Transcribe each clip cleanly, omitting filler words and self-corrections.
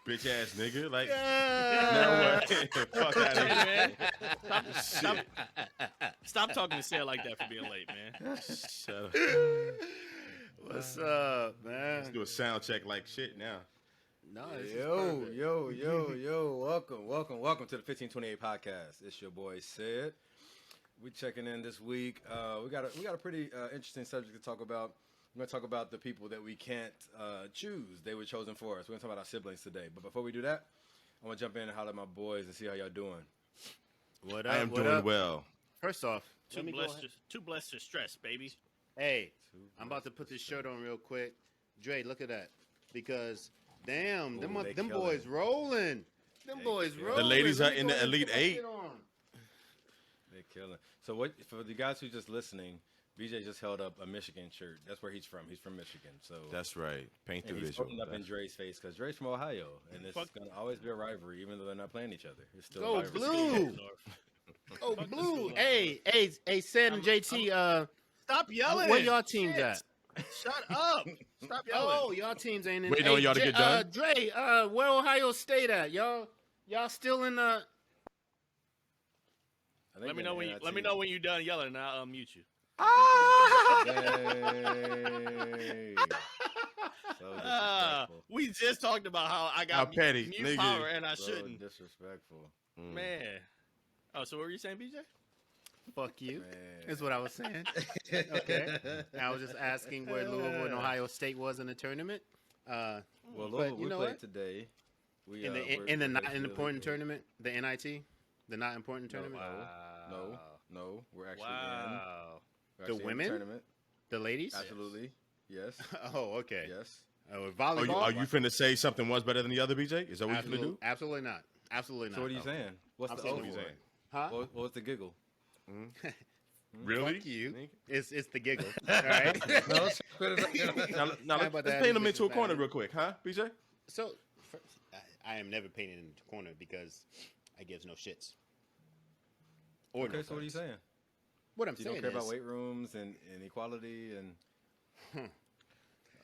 Bitch ass nigga. Like, Yeah. no way. Fuck out of here. Stop talking to Sarah like that for being late, man. Shut up. What's up, man? Let's do a sound check like shit now. No, this Yo, is yo, welcome to the 1528 podcast. It's your boy Sid. We checking in this week. We got a pretty interesting subject to talk about. We're gonna talk about the people that we can't choose. They were chosen for us. We're gonna talk about our siblings today. But before we do that, I want to jump in and holler at my boys and see how y'all doing. What up? I am what doing up? well. First off, Too blessed to stress, baby. hey, I'm about to put this shirt on real quick. Dre, look at that. Because, damn, them they boys killing. rolling. Them boys rolling. The ladies Let are me in go the ahead and Elite put my Eight. shit on. They're killing. So what for the guys who just listening? BJ just held up a Michigan shirt. That's where he's from. He's from Michigan. So That's right. Paint the and he's visual. putting up in Dre's face because Dre's from Ohio, and it's going to always be a rivalry, even though they're not playing each other. It's still Go a rivalry. blue. Oh, blue. Hey, Sam and JT, Stop yelling. where y'all teams Shit. at? Shut up. Stop yelling. Oh, y'all teams ain't in. Waiting on y'all to get done? Dre, where Ohio State at? Y'all still in the? I think Let me they're know when in you let me know when you're done yelling, and I'll mute you. Dang. So disrespectful. We just talked about how I How got petty, mute nigga. power and I So shouldn't. disrespectful. Man. Oh, so what were you saying, BJ? Fuck you. Man. Is what I was saying. Okay. I was just asking where Louisville and Ohio State was in the tournament. Well, But Louisville, you we know played what? today. We, In the we're- in the we're not basically important good. tournament, the NIT, the not important tournament, No, we're actually Wow. in. We're The actually in women? tournament. the ladies. Absolutely. Yes. Oh, okay. Yes. Volleyball. Are you finna say something was better than the other, BJ? Is that what you finna do? Absolutely not. Absolutely not. So what are you saying? What's I'm the saying over? what you're saying. Huh? What was the giggle? Really? Fuck you. It's the giggle. All right. Now How about let's that? paint them into a Disrespect. corner real quick, huh, BJ? So, first, I am never painted in the corner because I gives no shits. Or Okay, no so what are you fucks. saying? What I'm You saying don't care is, about weight rooms and equality and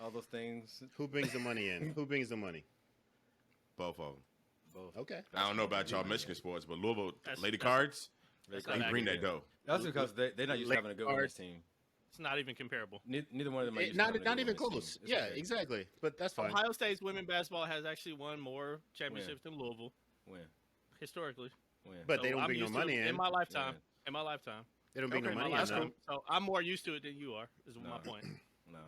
all those things? who brings the money in? Who brings the money? Both of them. Both. Okay. I don't know about y'all Michigan sports, but Louisville lady That's- cards, That's they not bring that accurate. dough. That's because they're not used to having a good women's team. It's not even comparable. Neither one of them are used to Not having a not good even women's close. team. It's Yeah, okay. exactly. But that's fine. Ohio State's women basketball has actually won more championships than Louisville Win. historically. Win. But they don't I'm bring no used to it money in. in my lifetime. Yeah. In my lifetime. They don't bring Okay, no my money in. lifetime. though. So I'm more used to it than you are. Is my point. No.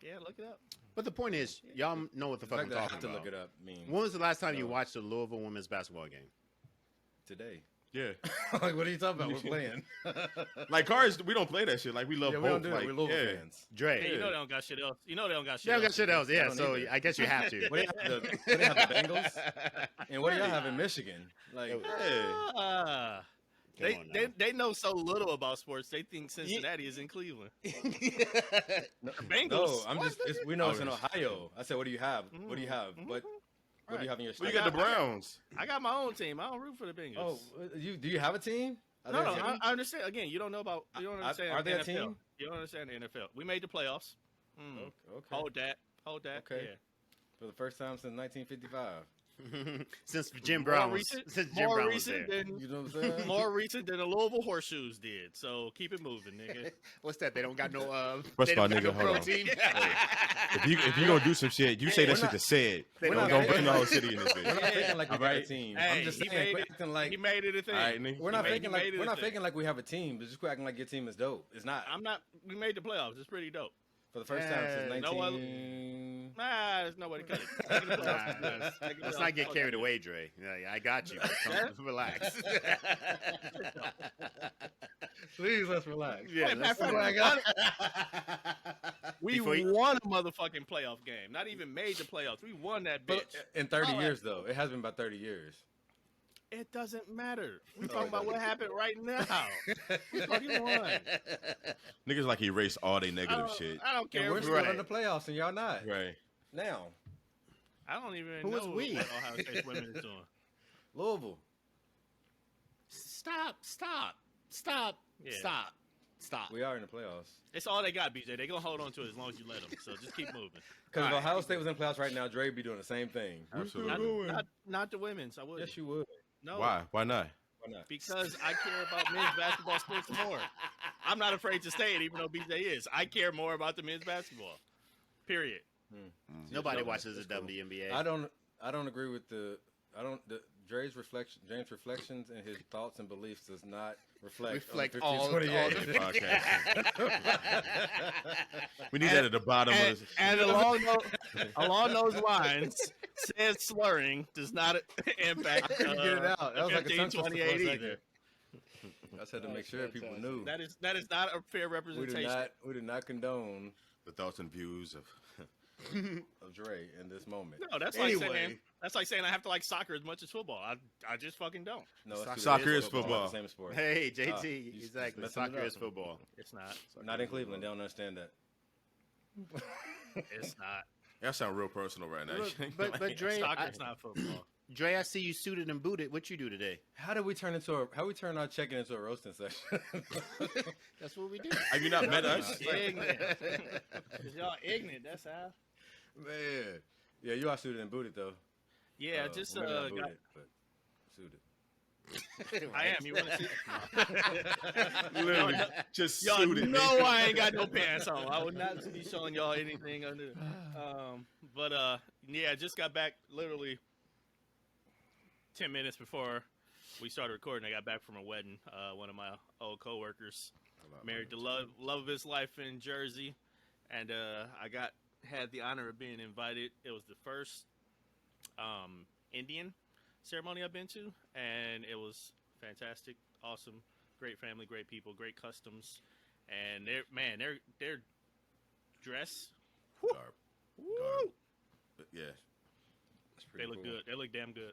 Yeah, look it up. But the point is, y'all know what the The fuck fact I'm that I talking have to about. look it up means When was the last time you No. watched a Louisville women's basketball game? today. Yeah. Like, what are you talking about? We're playing. Like cards, we don't play that shit. Like we love Yeah, we both. don't do like, that. We're Louisville yeah. fans. Dre. Hey, you know they don't got shit else. You know they don't got shit They don't else. got shit else. Yeah, don't so either. I guess you have to. What do you have the Bengals? And what do y'all have in Michigan? Like, Yeah. Come on now. They know so little about sports. They think Cincinnati is in Cleveland. Bengals. no, I'm just. We know it's in Ohio. I said, what do you have? What do you have? What do you have in your Well, state? you got the Browns. I got my own team. I don't root for the Bengals. Oh, do you have a team? Are no, they a no. team? I understand. Again, you don't know about. You don't understand. Are they a NFL. team? You don't understand the NFL. We made the playoffs. Okay. Hold that. Okay. Yeah. For the first time since 1955. Since Jim Brown was, recent there. than You know what I'm saying? more recent than the Louisville Horseshoes did. So keep it moving, nigga. What's that? They don't got no. First they of all, don't got nigga, no hold on. protein. If you gonna do some shit, you say that we're shit not- to say it. They Don't don't go got bring the whole city in this We're not bitch. faking like we got a Alright. team. Hey, I'm just he saying, made quit it. acting like He made it a thing. All right, nigga. we're not he faking made like it we're a not thing. faking like we have a team. But just quit acting like your team is dope. It's not. I'm not. We made the playoffs. It's pretty dope. For the first time since no 19. Nah, there's nobody cut it. Let's not get carried away, Dre. Yeah, I got you. Relax. Please, let's relax. Yeah, Hey, let's- matter of fact, we Before you- won a motherfucking playoff game. Not even made the playoffs. We won that bitch. But in 30 All years, though, it has been about 30 years. It doesn't matter. We're talking about what happened right now. We fucking won. Niggas like erase all they negative shit. I don't And care. we're if still Right. in the playoffs, and y'all not. Right. Now, I don't even Who know is we? what Ohio State's women is doing. Louisville. Stop. Yeah. Stop. Stop. We are in the playoffs. It's all they got, BJ. They gonna hold on to it as long as you let them. So just keep moving. Because if All right. Ohio State was in the playoffs right now, Dre would be doing the same thing. Absolutely. Not the women's. I would. Yes, you would. No. Why? Why not? Why not? Because I care about men's basketball sports more. I'm not afraid to say it, even though BJ is. I care more about the men's basketball. Period. Nobody That's watches the cool. WNBA. I don't agree with Dre's reflection. James' reflections and his thoughts and beliefs does not reflect all the 1528. Podcast. We need that at the bottom of this. And along those lines, said slurring does not impact I couldn't get it out. That was like a 15, tongue twister for a 28 second. either. I just had to make sure people knew. That is not a fair representation. We do not condone The thoughts and views of of Dre in this moment. No, that's Anyway. like saying I have to like soccer as much as football. I just fucking don't. No, it's Soccer true. is football. Same sport. Hey, JT, you exactly. messing it Soccer up. is football. It's not. Not in Cleveland. They don't understand that. It's not. that sound real personal right now. But Dre, Soccer's not football. Dre, I see you suited and booted. What you do today? How we turn our check-in into a roasting session? That's what we do. Have you not met us? Ignorant. 'Cause y'all ignorant. That's how. Man, yeah, you are suited and booted though. Yeah, just well, maybe not got. booted, but suited. I am. You want to see? Literally, just Y'all suited. know I ain't got no pants on. I would not be showing y'all anything under. But yeah, I just got back literally 10 minutes before we started recording. I got back from a wedding. One of my old coworkers married the love of his life in Jersey, and I had the honor of being invited. It was the first Indian ceremony I've been to, and it was fantastic, awesome, great family, great people, great customs, and their dress, Garb. But yeah, That's pretty they look cool. good. They look damn good.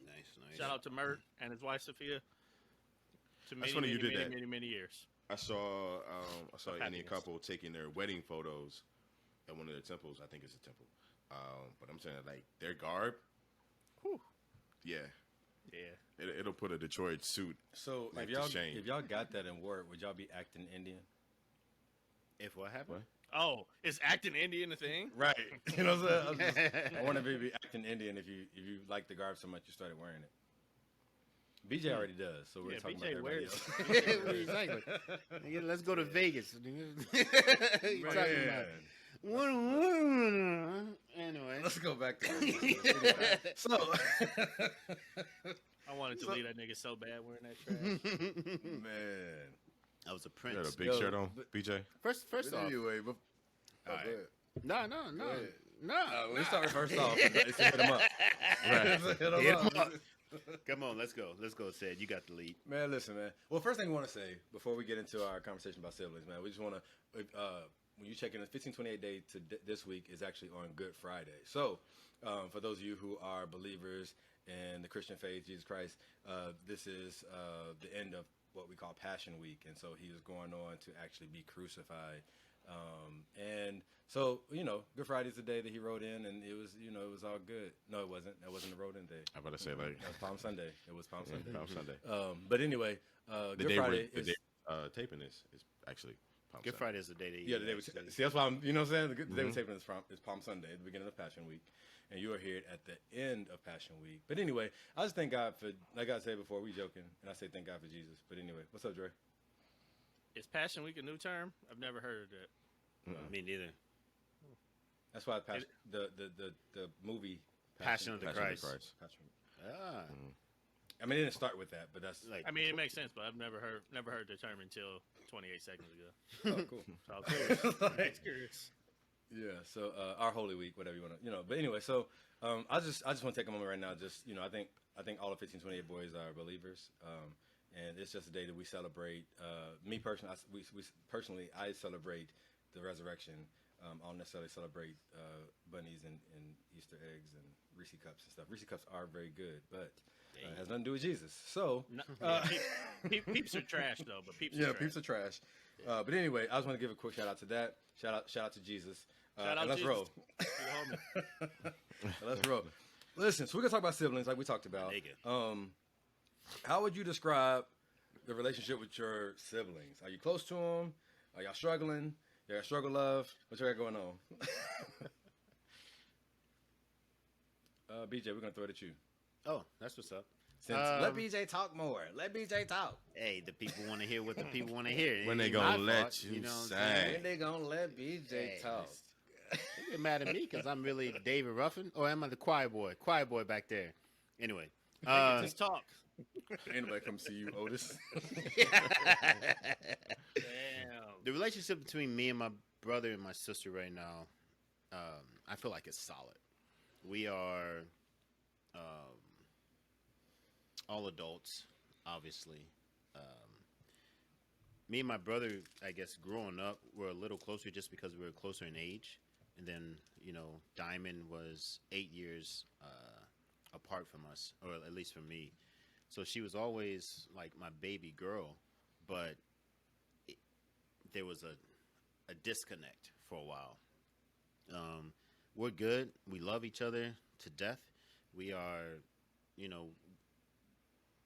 Nice. Shout out to Mert and his wife Sophia. To That's many, funny you many, did many, that. many years. I saw an Indian happiness. couple taking their wedding photos at one of their temples. I think it's a temple. But I'm saying like their garb. Whew. Yeah, Yeah. it'll put a Detroit suit. So Like if y'all got that in work, would y'all be acting Indian? If what happened? Oh, is acting Indian a thing? Right. You know what I'm saying? I want to be acting Indian if you like the garb so much you started wearing it. BJ already does, so we're Yeah, talking BJ about everybody wears else. Exactly. Nigga, let's go to Vegas. You talking about? Anyway. Let's go back to this. So, I wanted to leave that nigga so bad wearing that trash. man. I was a You prince. got a big Yo, shirt on, but- BJ. First But off, anyway, but, All right. go ahead. no. Go ahead. We start first off. It's to hit him up. Right. Hit 'em Hit up. 'em up. Come on, let's go. Let's go, Sid. You got the lead. Man, listen, man. Well, first thing we want to say before we get into our conversation about siblings, man, we just want to, when you check in, the 1528 day to this week is actually on Good Friday. So, for those of you who are believers in the Christian faith, Jesus Christ, this is the end of what we call Passion Week, and so he was going on to actually be crucified. And so, Good Friday is the day that he rode in, and it was all good. No, it wasn't. That wasn't the rode in day. I'm about to say like That was Palm Sunday. It was Palm Sunday. Palm Sunday. But anyway, The Good day Friday the is day taping this is actually Palm Good Sunday. Friday is the day that the day we see. That's why I'm. You know what I'm saying? The day we're taping is Palm Sunday, at the beginning of Passion Week, and you are here at the end of Passion Week. But anyway, I just thank God for, like I said before, we joking, and I say thank God for Jesus. But anyway, what's up, Dre? Is Passion Week a new term? I've never heard of that. Me neither. That's why the movie Passion of the Passion of the Christ. Christ. Passion Week. Ah. I mean, it didn't start with that, but that's Like, I mean, it makes sense, but I've never heard the term until 28 seconds ago. oh, cool. So I was curious. Curious. Yeah, so our Holy Week, whatever you want to, But anyway, so I just want to take a moment right now. Just I think all of 1528 boys are believers, and it's just a day that we celebrate. Me personally, I celebrate the resurrection. I don't necessarily celebrate bunnies and Easter eggs and Reese cups and stuff. Reese cups are very good, but it has nothing to do with Jesus. So Peeps are trash though, but peeps. yeah, are trash. peeps are trash. But anyway, I just want to give a quick shout out to that. Shout out to Jesus. Shout out and let's Jesus. roll. You homie. Let's roll. Listen, so we're gonna talk about siblings, like we talked about. Nigga. How would you describe the relationship with your siblings? Are you close to them? Are y'all struggling? Y'all struggle love? What you got going on? BJ, we're gonna throw it at you. Oh, that's what's up. Let BJ talk more. Let BJ talk. Hey, the people want to hear what the people want to hear. When It they ain't gonna my let fault, you know what I'm say? saying? When they gonna let BJ talk? You get mad at me because I'm really David Ruffin, or am I the choir boy? Choir boy back there. Anyway, Just talk. Ain't nobody come see you, Otis. Damn. the relationship between me and my brother and my sister right now, I feel like it's solid. We are all adults, obviously. Me and my brother, I guess, growing up, were a little closer just because we were closer in age. And then, Diamond was 8 years apart from us, or at least from me. So she was always like my baby girl, but there was a disconnect for a while. We're good. We love each other to death. We are,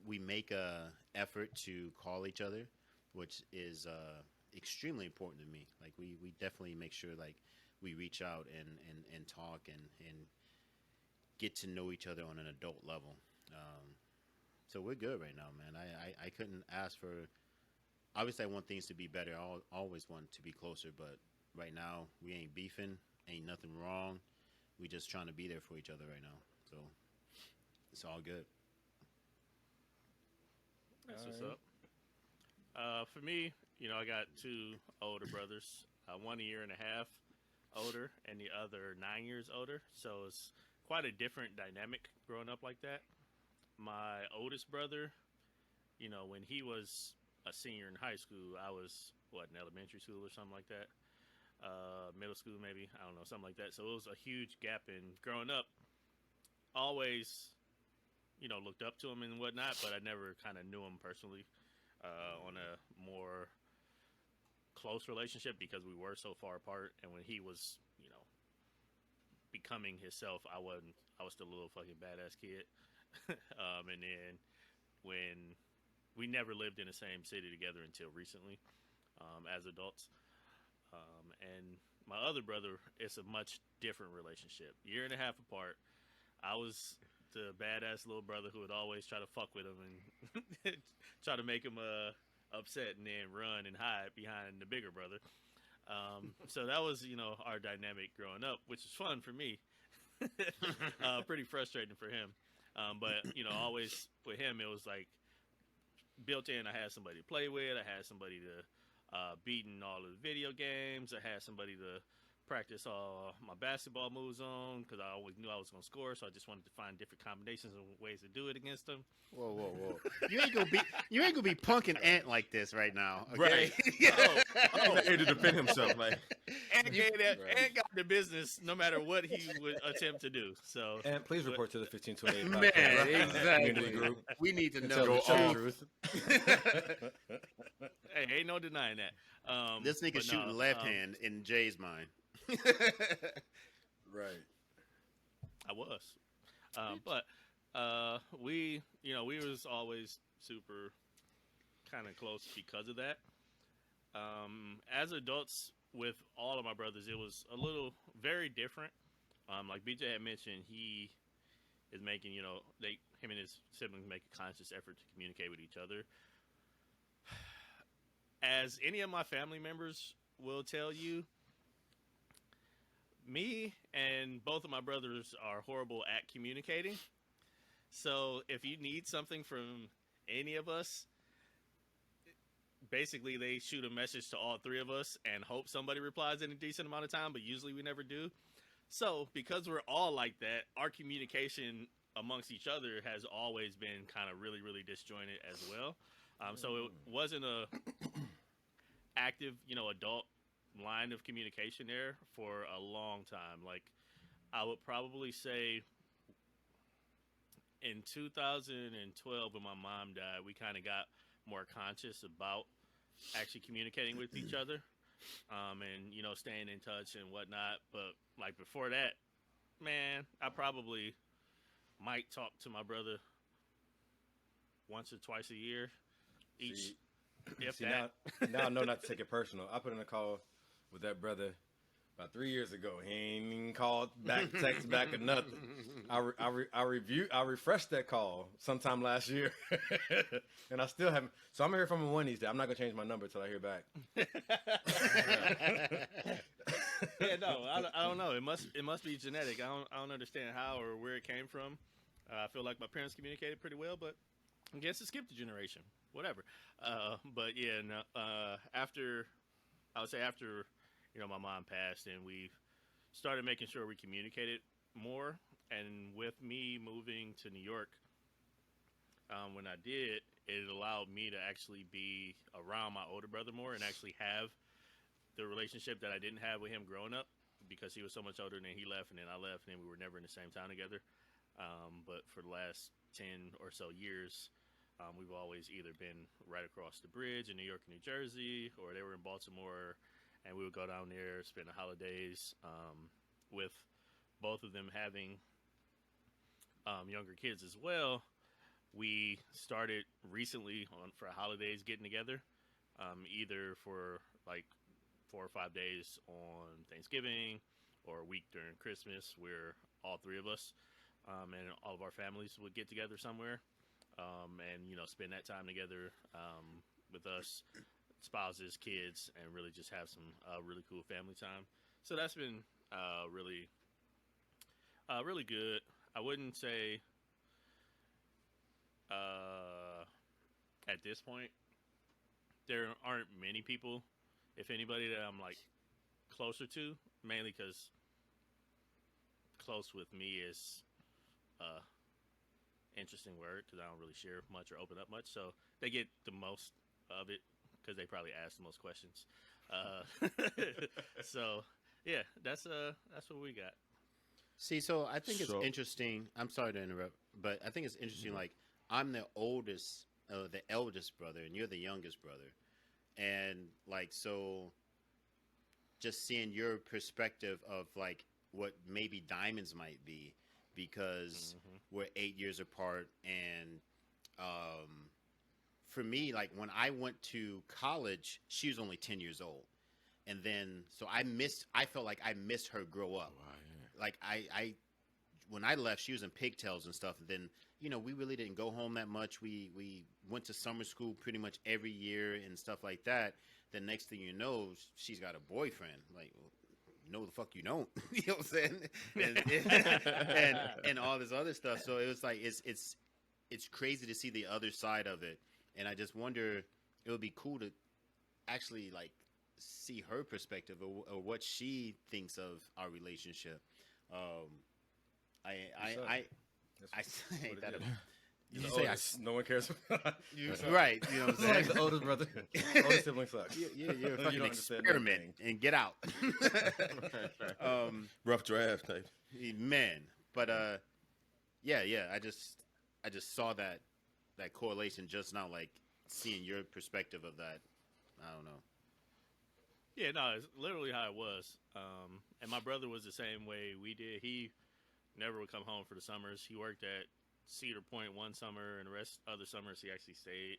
we make a effort to call each other, which is extremely important to me. Like we definitely make sure like we reach out and talk and get to know each other on an adult level. So we're good right now, man. I couldn't ask for. Obviously, I want things to be better. I always want to be closer, but right now we ain't beefing. Ain't nothing wrong. We just trying to be there for each other right now. So it's all good. That's what's up. For me, I got two older brothers, 1 year and a half older and the other 9 years older. So it's quite a different dynamic growing up like that. My oldest brother, when he was a senior in high school, I was, in elementary school or something like that. Middle school maybe, I don't know, something like that. So it was a huge gap in growing up. Always, looked up to him and whatnot, but I never kind of knew him personally on a more close relationship because we were so far apart. And when he was, becoming himself, I was still a little fucking badass kid. And then when we never lived in the same city together until recently, as adults. And my other brother, it's a much different relationship. Year and a half apart. I was the badass little brother who would always try to fuck with him and try to make him upset and then run and hide behind the bigger brother. So that was, our dynamic growing up, which is fun for me. Pretty frustrating for him. But, always with him, it was like built in. I had somebody to play with. I had somebody to beat in all of the video games. I had somebody to practice all my basketball moves on because I always knew I was going to score. So I just wanted to find different combinations and ways to do it against them. Whoa! You ain't gonna be punking Ant like this right now, okay? Right. He's not here to defend himself. Like, Ant got the business no matter what he would attempt to do. So, And please report to the 1528 Man, podcast exactly. community group. We need to And know tell the the truth. hey, ain't no denying that. This nigga but shooting no, left hand in Jay's mind. Right. I was. But we was always super kind of close because of that. As adults, with all of my brothers, it was a little very different. Like BJ had mentioned, he is making, him and his siblings make a conscious effort to communicate with each other. As any of my family members will tell you, me and both of my brothers are horrible at communicating. So if you need something from any of us, basically they shoot a message to all three of us and hope somebody replies in a decent amount of time, but usually we never do. So because we're all like that, our communication amongst each other has always been kind of really, really disjointed as well. So it wasn't a active, adult line of communication there for a long time. Like, I would probably say in 2012 when my mom died, we kind of got more conscious about actually communicating with each other, and staying in touch and whatnot. But like before that, man, I probably might talk to my brother once or twice a year, each. See, if See, that. now I know not to take it personal. I put in a call with that brother about 3 years ago. He ain't even called back, text back, or nothing. I refreshed that call sometime last year, and I still haven't. So I'm gonna hear from him one of these days. I'm not gonna change my number until I hear back. Yeah, no, I don't know. It must be genetic. I don't understand how or where it came from. I feel like my parents communicated pretty well, but I guess it skipped a generation. Whatever. But yeah, no, after my mom passed and we started making sure we communicated more, and with me moving to New York, when I did, it allowed me to actually be around my older brother more and actually have the relationship that I didn't have with him growing up, because he was so much older, and then he left, and then I left, and then we were never in the same town together. But for the last 10 or so years, we've always either been right across the bridge in New York and New Jersey, or they were in Baltimore, and we would go down there, spend the holidays. With both of them having younger kids as well, we started recently for holidays getting together, either for like 4 or 5 days on Thanksgiving or a week during Christmas, where all three of us and all of our families would get together somewhere, and spend that time together with us, spouses, kids, and really just have some really cool family time. So that's been really good. I wouldn't say at this point there aren't many people, if anybody, that I'm like closer to, mainly because close with me is interesting word, because I don't really share much or open up much, so they get the most of it because they probably ask the most questions. So yeah, that's what we got. See, so I think it's So- interesting. I'm sorry to interrupt, but I think it's interesting. Like, I'm the eldest brother, and you're the youngest brother, and like, so just seeing your perspective of like what maybe diamonds might be, because we're 8 years apart, and for me, like when I went to college, she was only 10 years old, and then so I felt like I missed her grow up. Wow, yeah. Like I when I left, she was in pigtails and stuff. And then, we really didn't go home that much. We went to summer school pretty much every year and stuff like that. The next thing you know, she's got a boyfriend. Like, no, the fuck you don't. You know what I'm saying? And all this other stuff. So it was like it's crazy to see the other side of it. And I just wonder, it would be cool to actually like see her perspective or what she thinks of our relationship. I say what it that. is. You The say oldest, no one cares about you. right. You know what I'm saying? Like the oldest brother. Oldest sibling sucks. You're a You fucking don't understand experiment anything. and get out. Rough draft type. Man, but yeah. I just saw that correlation just now, like seeing your perspective of that. I don't know. Yeah, no, it's literally how it was. And my brother was the same way we did. He never would come home for the summers. He worked at Cedar Point one summer, and the rest other summers he actually stayed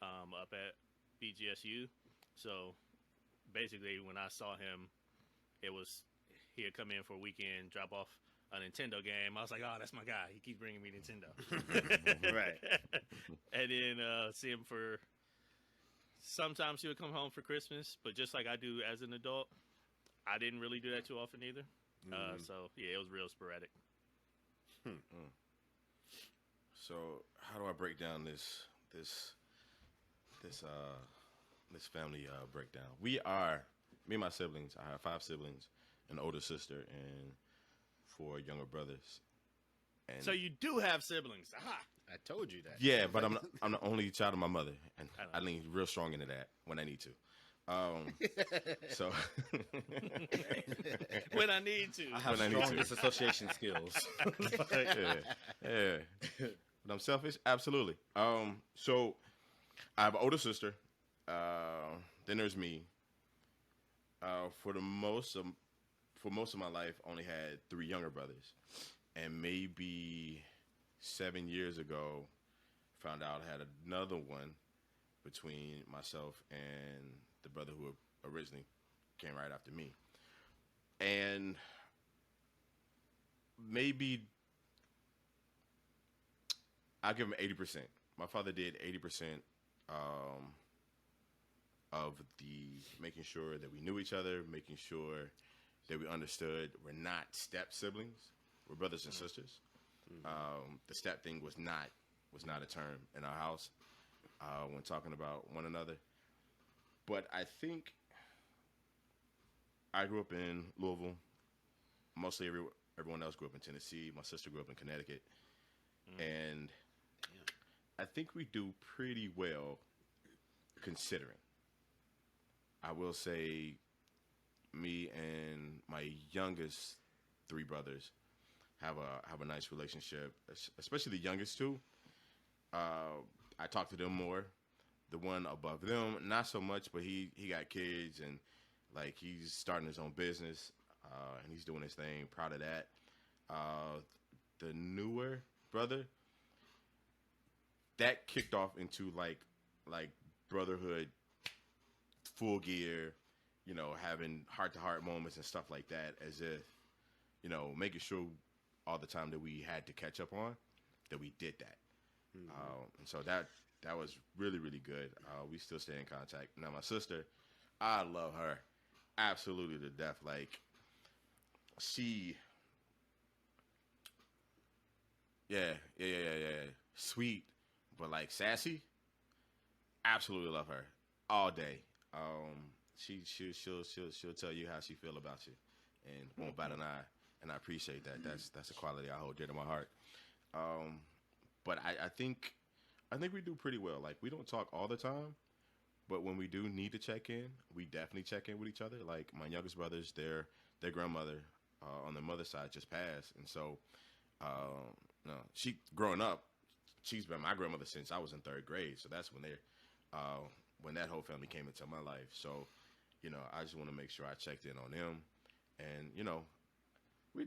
up at BGSU. So basically, when I saw him, he'd come in for a weekend, drop off a Nintendo game. I was like, oh, that's my guy. He keeps bringing me Nintendo. Right. And then see him for... Sometimes he would come home for Christmas, but just like I do as an adult, I didn't really do that too often either. So yeah, it was real sporadic. So how do I break down this family breakdown? Me and my siblings. I have 5 siblings, an older sister, and 4 younger brothers. And So you do have siblings. Aha! I told you that. yeah, but I'm the only child of my mother, and I lean real strong into that when I need to. So When I need to. I have When I need strong to. disassociation skills. yeah. But I'm selfish, absolutely. So I have an older sister. Then there's me. For most of my life, only had 3 younger brothers, and maybe 7 years ago, found out I had another one, between myself and the brother who originally came right after me. And maybe I'll give him 80%. My father did 80% of the making sure that we knew each other, making sure that we understood we're not step siblings, we're brothers and sisters. The step thing was not a term in our house when talking about one another. But I think I grew up in Louisville. Mostly everyone else grew up in Tennessee. My sister grew up in Connecticut. And I think we do pretty well considering. I will say me and my youngest three brothers have a nice relationship, especially the youngest two. I talk to them more. The one above them, not so much, but he got kids and like he's starting his own business and he's doing his thing. Proud of that. The newer brother, that kicked off into like brotherhood, full gear, you know, having heart-to-heart moments and stuff like that, as if, you know, making sure all the time that we had to catch up on, that we did that. And so that was really, really good. We still stay in contact. Now, my sister, I love her absolutely to death. Like, she, yeah. Sweet, but like sassy. Absolutely love her all day. She'll tell you how she feel about you, and won't bat an eye. And I appreciate that. That's a quality I hold dear to my heart. But I think we do pretty well. Like, we don't talk all the time, but when we do need to check in, we definitely check in with each other. Like, my youngest brothers, their grandmother on their mother's side just passed, and so no, she growing up, she's been my grandmother since I was in 3rd grade. So that's when that whole family came into my life. So, you know, I just want to make sure I checked in on them, and you know, we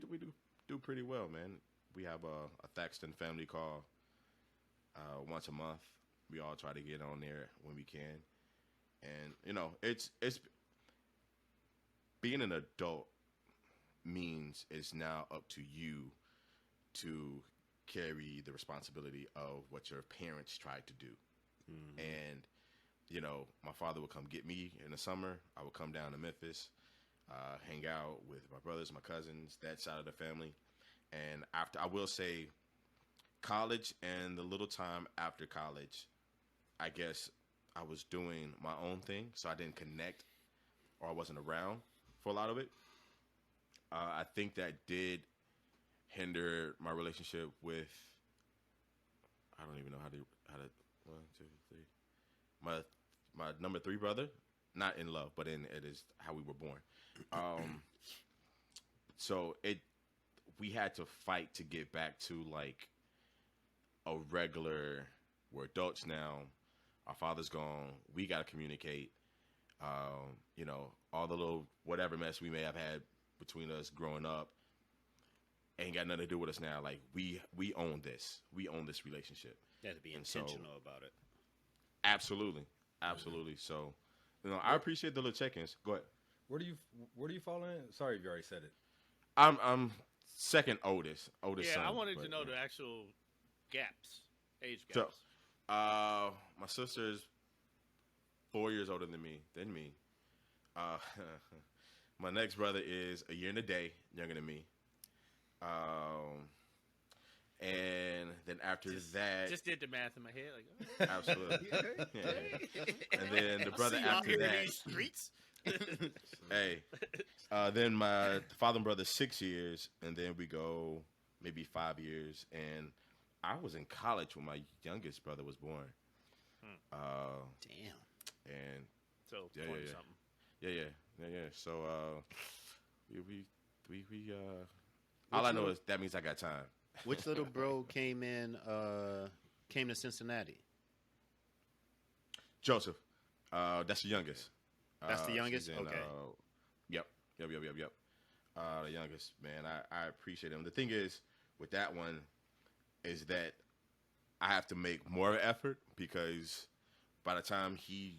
do pretty well, man. We have a Thaxton family call once a month. We all try to get on there when we can, and you know, it's being an adult means it's now up to you to carry the responsibility of what your parents tried to do. And you know, my father would come get me in the summer. I would come down to Memphis, hang out with my brothers, my cousins, that side of the family. And after, I will say, college and the little time after college, I guess I was doing my own thing, so I didn't connect, or I wasn't around for a lot of it. I think that did hinder my relationship with, I don't even know how to 1, 2, 3. My number 3 brother, not in love, but it is how we were born. So we had to fight to get back to like a regular, we're adults now, our father's gone, we got to communicate. You know, all the little whatever mess we may have had between us growing up ain't got nothing to do with us now. Like, we own this. We own this relationship. You have to be intentional about it. Absolutely. So, you know, I appreciate the little check-ins. Go ahead. Where do you fall in? Sorry if you already said it. I'm second oldest son. Yeah, I wanted to know the actual age gaps. So, my sister's 4 years older than me. My next brother is a year and a day younger than me. And then after that, just did the math in my head, like, oh. Absolutely. Yeah. And then the brother after that, streets. Hey, then my father and brother 6 years, and then we go maybe 5 years, and I was in college when my youngest brother was born. Damn. And so 20 something. Yeah. So we all I know is that means I got time. Which little bro came to Cincinnati? Joseph. That's the youngest. That's the youngest? In, okay. Yep. The youngest, man. I appreciate him. The thing is, with that one, is that I have to make more effort because by the time he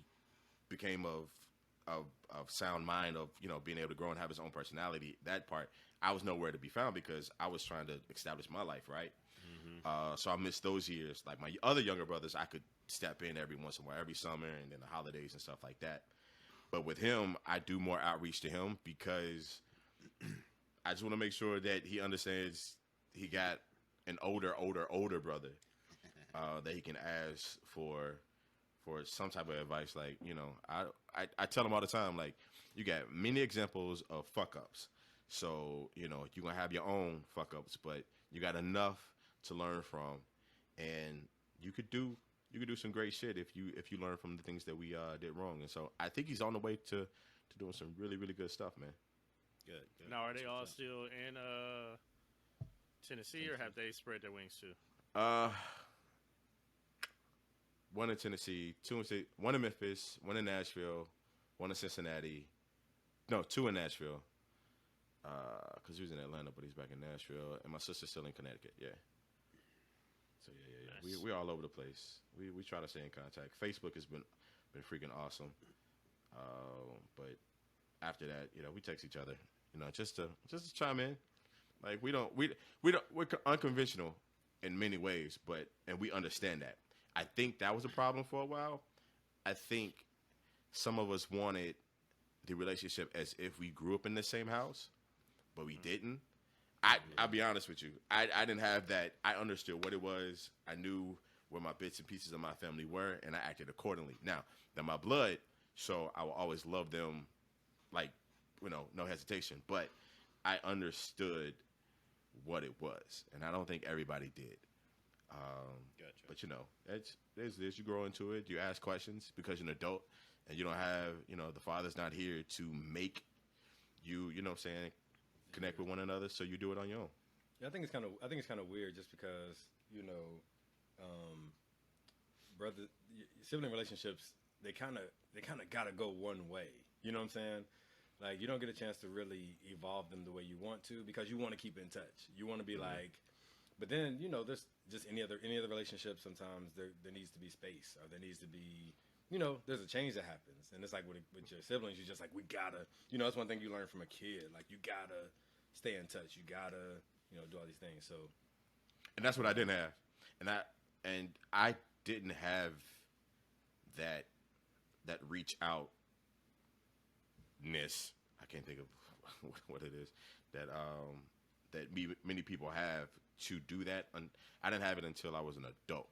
became of sound mind, of being able to grow and have his own personality, that part I was nowhere to be found because I was trying to establish my life, right? So I missed those years. Like my other younger brothers, I could step in every once in a while, every summer and then the holidays and stuff like that. But with him, I do more outreach to him because I just want to make sure that he understands he got an older brother that he can ask for some type of advice. Like, I tell him all the time, like, you got many examples of fuck ups. So, you're going to have your own fuck ups, but you got enough to learn from, and you could do some great shit if you learn from the things that we did wrong. And so I think he's on the way to doing some really, really good stuff, man. Good. Now, are they all still in Tennessee, or have they spread their wings too? One in Tennessee, one in Memphis, one in Nashville, one in Cincinnati. No, two in Nashville. Because he was in Atlanta, but he's back in Nashville, and my sister's still in Connecticut. Yeah. So yeah. Nice. We're all over the place. We try to stay in contact. Facebook has been freaking awesome. But after that, we text each other. Just to chime in. Like we're unconventional in many ways, and we understand that. I think that was a problem for a while. I think some of us wanted the relationship as if we grew up in the same house, but we didn't. I'll be honest with you. I didn't have that. I understood what it was. I knew where my bits and pieces of my family were, and I acted accordingly. Now, they're my blood, so I will always love them, like, no hesitation. But I understood what it was, and I don't think everybody did. Gotcha. But there's this. You grow into it. You ask questions because you're an adult, and you don't have, the father's not here to make you, connect with one another. So you do it on your own. Yeah, I think it's kind of weird just because brother sibling relationships they kind of gotta go one way. You know what I'm saying? Like you don't get a chance to really evolve them the way you want to because you want to keep in touch. You want to be like. But then, there's just any other relationship, sometimes there needs to be space or there needs to be, there's a change that happens. And it's like with your siblings, you're just like, we gotta, that's one thing you learn from a kid. Like, you gotta stay in touch. You gotta, do all these things. So. And that's what I didn't have. And I didn't have that reach outness. I can't think of what it is that many people have to do that. I didn't have it until I was an adult,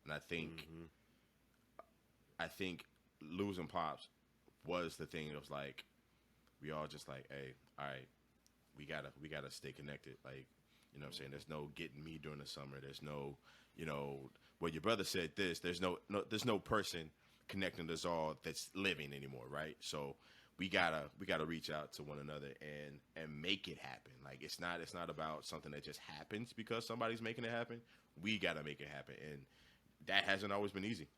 and I think losing pops was the thing. It was like we all just like, hey, all right, we gotta stay connected. Like, what I'm saying, there's no getting me during the summer. There's no, well, your brother said this. There's no person connecting us all that's living anymore, right? So we gotta reach out to one another and make it happen. Like it's not about something that just happens because somebody's making it happen. We gotta make it happen, and that hasn't always been easy.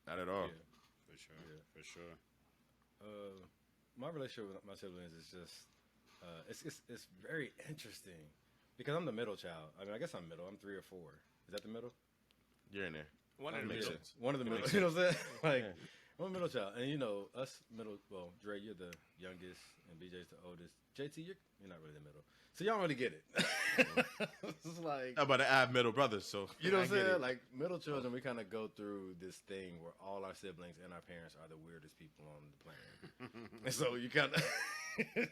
Not at all. Yeah, for sure. My relationship with my siblings is just it's very interesting because I'm the middle child. I mean, I guess I'm middle. I'm 3 or 4. Is that the middle? You're in there. One in the Makes middle. sense. One of the middle. You know what I'm saying? Like. Yeah. I'm a middle child, and us middle. Well, Dre, you're the youngest, and BJ's the oldest. JT, you're not really the middle, so y'all don't really get it. It's like, but I have middle brothers, so you know what I'm saying? Like middle children, we kind of go through this thing where all our siblings and our parents are the weirdest people on the planet, and so you kind of.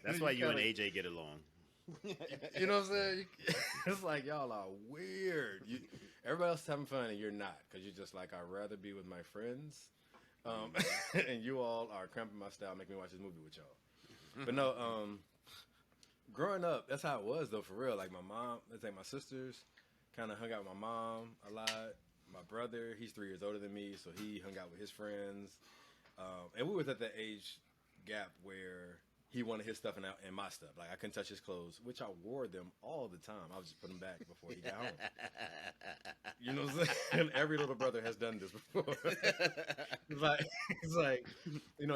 That's why you and AJ get along. You know what I'm saying? It's like y'all are weird. Everybody else is having fun, and you're not, because you're just like, I'd rather be with my friends. And you all are cramping my style, making me watch this movie with y'all. But no, growing up, that's how it was though, for real. Like my mom, let's say my sisters, kind of hung out with my mom a lot. My brother, he's 3 years older than me, so he hung out with his friends. And we was at that age gap where he wanted his stuff and my stuff. Like I couldn't touch his clothes, which I wore them all the time. I would just put them back before he got home. You know what I'm saying? Every little brother has done this before. It's like,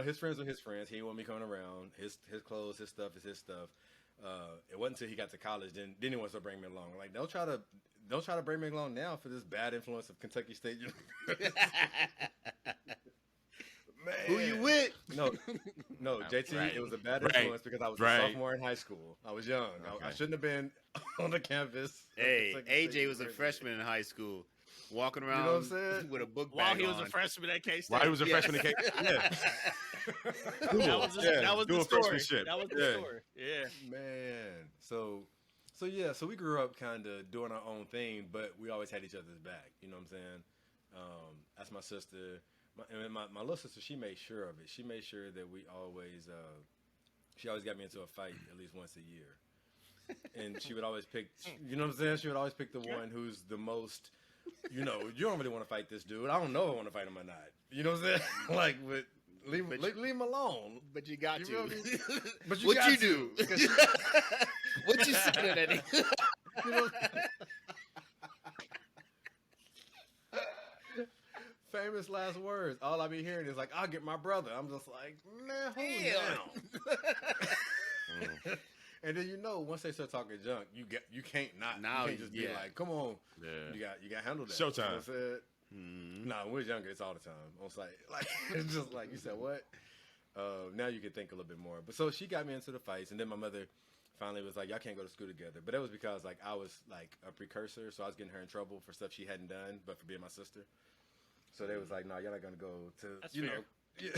his friends were his friends. He didn't want me coming around. His clothes, his stuff is his stuff. It wasn't until he got to college then he wants to bring me along. Like don't try to bring me along now for this bad influence of Kentucky State University. Man. Who you with? No, JT, Right. it was a bad Right. influence because I was a Right. sophomore in high school. I was young. I Okay. shouldn't have been on the campus. Hey, Second AJ was a birthday. freshman in high school, walking around know what I'm saying? with a book While bag he was on. a freshman at K State. While he was a Yes. freshman in K. Yeah. That was, that was the Doing story. freshmanship. That was the Yeah. story. Yeah. Man, so we grew up kind of doing our own thing, but we always had each other's back. You know what I'm saying? That's my sister. My little sister, she made sure of it. She made sure that we always, she always got me into a fight at least once a year. And she would always pick, you know what I'm saying? She would always pick the one who's the most, you don't really want to fight this dude. I don't know if I want to fight him or not. You know what I'm saying? Like, leave him alone. But you got You to. feel me? But What got you to. do? What you saying at that? You know? Famous last words. All I be hearing is like, "I'll get my brother." I'm just like, man, hold down. And then once they start talking junk, you can't not. Now, you can't just be yeah. like, "Come on, Yeah. you got to handle that." Showtime. You know what I said? Mm-hmm. Nah, when we was younger, it's all the time on site. Like it's just like you said, what? Now you can think a little bit more. But so she got me into the fights, and then my mother finally was like, "Y'all can't go to school together." But that was because like I was like a precursor, so I was getting her in trouble for stuff she hadn't done, but for being my sister. So they was like, "No, y'all not gonna go to That's you fair. know, yeah,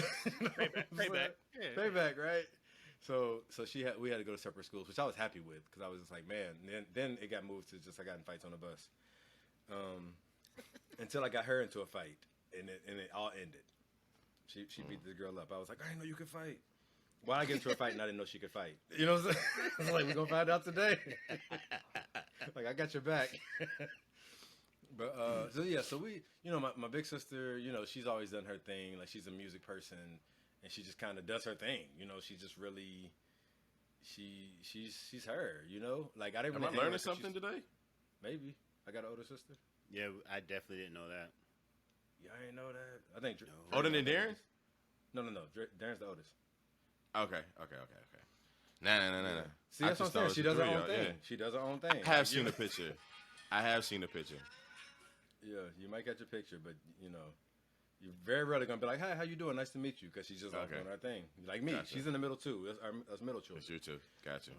Payback. Yeah. payback, right?" So we had to go to separate schools, which I was happy with because I was just like, man. And then it got moved to just I got in fights on the bus, until I got her into a fight, and it all ended. She beat the girl up. I was like, I didn't know you could fight. Why I get into a fight and I didn't know she could fight? You know what I'm saying? I was like, we're gonna find out today. Like I got your back. But so we, my big sister, she's always done her thing. Like she's a music person, and she just kind of does her thing. She just really, she's her. Like I didn't. Am really I hang with her learning 'cause something she's- today? Maybe I got an older sister. Yeah, I definitely didn't know that. Yeah, I didn't know that. I think No. Older than Darren? No. Darren's the oldest. Okay. Nah. See, that's what I'm saying. She does her own thing. Yeah. She does her own thing. I have seen the picture. Yeah, you might get your picture, but you're very rarely gonna be like, "Hi, how you doing? Nice to meet you," because she's just Okay. doing her thing. Like me, Gotcha. she's in the middle too. That's middle children. It's you too. Gotcha.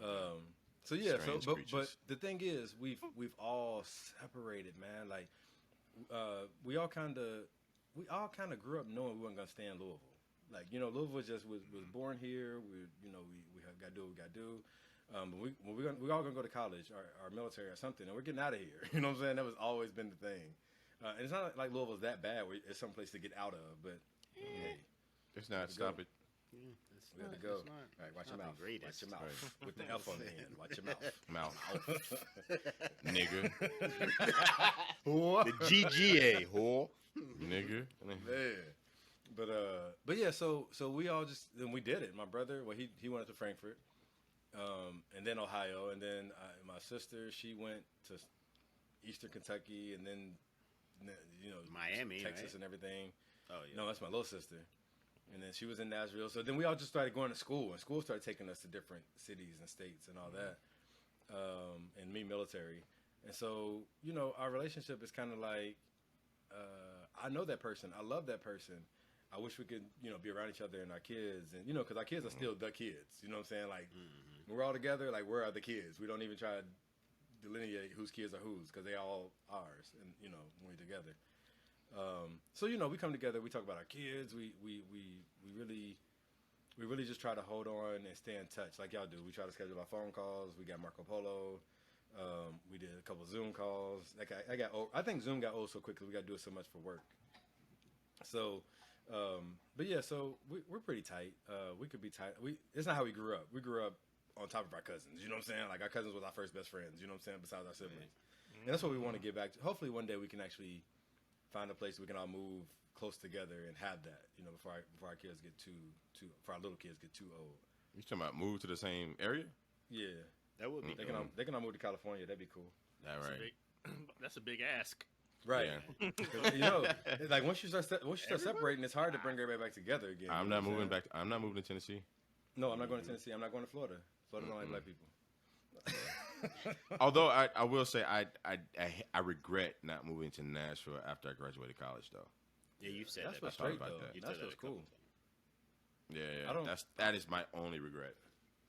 So yeah, Strange but creatures. the thing is, we've all separated, man. Like we all kind of grew up knowing we weren't gonna stay in Louisville. Like Louisville was born here. We got to do what we got to do. But we all gonna go to college, or military, or something, and we're getting out of here. You know what I'm saying? That was always been the thing. And it's not like Louisville's that bad. It's some place to get out of, but hey, It's not. Stop it. Yeah, it's we had to not- go. it's not- All right, watch not your the mouth. greatest. Watch your mouth Right. with the F on the end. Watch your mouth. Nigga. The GGA, whore. Nigga. Man. But yeah, so we all then we did it. My brother, he went up to Frankfurt, and then Ohio, and then my sister, she went to Eastern Kentucky, and then Miami, Texas, right? and everything. Oh yeah. No, that's my little sister. And then she was in Nashville. So then we all just started going to school, and school started taking us to different cities and states and all that. And me, military. And so, our relationship is kind of like, I know that person. I love that person. I wish we could, be around each other and our kids. And, because our kids are still the kids. You know what I'm saying? Like, when we're all together, like, where are the kids? We don't even try to delineate whose kids are whose, because they all ours. And, when we're together. So we come together. We talk about our kids. We really just try to hold on and stay in touch, like y'all do. We try to schedule our phone calls. We got Marco Polo. We did a couple Zoom calls. Like I got old. I think Zoom got old so quickly. We got to do it so much for work. So, but yeah. So we're pretty tight. We could be tight. It's not how we grew up. We grew up on top of our cousins. You know what I'm saying? Like our cousins was our first best friends. You know what I'm saying? Besides our siblings. And that's what we want to get back to. Hopefully one day we can actually find a place we can all move close together and have that, before our kids get before our little kids get too old. You talking about move to the same area? Yeah, That would be they cool. can all move to California. That'd be cool. That right. That's a big ask. Right. Yeah. Like once you start separating, it's hard to bring everybody back together again. I'm you know not what moving saying? back. I'm not moving to Tennessee. No, I'm not going to Tennessee. I'm not going to Florida. Florida don't like black people. Although I will say I regret not moving to Nashville after I graduated college though. Yeah, you've said That's that. what's before. straight about though. that. You've That's said that what's a couple cool. times. Yeah, I don't- that is my only regret.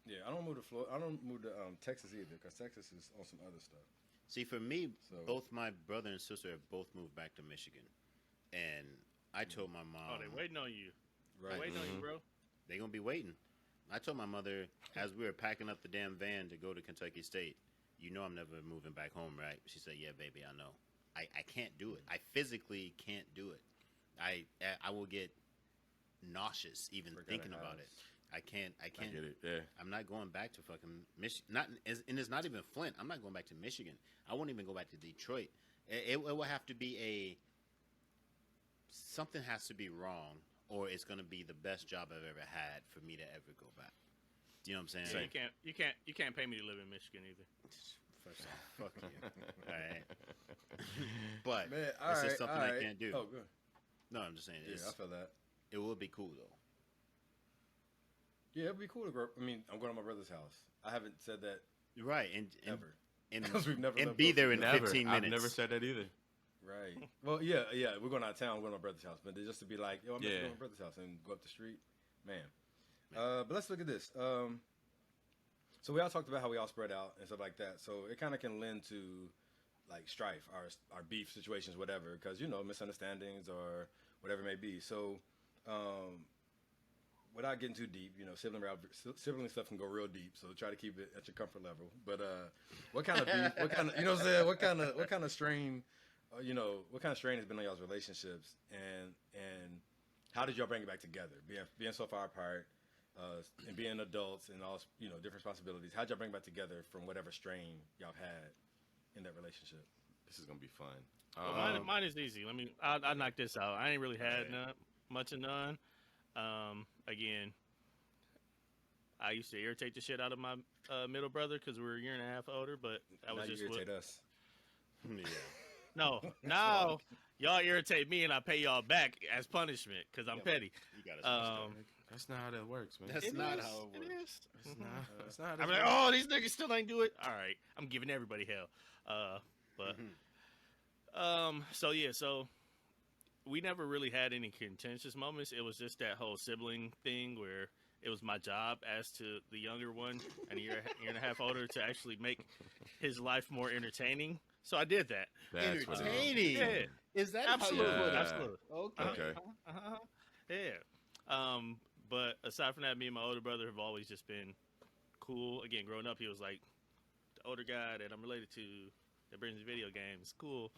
Yeah, I don't move to Florida. I don't move to Texas either because Texas is on some other stuff. See, for me, So- both my brother and sister have both moved back to Michigan, and I told my mom, Oh, they waiting on you. Right. Waiting on you, bro. they gonna be waiting. I told my mother as we were packing up the damn van to go to Kentucky State, you know I'm never moving back home, right? She said, yeah, baby, I know. I can't do it. I physically can't do it. I will get nauseous even Break out thinking of about house. it. I can't. I get it. Yeah. I'm not going back to fucking Michigan. And it's not even Flint. I'm not going back to Michigan. I won't even go back to Detroit. It will have to be something has to be wrong, or it's going to be the best job I've ever had for me to ever go back. You know what I'm saying? Yeah, you can't pay me to live in Michigan either. First off, fuck you. All right. But Man, it's just something I can't do. Oh, good. No, I'm just saying. Yeah, I feel that. It would be cool though. Yeah, it'd be cool to grow. I mean, I'm going to my brother's house. I haven't said that Right, and ever. and, 'Cause we've never and lived be close there in Never. 15 minutes. I've never said that either. Right. Well, yeah. We're going out of town. We're going to my brother's house, but just to be like, yo, I'm going to Yeah. my brother's house and go up the street, man. But let's look at this. So we all talked about how we all spread out and stuff like that. So it kind of can lend to like strife, our beef situations, whatever, because misunderstandings or whatever it may be. So without getting too deep, sibling stuff can go real deep. So try to keep it at your comfort level. But what kind of beef? What kind of what kind of strain? What kind of strain has been on y'all's relationships, and how did y'all bring it back together? Being so far apart, and being adults and all different responsibilities. How'd y'all bring it back together from whatever strain y'all had in that relationship? This is gonna be fun. Well, mine is easy. I'll knock this out. I ain't really had much of none. Again, I used to irritate the shit out of my middle brother because we were a year and a half older, but that was Now you just irritate us. Yeah. No, now y'all irritate me and I pay y'all back as punishment because I'm petty. You got That's not how that works, man. That's It not is. how it works. It is. That's not. That's not. I'm like, oh, these niggas still ain't do it. All right, I'm giving everybody hell. So we never really had any contentious moments. It was just that whole sibling thing where it was my job as to the younger one and a year and a half older to actually make his life more entertaining. So I did that. That's what it is. Entertaining. Yeah. Is that Absolutely, how you put it? absolutely. Okay. Okay. Yeah. But aside from that, me and my older brother have always just been cool. Again, growing up, he was like the older guy that I'm related to that brings me video games. Cool.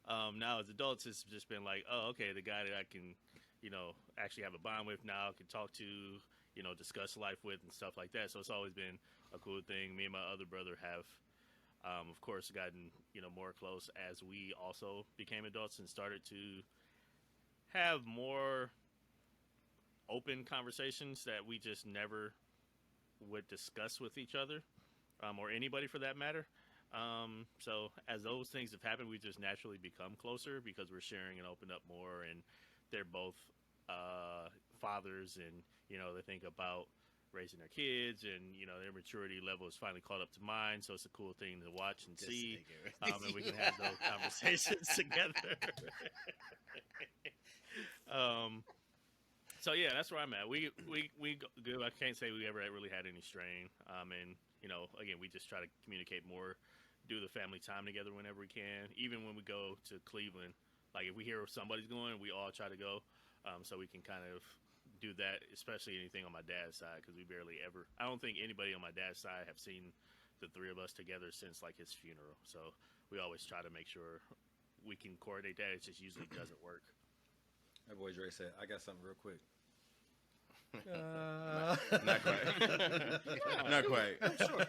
Now as adults, it's just been like, oh, okay, the guy that I can, actually have a bond with now, can talk to, discuss life with and stuff like that. So it's always been a cool thing. Me and my other brother have, of course, gotten, more close as we also became adults and started to have more open conversations that we just never would discuss with each other, or anybody for that matter. So as those things have happened, we just naturally become closer because we're sharing and open up more, and they're both fathers, and they think about raising their kids, and their maturity level is finally caught up to mine. So it's a cool thing to watch and see, and we can have those conversations together. So yeah, that's where I'm at. We good. I can't say we ever really had any strain. And again, we just try to communicate more, do the family time together whenever we can. Even when we go to Cleveland, like if we hear somebody's going, we all try to go, so we can kind of do that. Especially anything on my dad's side, because we barely ever. I don't think anybody on my dad's side have seen the three of us together since like his funeral. So we always try to make sure we can coordinate that. It just usually doesn't work. That boy Dre said, "I got something real quick." Not quite. Not quite. Sure.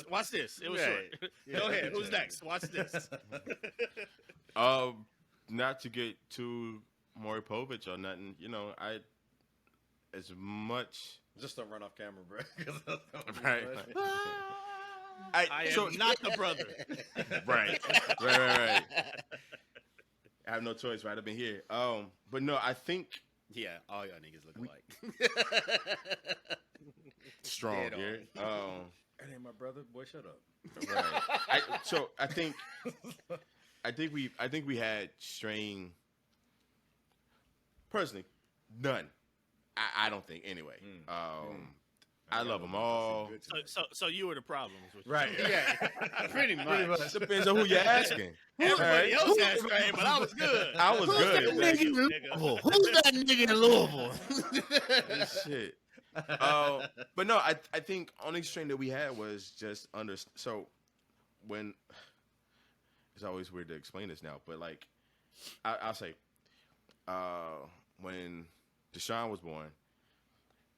Watch this. It was short. Go ahead. Who's next? Watch this. Not to get too Maury Povich or nothing. I as much Just don't run off camera, bro. right. I am not the brother. Right. I have no choice, right? I've been here. But no, I think Yeah, all y'all niggas look alike. strong. Dead Yeah. That ain't my brother. Boy, shut up. Right. I think we had strain. Personally, none. I don't think anyway. I love them all. So you were the problem, is what you're Right. saying. Yeah, pretty much. Depends on who you're asking. Everybody else had strain, but I was good. I was good. Who's that nigga in Louisville? Shit. But no, I think only strain that we had was just so when it's always weird to explain this now, but like I'll say when DeShawn was born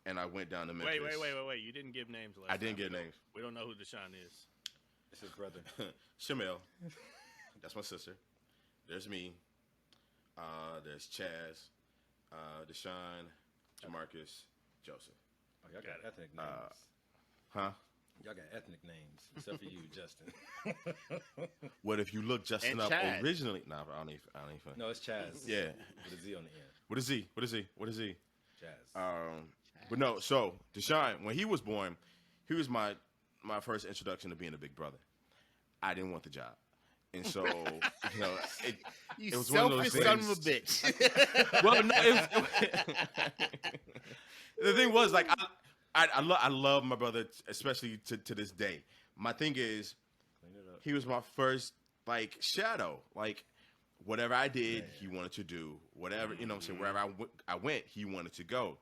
and I went down to Memphis. Wait. You didn't give names last time. I didn't give names. We don't know who DeShawn is. It's his brother. Chamel. That's my sister. There's me. There's Chaz, DeShawn, JeMarcus, Joseph. Oh, y'all got ethnic names. Huh? Y'all got ethnic names, except for you, Justin. What if you look Justin And up Chad. originally? Nah, I don't even. No, it's Chaz. Yeah. With a Z on the end. What is he? What is he? Chaz. But no, so DeShawn, when he was born, he was my first introduction to being a big brother. I didn't want the job. And so, you know, You it was one of those selfish son of a things. bitch. Well, no, the thing was, like, I love my brother, especially to this day. My thing is, he was my first, like, shadow. Like, whatever I did, he wanted to do. Whatever, you know what I'm saying, wherever I went, he wanted to go.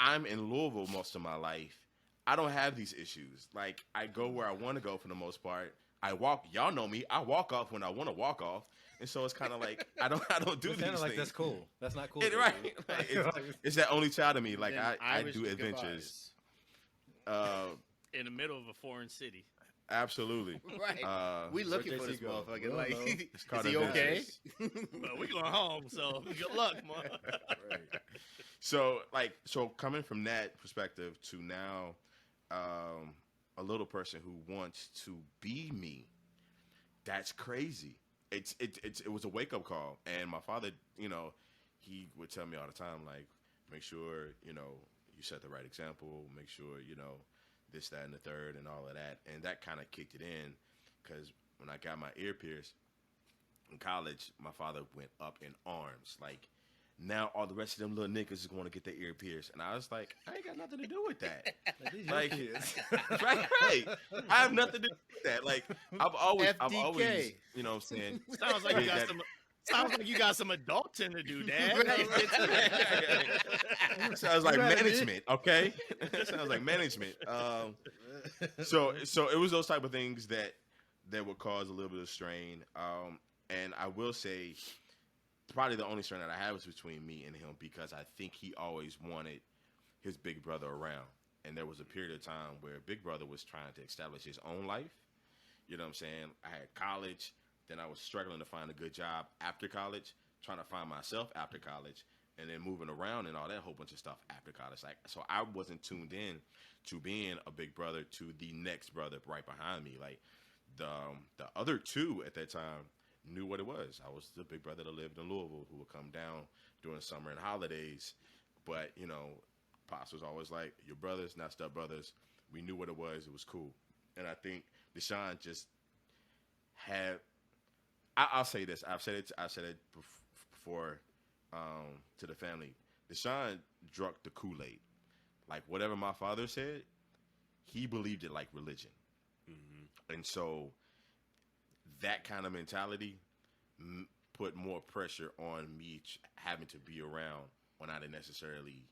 I'm in Louisville most of my life. I don't have these issues. Like, I go where I want to go for the most part. I walk. Y'all know me. I walk off when I want to walk off, and so it's kind of like I don't do these things. Like that's cool. That's not cool. Right? Like, it's that only child of me. Like Then I Irish do goodbyes. adventures. In the middle of a foreign city. Absolutely. Right. We looking for this go. motherfucker. We don't Like, know. It's called is he okay? adventures. But we going home, so good luck, man. Right. So coming from that perspective to now, a little person who wants to be me, that's crazy. It was a wake up call, and my father, you know, he would tell me all the time, like, make sure, you know, you set the right example, make sure, you know, this, that, and the third, and all of that, and that kind of kicked it in, because when I got my ear pierced in college, my father went up in arms, like, now all the rest of them little niggas is going to get their ear pierced. And I was like, I ain't got nothing to do with that. These Like, young kids. right. I have nothing to do with that. Like, I've always, FDK. you know what I'm saying? Sounds like you got That- some. Sounds like you got some adulting to do, Dad. Sounds like management, okay? Sounds like management. So it was those type of things that would cause a little bit of strain. And I will say, probably the only strain that I have is between me and him, because I think he always wanted his big brother around. And there was a period of time where Big Brother was trying to establish his own life. You know what I'm saying? I had college. Then I was struggling to find a good job after college, trying to find myself after college, and then moving around and all that whole bunch of stuff after college. Like, so I wasn't tuned in to being a big brother to the next brother right behind me. Like, the other two at that time knew what it was. I was the big brother that lived in Louisville who would come down during summer and holidays. But, you know, Pops was always like, your brothers, not step brothers. We knew what it was. It was cool. And I think DeShawn just had, I'll say this. I've said it before to the family. DeShawn drunk the Kool-Aid. Like, whatever my father said, he believed it like religion. Mm-hmm. And so that kind of mentality put more pressure on me having to be around when I didn't necessarily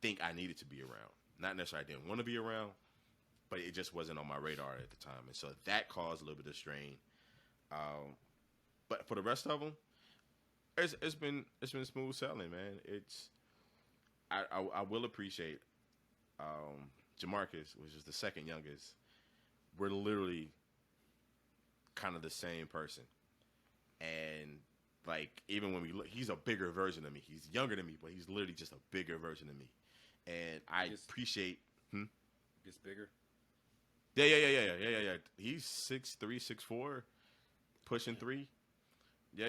think I needed to be around. Not necessarily I didn't want to be around, but it just wasn't on my radar at the time. And so that caused a little bit of strain. But for the rest of them, it's been smooth sailing, man. I will appreciate JeMarcus, which is the second youngest. We're literally kind of the same person, and like, even when we look, he's a bigger version of me. He's younger than me, but he's literally just a bigger version of me, and I appreciate. Gets bigger. Yeah. He's 6'3", 6'4", pushing 3. Yeah.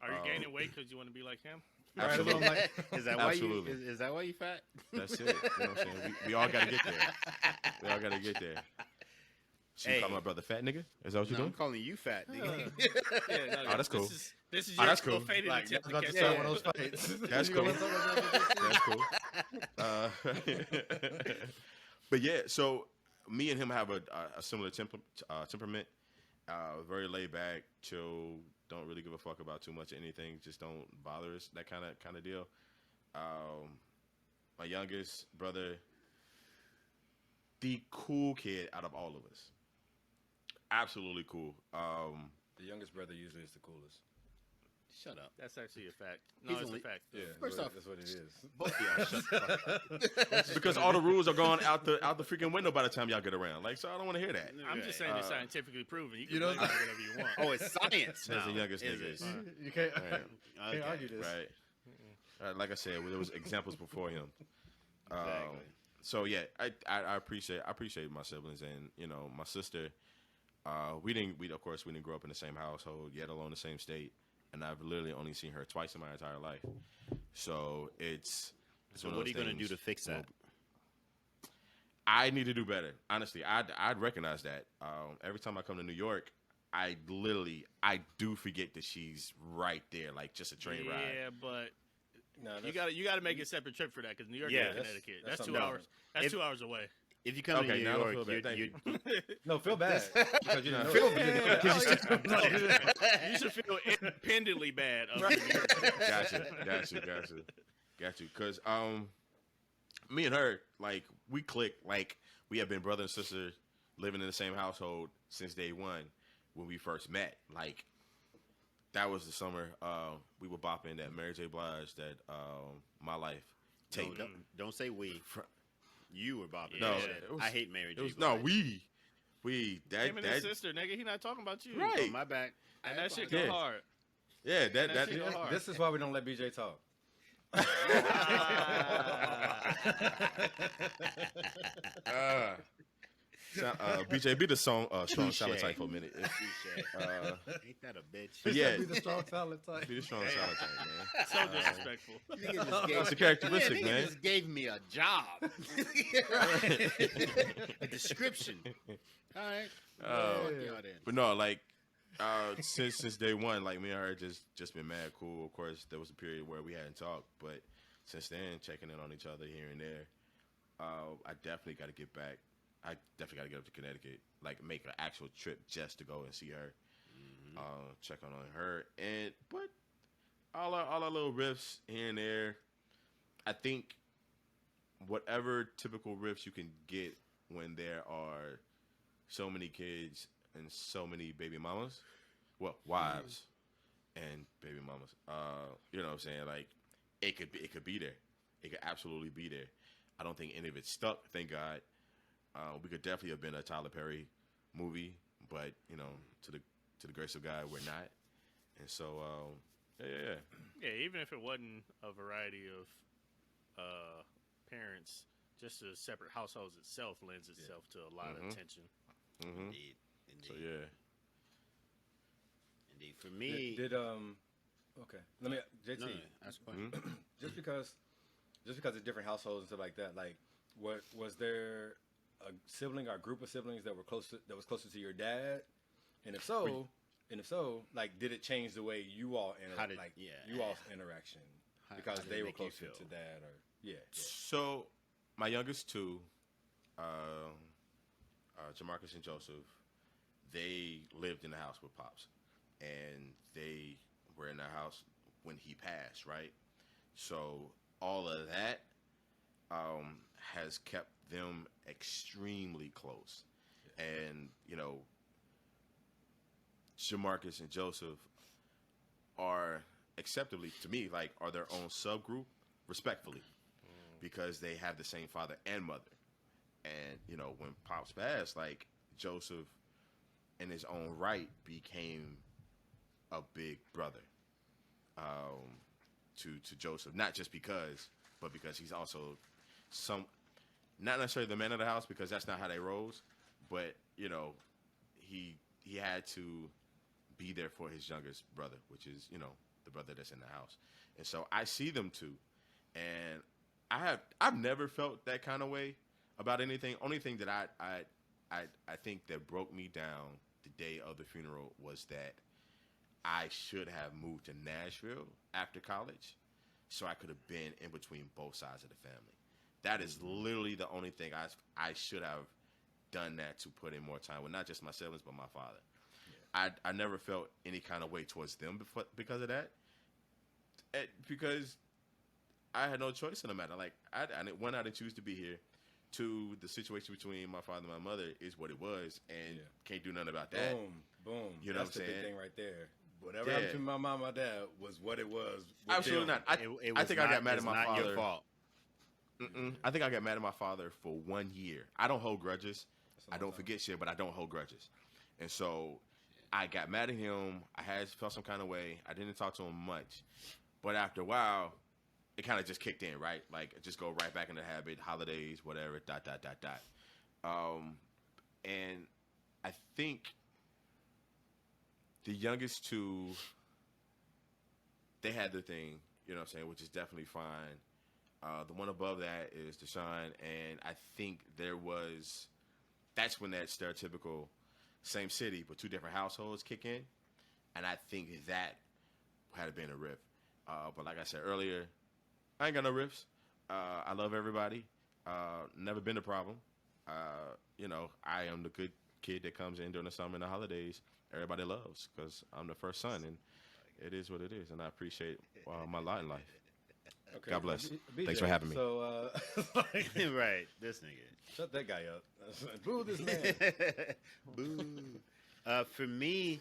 Are you gaining weight because you want to be like him? Absolutely. Is that why you? Absolutely. Is that why you fat? That's it. You know what I'm saying? We all got to get there. So you call my brother fat nigga? Is that what you're No, doing? I'm calling you fat, nigga. Yeah, no, Oh, that's cool. This is Oh, your that's cool. faded Like, attempt I was to about to catch start up. one of those fights. That's cool. That's cool. But yeah, so me and him have a similar temperament. Very laid back, chill. Don't really give a fuck about too much of anything. Just don't bother us. That kind of deal. My youngest brother, the cool kid out of all of us. Absolutely cool. The youngest brother usually is the coolest. Shut up. That's actually a fact. No, He's it's only- a fact. Yeah, First off, that's what it is. Both of y'all shut the fuck up. Because all the rules are gone out the freaking window by the time y'all get around. Like, so I don't want to hear that. I'm just saying it's scientifically proven. You can you know- blame it whatever you want. Oh, it's science. That's the now, youngest is nigga. it? You can't, Right. can't argue this. Right. Like I said, there was examples before him. Exactly. So yeah, I appreciate my siblings, and you know, my sister. We didn't grow up in the same household, yet alone the same state, and I've literally only seen her twice in my entire life. So it's So one of what are you those going to do things to fix that? I need to do better. Honestly, I'd recognize that. Every time I come to New York, I do forget that she's right there, like just a train ride. Yeah, but No, you got to make a separate trip for that because New York Yeah, and that's- Connecticut. that's That's 2 something hours. different. That's If- 2 hours away. If you come Okay, to New now I don't York, feel bad. Thank you. no, feel bad because you didn't know. Feel You should feel independently bad. Of New York. Got you. Because me and her, like, we click, like we have been brother and sister living in the same household since day one when we first met. Like, that was the summer we were bopping that Mary J. Blige, that My Life tape. No, don't say we. You were bopping. No, that shit. it was- I hate Mary J. It was, Blige. no, we Him and his sister, nigga. He not talking about you. Right. Oh, my back. And that shit Yeah. go hard. yeah, that That shit that go hard. This is why we don't let BJ talk. BJ, be the strong Touche. salad type for a minute. Touche. Uh, Ain't that a bitch? But yeah, Be the strong talent type. be the strong salad type, man. So disrespectful. Nigga just That's a characteristic, nigga man. just gave me a job. A description. All right. Fuck y'all then. But no, like since day one, like me and her just been mad cool. Of course, there was a period where we hadn't talked, but since then, checking in on each other here and there. I definitely got to get back. I definitely got to get up to Connecticut, like make an actual trip just to go and see her, check on her, but all our little riffs here and there. I think whatever typical riffs you can get when there are so many kids and so many baby mamas, well, wives and baby mamas. You know what I'm saying? Like it could be there. It could absolutely be there. I don't think any of it stuck. Thank God. We could definitely have been a Tyler Perry movie, but you know, to the grace of God, we're not. And so, yeah. Yeah, even if it wasn't a variety of parents, just the separate households itself lends itself to a lot of attention. Mm-hmm. Indeed. So yeah. Indeed. For me, Okay, let me JT. no, ask a question. Just because it's different households and stuff like that. Like, what was there a sibling or a group of siblings that was closer to your dad? And if so, like, did it change the way you all you all's interaction because how did it they were make you closer feel? to dad or yeah. So my youngest two, JeMarcus and Joseph, they lived in the house with Pops, and they were in the house when he passed, right? So all of that has kept them extremely close, and you know, JeMarcus and Joseph are acceptably to me like are their own subgroup, respectfully, because they have the same father and mother. And you know, when Pops passed, like Joseph, in his own right, became a big brother to Joseph. Not just because, but because he's also not necessarily the man of the house, because that's not how they rose. But you know, he had to be there for his youngest brother, which is, you know, the brother that's in the house. And so I see them too, and I've never felt that kind of way about anything. Only thing that I think that broke me down the day of the funeral was that I should have moved to Nashville after college so I could have been in between both sides of the family. That is literally the only thing I should have done that to put in more time with not just my siblings but my father. Yeah. I never felt any kind of way towards them because of that. Because I had no choice in the matter. Like I didn't choose to be here. Two, the situation between my father and my mother is what it was, and can't do nothing about that. Boom. You know That's what I'm saying? the big thing right there. Whatever happened between my mom and my dad was what it was. Absolutely not. I think I got mad at my father. Your fault. I think I got mad at my father for 1 year. I don't hold grudges. I don't forget shit, but I don't hold grudges. And so I got mad at him. I felt some kind of way. I didn't talk to him much. But after a while, it kind of just kicked in, right? Like, just go right back in the habit, holidays, whatever, ... And I think the youngest two, they had their thing, you know what I'm saying, which is definitely fine. The one above that is DeShawn, and I think that's when that stereotypical same city but two different households kick in, and I think that had been a riff. But like I said earlier, I ain't got no riffs. I love everybody. Never been a problem. I am the good kid that comes in during the summer and the holidays. Everybody loves because I'm the first son, and it is what it is, and I appreciate my lot in life. Okay. God bless. BJ, thanks for having me. So, right, this nigga. Shut that guy up. Boo this man. Boo. For me,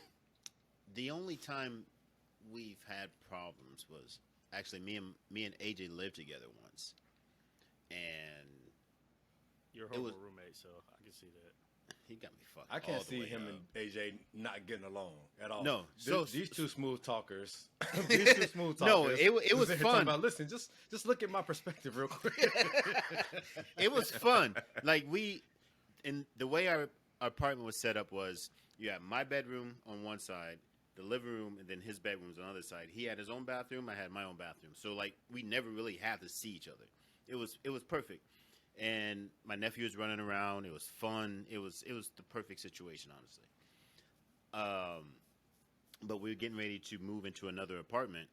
the only time we've had problems was actually me and AJ lived together once, and you're a horrible roommate, so I can see that. He got me fucked. I can't see him and AJ not getting along at all. No, these two smooth talkers. These two smooth talkers. No, it was fun. About, listen, just look at my perspective real quick. It was fun. Like and the way our apartment was set up was you had my bedroom on one side, the living room, and then his bedroom was on the other side. He had his own bathroom. I had my own bathroom. So like we never really had to see each other. It was perfect. And my nephew was running around. It was fun. It was the perfect situation, honestly. But we were getting ready to move into another apartment,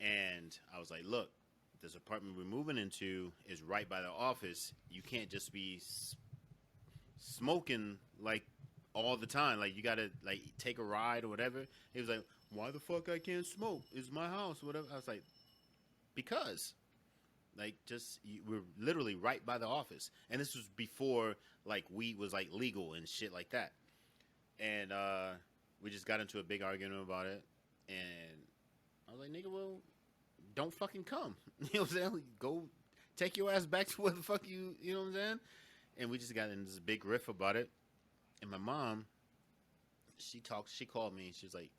and I was like, "Look, this apartment we're moving into is right by the office. You can't just be smoking like all the time. Like you gotta like take a ride or whatever." He was like, "Why the fuck I can't smoke? It's my house, whatever." I was like, "Because." Like, we're literally right by the office. And this was before, like, weed was, like, legal and shit like that. And we just got into a big argument about it. And I was like, nigga, well, don't fucking come. You know what I'm saying? Go take your ass back to where the fuck you know what I'm saying? And we just got in this big riff about it. And my mom, she called me. She was like,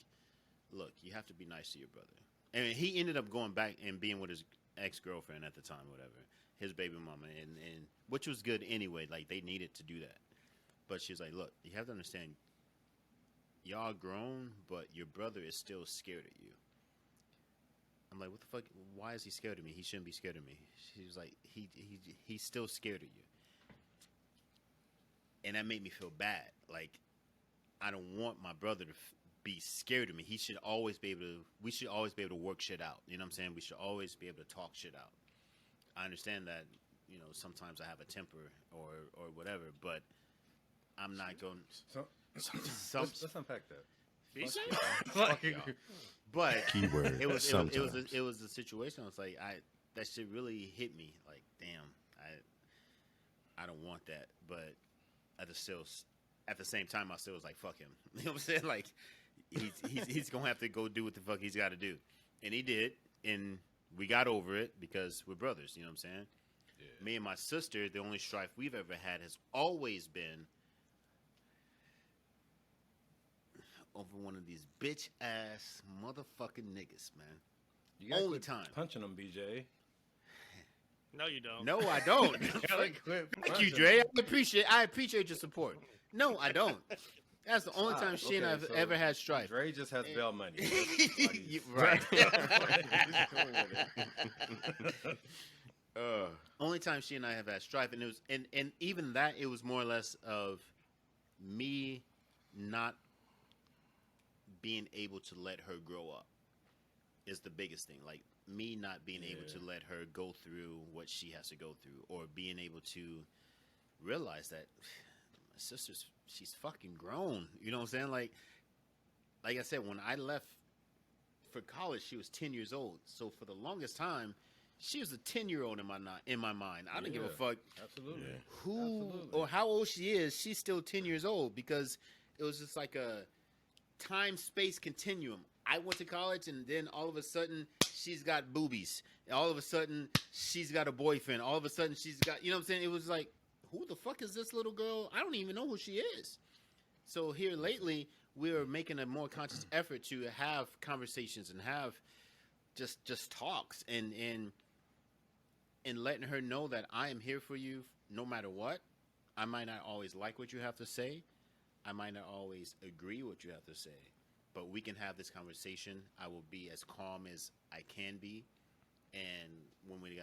look, you have to be nice to your brother. And he ended up going back and being with his ex-girlfriend at the time, whatever, his baby mama, and which was good anyway. Like they needed to do that, but she's like, look, you have to understand, y'all grown, but your brother is still scared of you. I'm like, what the fuck? Why is he scared of me? He shouldn't be scared of me. She was like, he's still scared of you, and that made me feel bad. Like I don't want my brother to be scared of me. We should always be able to work shit out. You know what I'm saying? We should always be able to talk shit out. I understand that, you know, sometimes I have a temper or whatever, but I'm not going. Let's unpack that. But keyword. It was a situation. I was like, that shit really hit me. Like, damn, I don't want that. But at the same time, I still was like, fuck him. You know what I'm saying? Like. He's gonna have to go do what the fuck he's got to do, and he did, and we got over it because we're brothers. You know what I'm saying? Yeah. Me and my sister, the only strife we've ever had has always been over one of these bitch ass motherfucking niggas, man. You gotta only quit time punching them, BJ. No, you don't. No, I don't. Thank you, Dre. I appreciate your support. No, I don't. That's the only time she and I have ever had strife. Dre just has bail money. Right. Only time she and I have had strife, and it was, and even that, it was more or less of me not being able to let her grow up. is the biggest thing. Like me not being able to let her go through what she has to go through, or being able to realize that my she's fucking grown. You know what I'm saying? Like I said, when I left for college, she was 10 years old. So for the longest time, she was a 10-year-old in my mind. I didn't give a fuck Absolutely. who or how old she is. She's still 10 years old because it was just like a time-space continuum. I went to college, and then all of a sudden, she's got boobies. And all of a sudden, she's got a boyfriend. All of a sudden, she's got, you know what I'm saying? It was like, who the fuck is this little girl? I don't even know who she is. So here lately, we're making a more conscious effort to have conversations and have just talks and letting her know that I am here for you no matter what. I might not always like what you have to say. I might not always agree what you have to say. But we can have this conversation. I will be as calm as I can be. And when we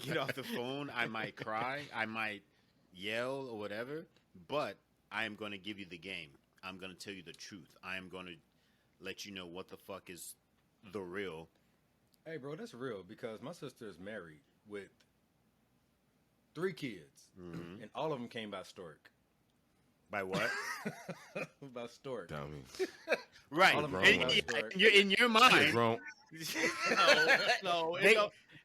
get off the phone, I might cry. I might yell or whatever. But I am going to give you the game. I'm going to tell you the truth. I am going to let you know what the fuck is the real. Hey, bro, that's real because my sister is married with 3 kids, and all of them came by stork. By what? By stork. Dummy. Right. All of them In, came by stork. in your mind. Wrong. No, They-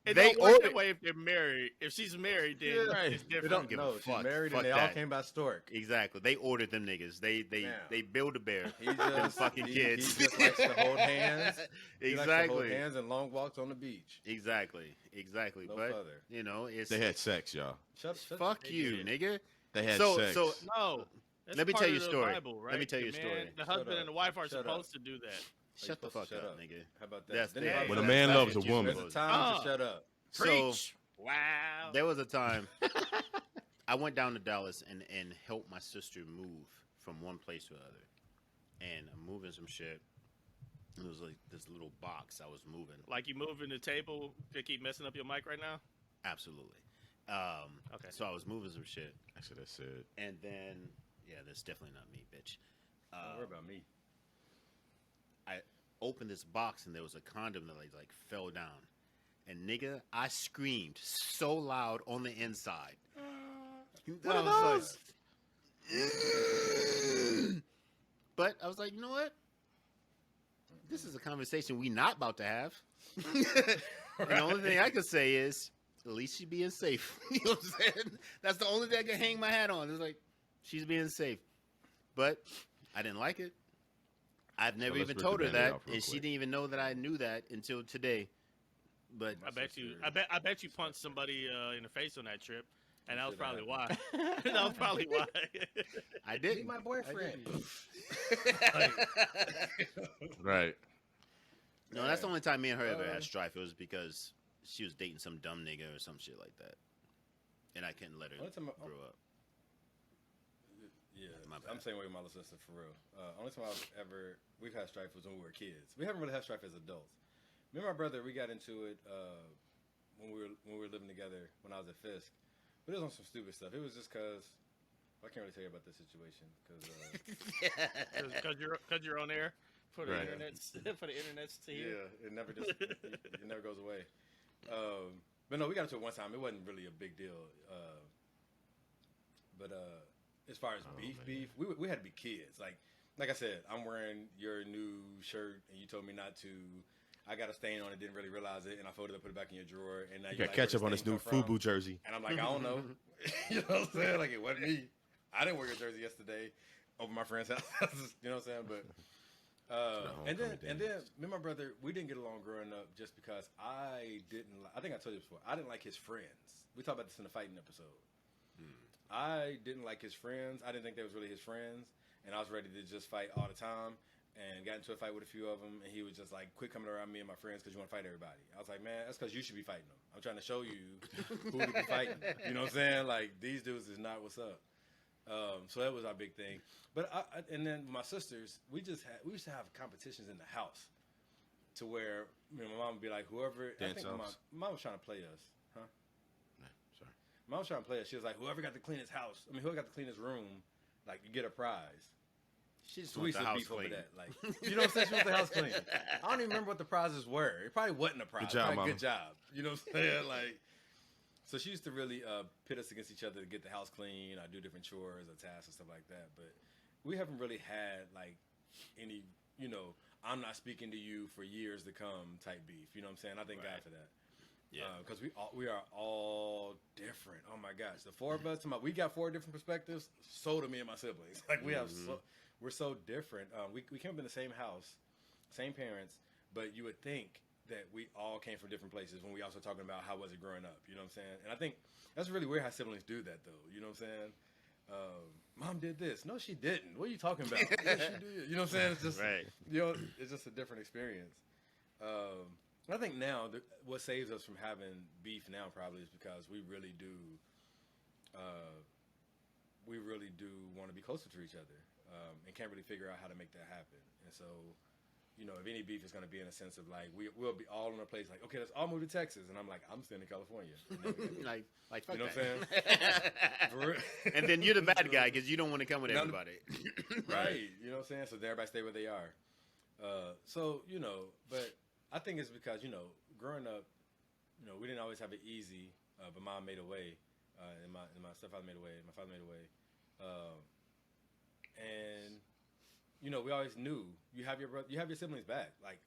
it they don't work ordered- that way if they're married. If she's married, then it's They different. don't give a know. She's fuck. married, Fuck and they all that. came by stork. Exactly. They ordered them niggas. They build a bear. He Them just, fucking kids. He just likes to hold hands. He likes to hold Exactly. hands and long walks on the beach. Exactly. No But further. you know, it's They had sex, y'all. Shut fuck They you, did. nigga. They had So- sex. so- No. That's Let me part tell of you a the story. Bible, Let me right? tell you a The story. man, the Shut husband up. and the wife are Shut up. supposed to do that. Shut the supposed fuck to shut up, nigga. How about that? That's Then the- they- When a that's man right. loves a woman. There's a time Oh. to shut up. So Preach. Wow. there was a time I went down to Dallas and helped my sister move from one place to another. And I'm moving some shit. It was like this little box I was moving. Like you moving the table to keep messing up your mic right now? Absolutely. Okay. So I was moving some shit. Actually, that's it. And then, yeah, that's definitely not me, bitch. Don't worry about me. I opened this box and there was a condom that like fell down. And nigga, I screamed so loud on the inside. What are I those? was like, but I was like, you know what? This is a conversation we not about to have. And the only thing I could say is, at least she's being safe. You know what I'm saying? That's the only thing I can hang my hat on. It's like, she's being safe. But I didn't like it. I've never let's even rip told the her Band-Aid that, off real and she quick. didn't even know that I knew that until today. But I bet you punched somebody in the face on that trip, and that was should probably have. why. That was probably why. I He's didn't. my boyfriend. Right. No, that's the only time me and her ever had strife. It was because she was dating some dumb nigga or some shit like that, and I couldn't let her Only time I- grow up. Yeah, My I'm bad. the same way with my little sister for real. Only time we've had strife was when we were kids. We haven't really had strife as adults. Me and my brother, we got into it when we were living together when I was at Fisk, but it was on some stupid stuff. It was just because I can't really tell you about this situation because Because you're on air for the Right. internets for the internets to hear. it never just it never goes away. But no, we got into it one time. It wasn't really a big deal. But as far as beef, we had to be kids. Like I said, I'm wearing your new shirt, and you told me not to. I got a stain on it, didn't really realize it, and I folded it, put it back in your drawer, and now You you're got like, ketchup where on the this new stain come from? FUBU jersey. And I'm like, I don't know. You know what I'm saying? Like, it wasn't me. I didn't wear your jersey yesterday over my friend's house. You know what I'm saying? But and then me and my brother, we didn't get along growing up just because I think I told you before. I didn't like his friends. We talked about this in the fighting episode. I didn't like his friends. I didn't think they was really his friends, and I was ready to just fight all the time. And got into a fight with a few of them, and he was just like, "Quit coming around me and my friends because you want to fight everybody." I was like, "Man, that's because you should be fighting them. I'm trying to show you who to be fighting." You know what I'm saying? Like, these dudes is not what's up. So that was our big thing. But and then my sisters, we used to have competitions in the house, to where my mom would be like, "Whoever." I Dance think offs? mom was trying to play us, huh? Nah, sorry. Mom was trying to play us. She was like, "Whoever got the cleanest house, whoever got the cleanest room, like, you get a prize." She just So we wants used the to house beef over clean. that. Like, you know what I'm saying? She wants the house clean. I don't even remember what the prizes were. It probably wasn't a prize. Good job, Probably Mama. good job. You know what I'm saying? Like, so she used to really pit us against each other to get the house clean, do different chores or tasks and stuff like that. But we haven't really had like any, I'm not speaking to you for years to come type beef. You know what I'm saying? I thank God for that. Yeah. Because we are all different. Oh my gosh, the four of us, we got 4 different perspectives. So do me and my siblings. Like we're so different. We came up in the same house, same parents, but you would think that we all came from different places when we also talking about how was it growing up. You know what I'm saying? And I think that's really weird how siblings do that though. You know what I'm saying? Mom did this. No, she didn't. What are you talking about? Yes, she did. You know what I'm saying? It's just Right. It's just a different experience. I think now what saves us from having beef now probably is because we really do want to be closer to each other and can't really figure out how to make that happen. And so, if any beef is going to be in a sense of like we'll be all in a place like, okay, let's all move to Texas, and I'm like, I'm staying in California. like fuck You know what that. I'm saying? And then you're the bad guy because you don't want to come with everybody. Right. You know what I'm saying? So everybody stay where they are. But I think it's because, growing up, we didn't always have it easy, but Mom made a way, and my stepfather made a way, and my father made a way. And we always knew you have your siblings back. Like,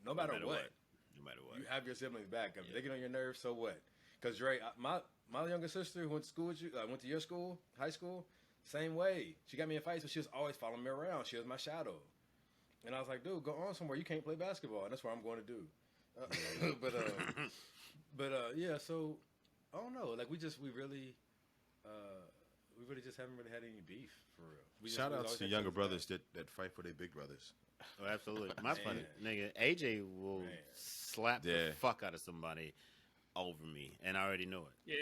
no matter what. No matter what. You have your siblings back. If they get on your nerves, so what? Because Dre, my younger sister who went to school with you, went to your school, high school, same way. She got me in fights, but she was always following me around. She was my shadow. And I was like, dude, go on somewhere. You can't play basketball. And that's what I'm going to do. Yeah, so, I don't know. Like, we really just haven't really had any beef, for real. Shout outs to younger brothers that fight for their big brothers. Oh, absolutely. My funny nigga, AJ will slap the fuck out of somebody over me, and I already know it. Yeah,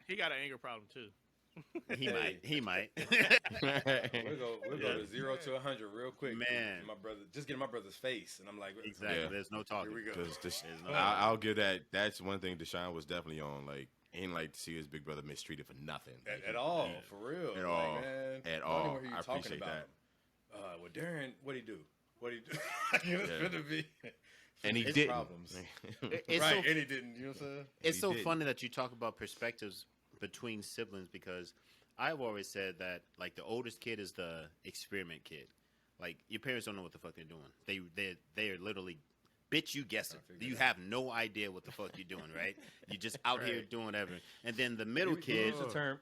he got an anger problem too. He might. We'll go to 0 to 100 real quick. Man. My brother, just get in my brother's face, and I'm like, Exactly. Yeah. There's no talking. Here we go. I'll give that. That's one thing DeShawn was definitely on. Like, he didn't like to see his big brother mistreated for nothing. At all, for real. At Like, all. man, At I don't all. know who you're I talking appreciate about. that. Well, Darren, what'd he do? It's gonna be. And he His didn't. problems. It's Right, so, and he didn't. You know what I'm saying? it's He so didn't. funny that you talk about perspectives between siblings because I've always said that like the oldest kid is the experiment kid. Like your parents don't know what the fuck they're doing. They are literally, bitch, you guessing. You have no idea what the fuck you're doing, right? You're just out here doing whatever. And then the middle He kid.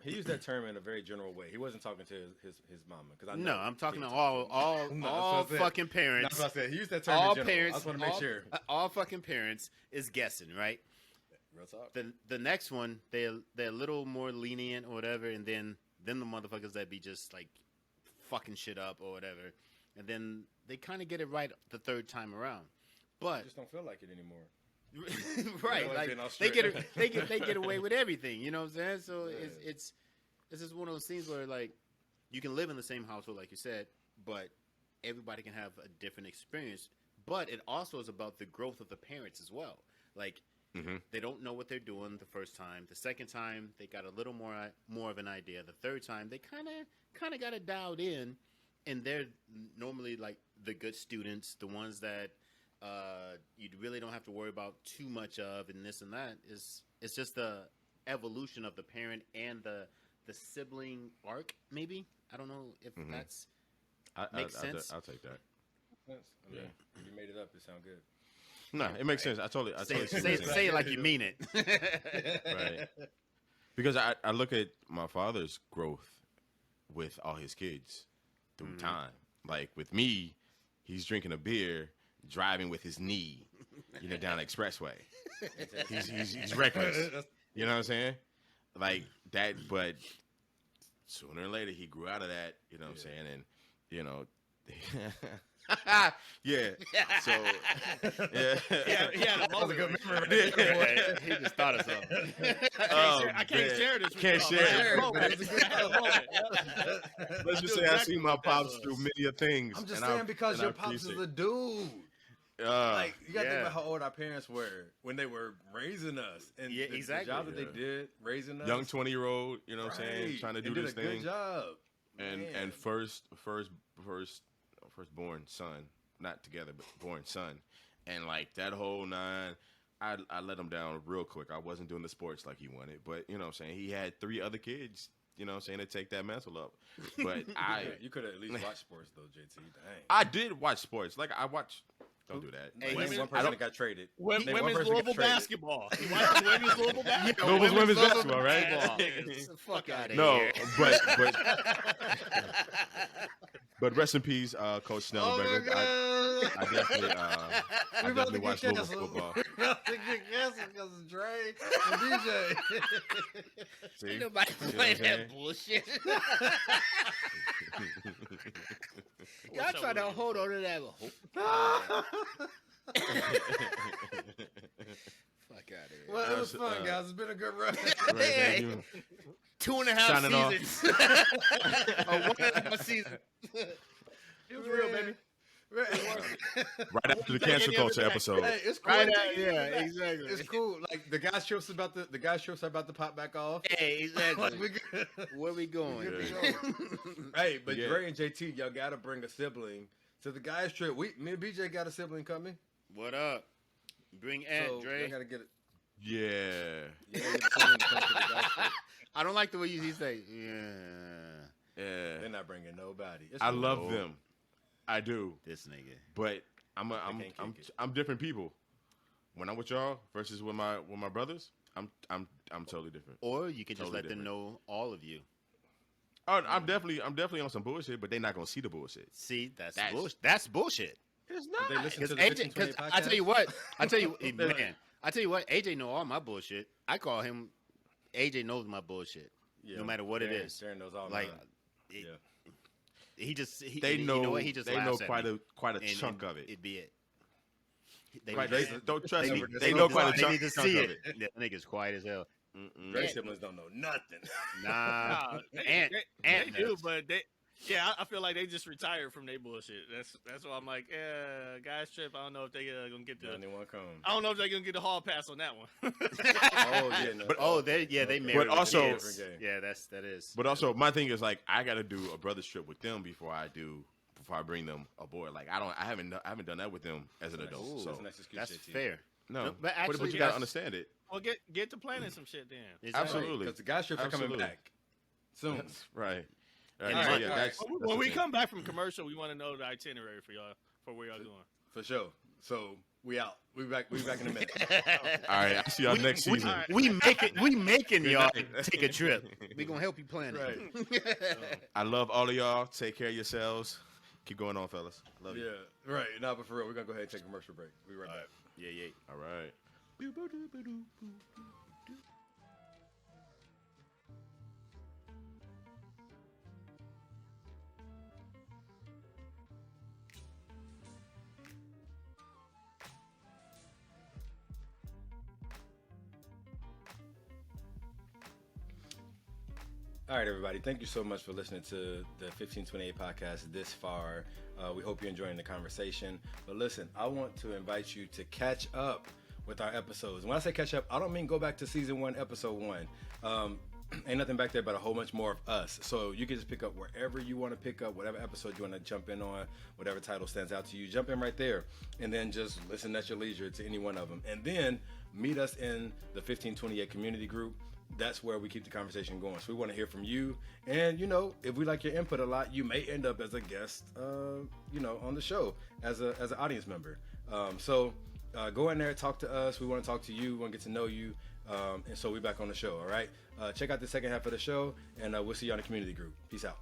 used that term in a very general way. He wasn't talking to his mama. I know No, I'm talking to kids- all No, that's what I said. fucking parents. That's what I said. He used that term All in general. parents. I just want to make sure. All fucking parents is guessing, right? Real talk. The next one, they're a little more lenient or whatever, and then the motherfuckers that be just like fucking shit up or whatever, and then they kind of get it right the third time around. I But just don't feel like it anymore. right, like like being all they straight. they get away with everything. You know what I'm saying? So Yeah. it's just one of those things where like you can live in the same household, like you said, but everybody can have a different experience. But it also is about the growth of the parents as well. Like they don't know what they're doing the first time. The second time they got a little more of an idea. The third time they kind of got it dialed in, and they're normally like the good students, the ones that you really don't have to worry about too much of, and this and that. It's just the evolution of the parent and the sibling arc. Maybe I don't know if that's makes sense. I'll take that. I mean, if you made it up, it sound good. No, it makes sense. I totally see what you're saying. Say it like you mean it. Right. Because I look at my father's growth with all his kids through time. Like with me, he's drinking a beer, driving with his knee, down the expressway. He's reckless. You know what I'm saying? Like that, but sooner or later he grew out of that. You know what I'm saying? And yeah. So yeah. He had a moment. good memory. He just thought of something. I can't share this. With Can't y'all, share but I it. had a moment. Let's just say I see my pops through many of things. I'm just and saying because and your I pops is appreciate a dude. Like you gotta think yeah. about how old our parents were when they were raising us, and Yeah, the exactly. job that Yeah. they did raising us. young 20-year-old, you know what I'm saying, Right. trying to And do did this a good thing. job. and firstborn son, not together, but born son, and like that whole nine. I let him down real quick. I wasn't doing the sports like he wanted, but you know what I'm saying, he had 3 other kids, you know what I'm saying, to take that mantle up. But you could have at least watched sports though, JT. Dang. I did watch sports. Like I watch. Don't do that. Hey, name one person that got traded. Name one Women's person that got Louisville traded. basketball. You watch women's Louisville basketball? No, it was women's basketball, right? Fuck out of No, here. but rest in peace, Coach Snellberger. I definitely watched Louisville football. We're about to get canceled because of Dre and DJ. See? Ain't nobody See what playing I'm that saying? bullshit. Y'all What's up trying to with hold on to that. Fuck out of here. Well, it was fun, guys. It's been a good run. Right, thank you. 2.5 Signing off. seasons. 1.5 seasons. It was real, baby. Right after the cancel culture episode. Hey, it's cool. Right out, yeah, exactly. It's cool. Like the guys' trips about to pop back off. Hey, exactly. Like, we good. Where we going? Good to go. Hey, but Yeah. Dre and JT, y'all gotta bring a sibling to the guys' trip. Me and BJ got a sibling coming. What up? Bring Aunt So Dre. y'all gotta get it. Yeah. Yeah, get a sibling to come to the guys' trip. I don't like the way you say, yeah. Yeah. They're not bringing nobody. It's I cool. love them. I do. This nigga. But I'm can't kick it. I'm different people. When I'm with y'all versus with my brothers, I'm totally different. Or you can just Totally let them know all of you. Oh, I'm definitely on some bullshit, but they're not gonna see the bullshit. See, that's That's- bullshit. That's bullshit. It's Did they listen Because to the AJ, 1520 because podcast? I tell you, man, I tell you what, AJ know all my bullshit. I call him. AJ knows my bullshit, Yeah, no matter what it Darren- is. Darren knows all Like, mine. it- Yeah. he just They know. You know what? He just they know laughs at quite me, a and chunk of it. It'd be it. They Right, need- don't trust they me. need- They know need quite to- a they chunk, need to chunk see of it. it. That nigga's quiet as hell. Dre Yeah. siblings don't know nothing. Nah, They Ant do, does. but I feel like they just retired from their bullshit. That's why I'm like, guys trip. I don't know if they gonna get the. Anyone come? I don't know if they're gonna get the hall pass on that one. Oh yeah, no. Oh, they Okay. married. But also- with kids. Different game. yeah, that is. But also, my thing is like I got to do a brother's trip with them before I bring them aboard. Like I haven't done that with them as an adult. Ooh, So That's a nice excuse, That's JT. fair. no, No, but but actually, you gotta that's- understand it. Well, get to planning some shit then. Exactly. Absolutely. Because the guys' trips are coming Absolutely. back soon. Right. And So, right, yeah, all that's, right. that's When the we thing. come back from commercial, we want to know the itinerary for y'all for where y'all going. For sure. So we out. We back in a minute. All right, I see y'all next season. We making y'all night. take a trip. We gonna help you plan it. Right. I love all of y'all. Take care of yourselves. Keep going on, fellas. Love you. Yeah. Right. No, but for real, we're gonna go ahead and take a commercial break. We'll be right back. Yeah, yeah. All right. All right, everybody. Thank you so much for listening to the 1528 podcast this far. We hope you're enjoying the conversation. But listen, I want to invite you to catch up with our episodes. When I say catch up, I don't mean go back to season 1, episode 1. Ain't nothing back there but a whole bunch more of us. So you can just pick up wherever you want to pick up, whatever episode you want to jump in on, whatever title stands out to you. Jump in right there and then just listen at your leisure to any one of them. And then meet us in the 1528 community group. That's where we keep the conversation going. So we want to hear from you. And, you know, if we like your input a lot, you may end up as a guest, you know, on the show as an audience member. So go in there, talk to us. We want to talk to you. We want to get to know you. And so we're back on the show, all right? Check out the second half of the show, and we'll see you on the community group. Peace out.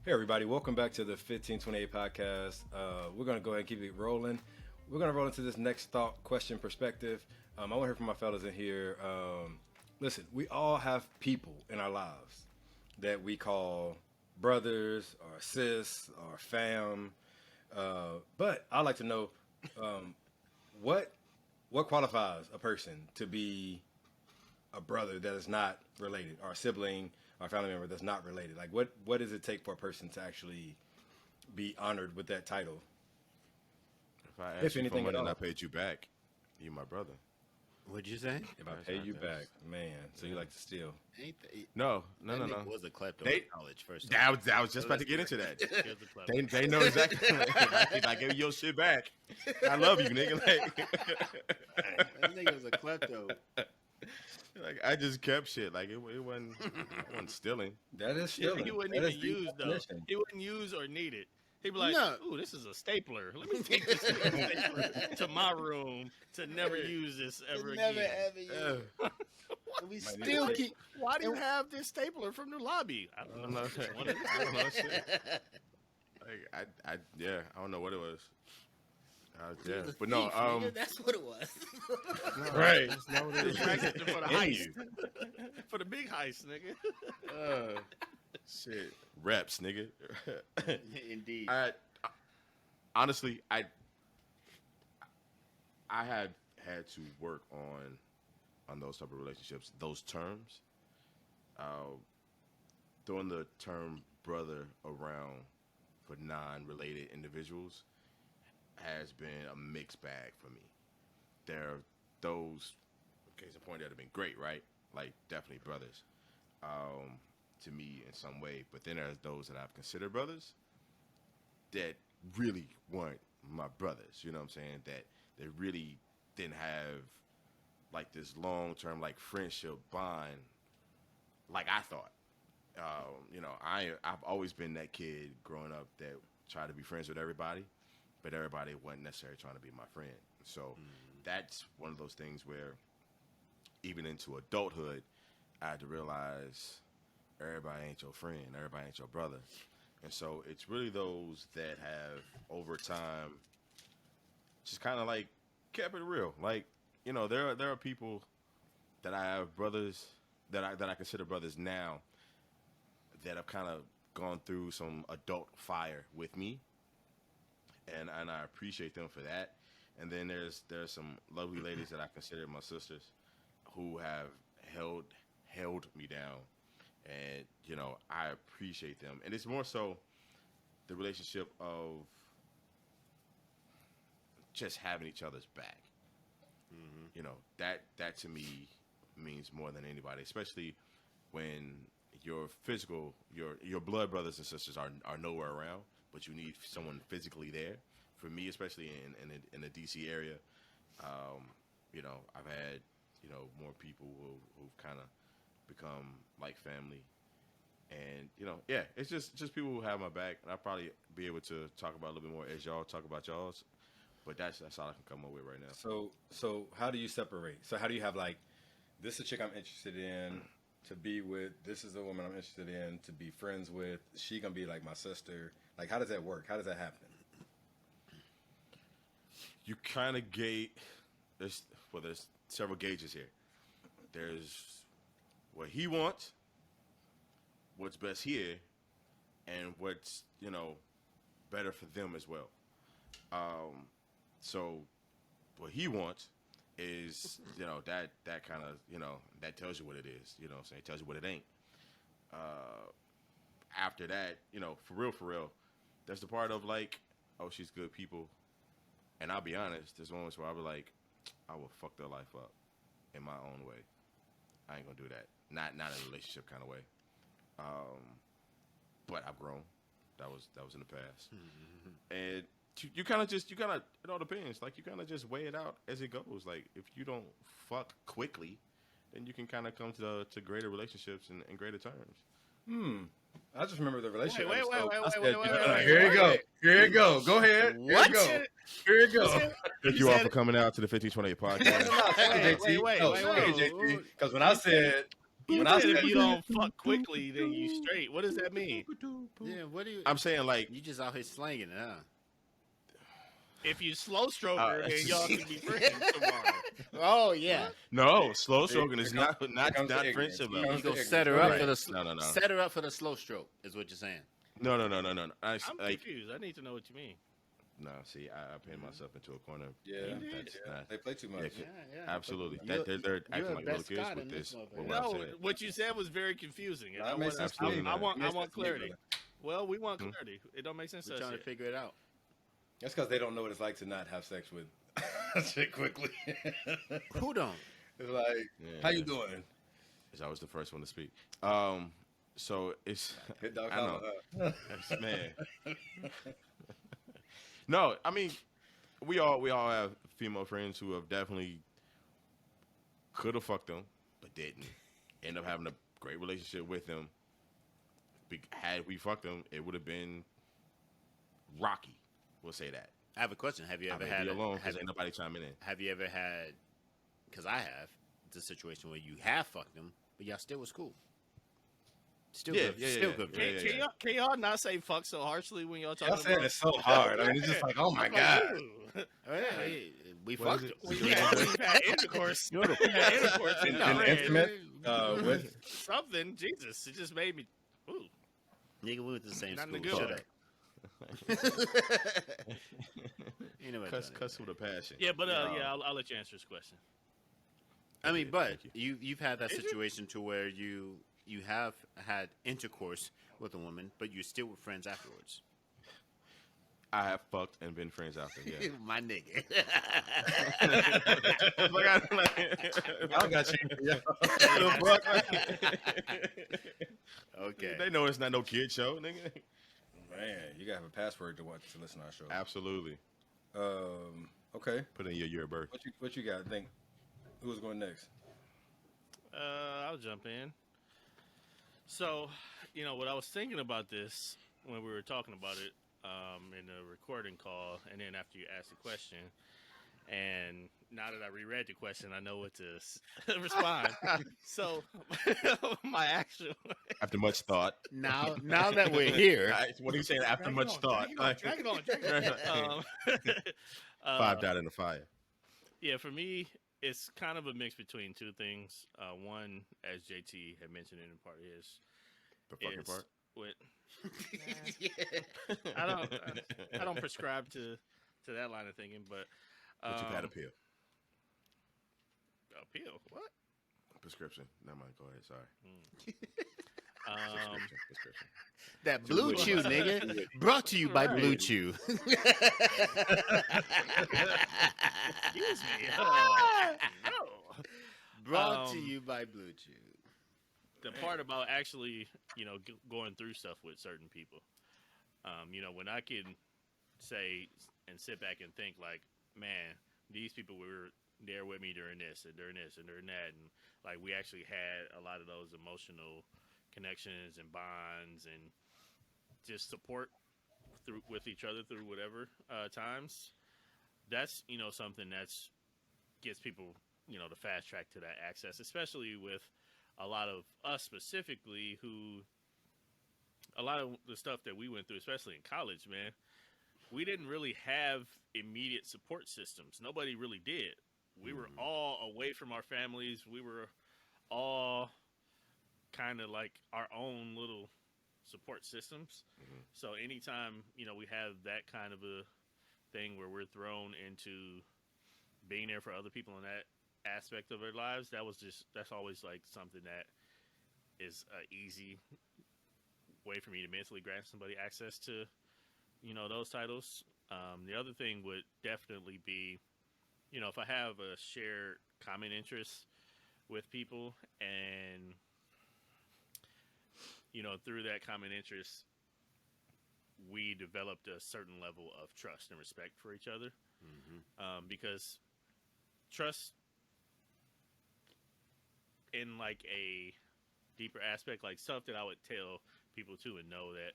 Hey, everybody. Welcome back to the 1528 podcast. We're going to go ahead and keep it rolling. We're going to roll into this next thought, question, perspective. I want to hear from my fellas in here. Listen, we all have people in our lives that we call brothers or sis or fam. But I'd like to know what qualifies a person to be a brother that is not related, or a sibling, or a family member that's not related. Like, what does it take for a person to actually be honored with that title? If I asked you for money and I paid you back, you my brother. What'd you say? If I pay you back, man. So you like to steal? No. That was a klepto in college first. I was just about to get into that. They know exactly. I gave you your shit back. I love you, nigga. Like, that nigga was a klepto. Like, I just kept shit. Like, it wasn't stealing. That is stealing. He wouldn't even use though. He wouldn't use or need it. He'd be like, "Ooh, this is a stapler. Let me take this stapler to my room to never use this ever again." Never ever use. We still keep. Why do you have this stapler from the lobby? I don't know. I don't know shit. Like, I don't know what it was. Yeah, but no, that's what it was. No, right. For the heist, for the big heist, nigga. Shit, reps, nigga. Indeed. Honestly, I had to work on those type of relationships, those terms. Throwing the term brother around for non-related individuals has been a mixed bag for me. There are those, case in point, that have been great, right? Like, definitely brothers to me in some way. But then there's those that I've considered brothers that really weren't my brothers. You know what I'm saying? That they really didn't have like this long-term like friendship bond like I thought. You know, I've always been that kid growing up that tried to be friends with everybody, but everybody wasn't necessarily trying to be my friend. So that's one of those things where even into adulthood, I had to realize everybody ain't your friend, everybody ain't your brother. And so it's really those that have over time just kind of like kept it real. Like, you know, there are people that I have brothers that I consider brothers now that have kind of gone through some adult fire with me. And I appreciate them for that. And then there's some lovely ladies that I consider my sisters who have held me down. And, you know, I appreciate them. And it's more so the relationship of just having each other's back. Mm-hmm. You know, that to me means more than anybody, especially when your physical, your blood brothers and sisters are nowhere around, but you need someone physically there. For me, especially in the DC area, you know, I've had, you know, more people who've kind of become like family. And, you know, yeah, it's just people who have my back. And I'll probably be able to talk about a little bit more as y'all talk about y'all's. But that's all I can come up with right now. So how do you separate? So how do you have, like, this is a chick I'm interested in to be with, this is a woman I'm interested in to be friends with, she gonna be like my sister. Like, how does that work? How does that happen? You kind of gauge, there's several gauges here. There's what he wants, what's best here, and what's, you know, better for them as well. So what he wants is, you know, that kind of, you know, that tells you what it is, you know what I'm saying? It tells you what it ain't. After that, you know, for real, there's the part of like, oh, she's good people. And I'll be honest, there's moments where I'll be like, I will fuck their life up in my own way. I ain't gonna do that. Not in a relationship kind of way. But I've grown. That was in the past. And you kind of, it all depends. Like, you kind of just weigh it out as it goes. Like, if you don't fuck quickly, then you can kind of come to greater relationships and greater terms. I just remember the relationship. Wait. Here you go. Go ahead. What? Here you go. Thank you all for coming out to the 1528 podcast. Wait. Because when I said if you don't fuck quickly, then you straight. What does that mean? Yeah, what do you? I'm saying, like, You just out here slanging it, huh? If you slow stroke her, then y'all can be friends tomorrow. Oh yeah. no, slow stroking is not friendship level. You go set her up Right. for the No. set her up for the slow stroke is what you're saying. No. I'm Like, confused. I need to know what you mean. No, see, I paint myself into a corner. Yeah, That's not. they play too much. Absolutely. But they're acting you're like the little best kids Scott with in this. this With motherfucker. what I'm No, saying. what you said was very confusing. That makes sense to me. Absolutely I not. want Makes sense to me, clarity. brother. Well, we want clarity. It don't make sense to We're us trying to yet. figure it out. That's because they don't know what it's like to not have sex with shit quickly. Who don't? It's like, Yeah. how you doing? I was the first one to speak. So it's Hit dog I know. collar, Man. No, I mean, we all have female friends who have definitely could have fucked them, but didn't. End up having a great relationship with them. Had we fucked them, it would have been rocky. We'll say that. I have a question. Have you I ever may had be alone have, because ain't nobody chiming in. have you ever had? Because I have the situation where you have fucked them, but y'all still was cool. Still Yeah, good. yeah, still yeah. good. Yeah, friends. yeah. Can y'all not say fuck so harshly when y'all talking Y'all saying about it's so hard. I mean, it's just like, oh my god. Hey, we What fucked is them. it? We've had intercourse. We've had intercourse And and intimate with something. Jesus, it just made me. Ooh, Nigga, we went to the same Not in school. a good Shut way. up. You know what? Cuss with a passion. yeah, but yeah, I'll let you answer this question. I mean, but Thank you. you've had that Did you? situation to where you have had intercourse with a woman, but you still were friends afterwards. I have fucked and been friends after. Yeah. My nigga. I got you. Yeah. Okay. They know it's not no kid show, nigga. Man, you gotta have a password to listen to our show. Absolutely. Okay. Put in your year of birth. What you got? Think who's going next? I'll jump in. So, what I was thinking about this when we were talking about it in the recording call, and then after you asked the question, and now that I reread the question, I know what to respond. So, my actual After much thought. Now that we're here, What are you saying? After much thought. drag it on. 5 died in the fire. Yeah, for me, it's kind of a mix between two things. One, as JT had mentioned in part of his, The fucking is part. with I don't prescribe to that line of thinking, but But you've had a pill. appeal. What? Prescription. Never mind. Go ahead. Sorry. Prescription. that Blue Chew, nigga, brought to you by Right. Blue Chew. Excuse me. No. Brought to you by Blue Chew. The part about actually, going through stuff with certain people. When I can say and sit back and think like, man, these people were there with me during this and during this and during that, and like we actually had a lot of those emotional connections and bonds and just support with each other through whatever times. That's something that's gets people to fast track to that access, especially with a lot of us specifically who a lot of the stuff that we went through, especially in college, man, we didn't really have immediate support systems. Nobody really did. We were all away from our families. We were all kind of like our own little support systems. Mhm. So anytime, we have that kind of a thing where we're thrown into being there for other people in that aspect of our lives, that's always like something that is an easy way for me to mentally grant somebody access to, those titles. The other thing would definitely be, if I have a shared common interest with people and, through that common interest, we developed a certain level of trust and respect for each other. Because trust in like a deeper aspect, like stuff that I would tell people to and know that,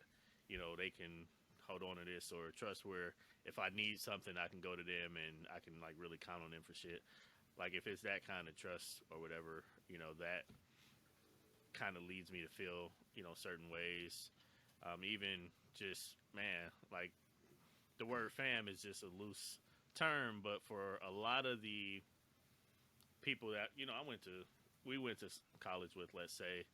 they can hold on to this, or trust where if I need something, I can go to them and I can like really count on them for shit. Like if it's that kind of trust or whatever, that kind of leads me to feel, certain ways. Even just, man, like the word fam is just a loose term, but for a lot of the people that, we went to college with, let's say,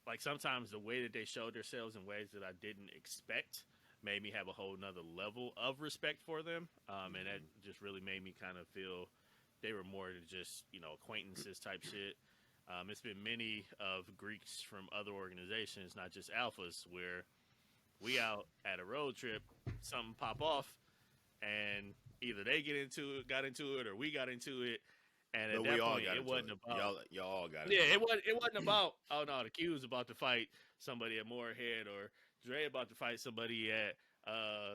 like sometimes the way that they showed themselves in ways that I didn't expect made me have a whole nother level of respect for them. And that just really made me kind of feel they were more than just, acquaintances type shit. It's been many of Greeks from other organizations, not just alphas, where we out at a road trip, something pop off, and either they got into it, or we got into it. And at that point, it wasn't about y'all all got it. Yeah, it wasn't about, oh no, the Q's about to fight somebody at Moorhead, or Dre about to fight somebody at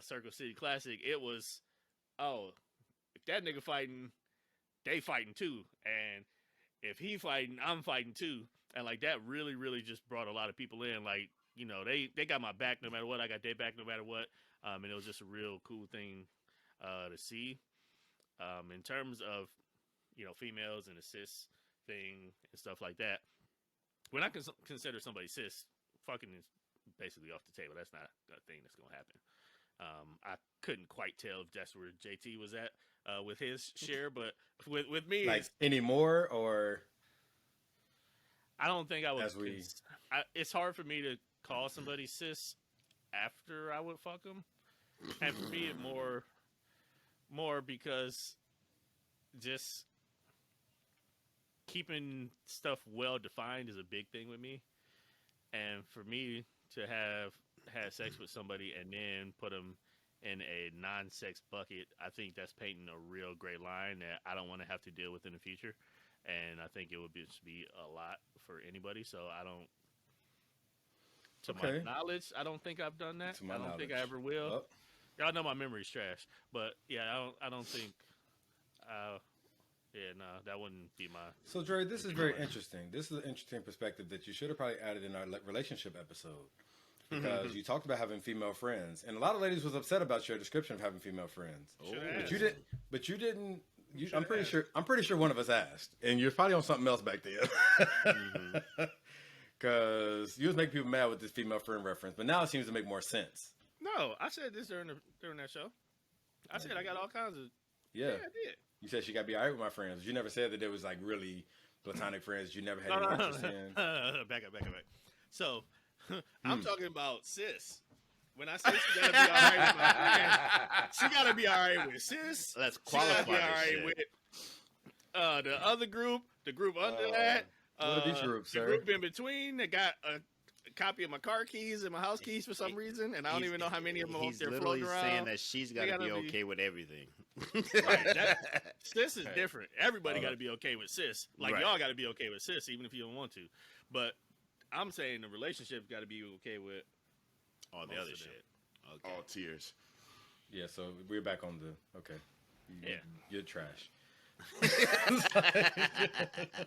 Circle City Classic. It was, oh, if that nigga fighting, they fighting too, and if he fighting, I'm fighting too. And like that really, really just brought a lot of people in. Like, they got my back no matter what. I got their back no matter what. And it was just a real cool thing to see. In terms of, females and the cis thing and stuff like that, when I consider somebody cis, fucking is basically off the table. That's not a thing that's going to happen. I couldn't quite tell if that's where JT was at with his share, but with me, like anymore, or I don't think I would. As it's hard for me to call somebody cis after I would fuck them, and for me, it more because just keeping stuff well defined is a big thing with me, and for me to have had sex with somebody and then put them in a non-sex bucket, I think that's painting a real gray line that I don't want to have to deal with in the future. And I think it would just be a lot for anybody. So I don't, my knowledge, I don't think I've done that. I don't think I ever will. Oh. Y'all know my memory's trash, but yeah, I don't think, that wouldn't be my. So Dre, this is very interesting. This is an interesting perspective that you should have probably added in our relationship episode. Because you talked about having female friends, and a lot of ladies was upset about your description of having female friends. Oh. But you didn't. I'm pretty sure one of us asked, and you're probably on something else back there. Because you was making people mad with this female friend reference, but now it seems to make more sense. No, I said this during that show. I said I got all kinds of. Yeah, I did. You said she got to be all right with my friends. You never said that there was like really platonic friends you never had any interest in. Back up. So. I'm talking about sis. When I say she gotta be all right with my friends, she gotta be all right with sis. Let's qualify. She gotta be all right with the other group, the group under that. What are these groups, the sir? group in between that got a copy of my car keys and my house keys for some reason, and I don't even know how many of them are out there floating around. He's saying that she's gotta be okay with everything. Right, sis is different. Everybody gotta be okay with sis. Like y'all gotta be okay with sis, even if you don't want to. But I'm saying the relationship's got to be okay with all the other shit. Okay. All tears. Yeah, so we're back on the You're trash.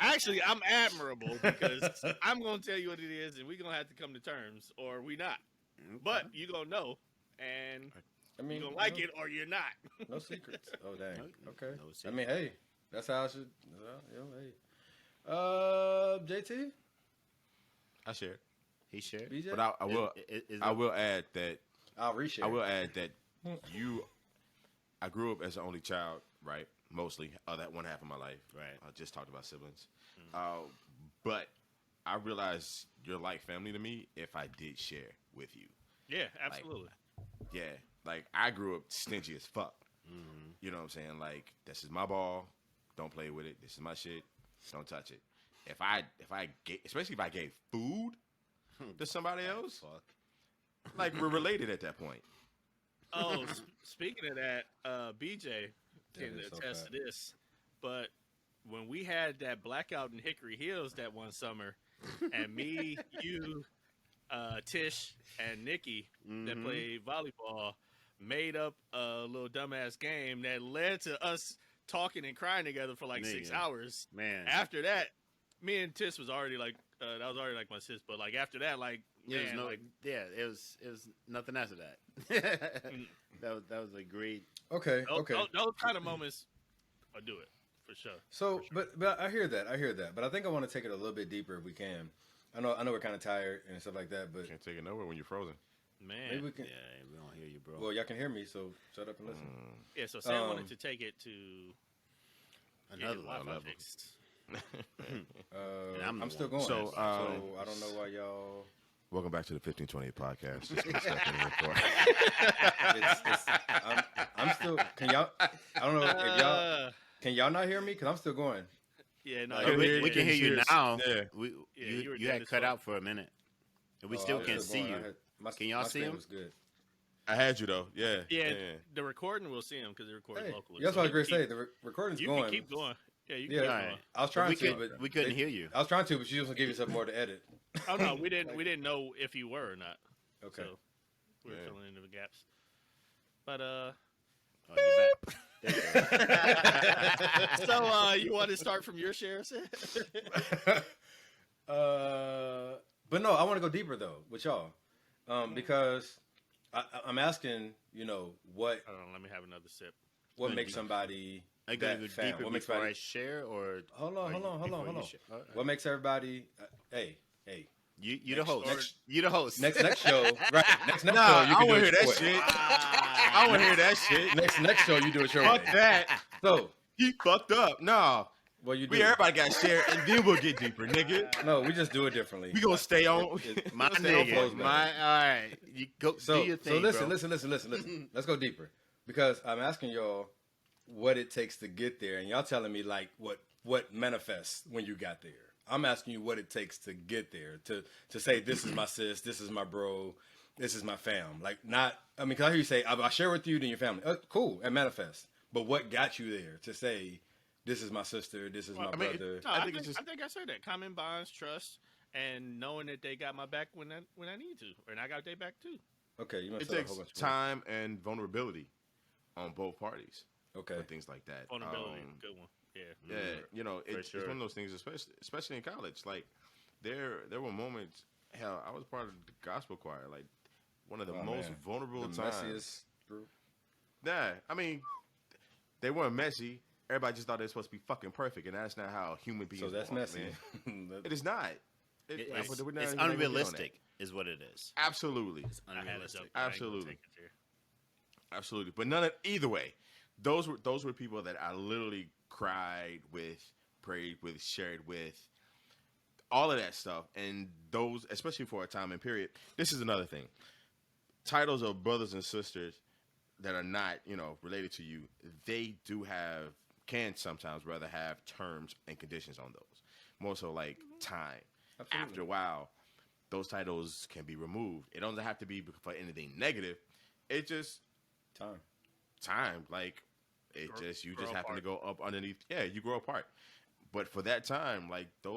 Actually, I'm admirable because I'm going to tell you what it is, and we're going to have to come to terms, or we not. Okay. But you're going to know, and you're going to like it, or you're not. No secrets. Oh, dang. Okay. No secrets. I mean, hey, that's how I should. Hey. JT? I shared. He shared. BJ? But I will add that. I'll reshare. I will add that I grew up as the only child, right? Mostly, that one half of my life. Right. I just talked about siblings. But I realized you're like family to me if I did share with you. Yeah, absolutely. Like I grew up stingy as fuck. Mm-hmm. You know what I'm saying? Like, this is my ball. Don't play with it. This is my shit. Don't touch it. If I especially if I gave food to somebody else, like we're related at that point. Oh, speaking of that, BJ can attest to this. But when we had that blackout in Hickory Hills that one summer, and me, you, Tish, and Nikki that played volleyball made up a little dumbass game that led to us talking and crying together for like 6 hours. Man, after that. Me and Tish was already like that was already like my sis, but like after that, like it was nothing after that. that was a great. Okay. Those kind of moments, I'll do it for sure. So, for sure. but I hear that, but I think I want to take it a little bit deeper if we can. I know we're kind of tired and stuff like that, but can't take it nowhere when you're frozen. Man, maybe we can. Yeah, we don't hear you, bro. Well, y'all can hear me, so shut up and listen. Yeah, so Sam wanted to take it to another level. I'm still going. So I don't know why y'all. Welcome back to the 1528 podcast. This is Stephanie I'm still. Can y'all? I don't know if y'all. Can y'all not hear me? Because I'm still going. Yeah, no, We can hear you now. Yeah. You had cut out for a minute. And we still can't see you. Can y'all see him? Was good. I had you though. Yeah. The recording we'll see him because they record locally. That's what I was going to say. The recording's you going. Can keep going. Yeah, you can keep going. I was trying to, but we couldn't hear you. I was trying to, but she was going to give you something more to edit. Oh no, we didn't know if you were or not. Okay. So we were filling in the gaps. But you're back. So you want to start from your share, Sid? But no, I want to go deeper though with y'all, because I'm asking, what? Hold on, let me have another sip. What makes somebody? Are you going to go deeper what makes before I share, or hold on. What makes everybody? Hey. You the host. You the host. Next show, right? Next show, you I can do want to it hear that your shit. way. I want to hear that shit. Next show, you do it your Fuck way. that. So, He fucked up. No. well, you do. We everybody got shared, and then we'll get deeper, nigga. No, we just do it differently. We gonna stay on. My stay on nigga. flows, All man. right. You go. So, do your thing, listen. bro. Let's go deeper, because I'm asking y'all what it takes to get there, and y'all telling me like what manifests when you got there. I'm asking you what it takes to get there, to say this is my sis, this is my bro, this is my fam. Like not, I mean, because I hear you say I share with you, then your family. Cool, and manifest. But what got you there to say this is my sister, this is my brother? No, I think I said that. Common bonds, trust, and knowing that they got my back when I need to, and I got their back too. Okay, you must It say a takes whole bunch of time and vulnerability on both parties. Okay. For things like that. Vulnerability, good one. Yeah. Yeah, it's sure. one of those things, especially in college. Like, there were moments. Hell, I was part of the gospel choir. Like, one of the most vulnerable the times. messiest group. Nah, I mean, they weren't messy. Everybody just thought they were supposed to be fucking perfect, and that's not how human beings. So that's walk, messy. Man. It is not. It's unrealistic, is what it is. Absolutely. It's unrealistic. Absolutely. Absolutely. But either way, those were people that I literally cried with, prayed with, shared with, all of that stuff. And those, especially for a time and period, this is another thing. Titles of brothers and sisters that are not, related to you, they can sometimes rather have terms and conditions on those. More so like time. Absolutely. After a while, those titles can be removed. It doesn't have to be for anything negative. It just time. Like you just happen to go up underneath. Yeah, you grow apart. But for that time, like a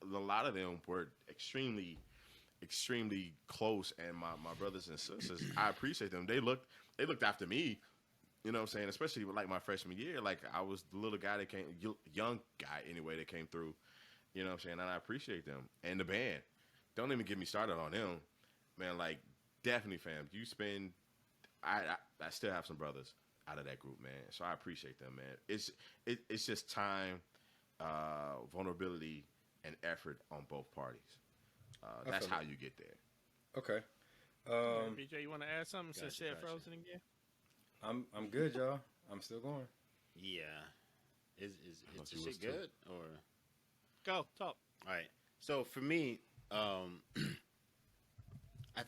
lot of them were extremely, extremely close. And my brothers and sisters, I appreciate them. They looked after me. You know what I'm saying? Especially like my freshman year, like I was the little guy that came, young guy anyway, that came through. You know what I'm saying? And I appreciate them. And the band. Don't even get me started on them. Man, like, definitely, fam. I still have some brothers out of that group, man. So I appreciate them, man. It's just time, vulnerability, and effort on both parties. That's how you get there. Okay. BJ, you want to add something since Sid frozen again? I'm good, y'all. I'm still going. Yeah. Is the shit good or? Go talk. All right. So for me, I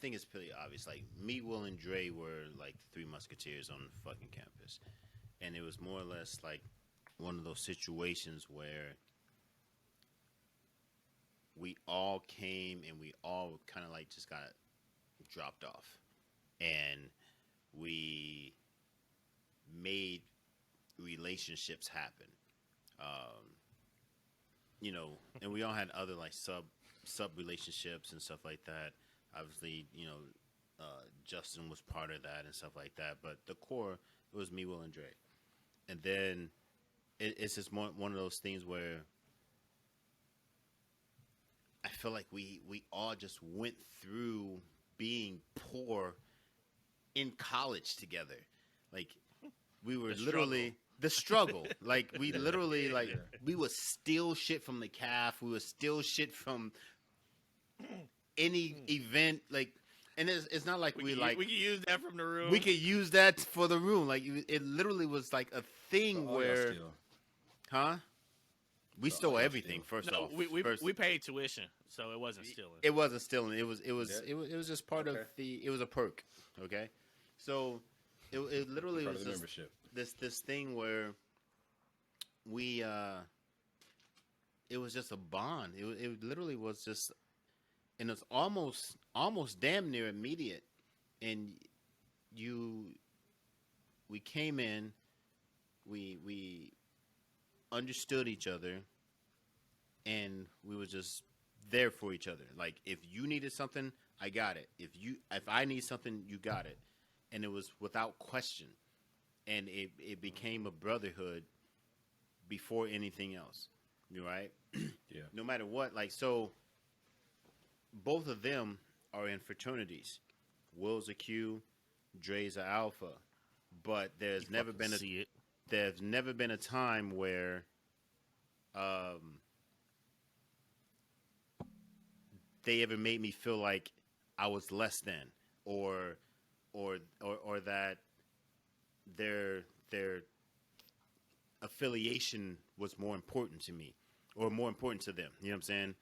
think it's pretty obvious. Like me, Will, and Dre were like the three musketeers on the fucking campus, and it was more or less like one of those situations where we all came and we all kind of like just got dropped off, and we made relationships happen. And we all had other like sub relationships and stuff like that. Obviously, Justin was part of that and stuff like that. But the core, it was me, Will, and Dre. And then it's just one of those things where I feel like we all just went through being poor in college together. Like we were literally the struggle. Like we literally we would steal shit from the calf. We would steal shit from any event. Like, and it's not like we could use that from the room. We could use that for the room. Like it literally was like a thing where, huh? We So, stole I everything. understand. First No, off, we paid tuition, so it wasn't stealing. It wasn't stealing. It was just part of Okay. the. It was a perk. Okay, so it literally Part was of the just membership. this thing where we it was just a bond. It literally was just, and it's almost damn near immediate. And we came in, we understood each other, and we were just there for each other. Like, if you needed something, I got it. If I need something, you got it. And it was without question. And it became a brotherhood before anything else. You right? Yeah. No matter what, like, so both of them are in fraternities. Will's a Q, Dre's a Alpha. But there's never been a time where they ever made me feel like I was less than, or that their affiliation was more important to me, or more important to them. You know what I'm saying?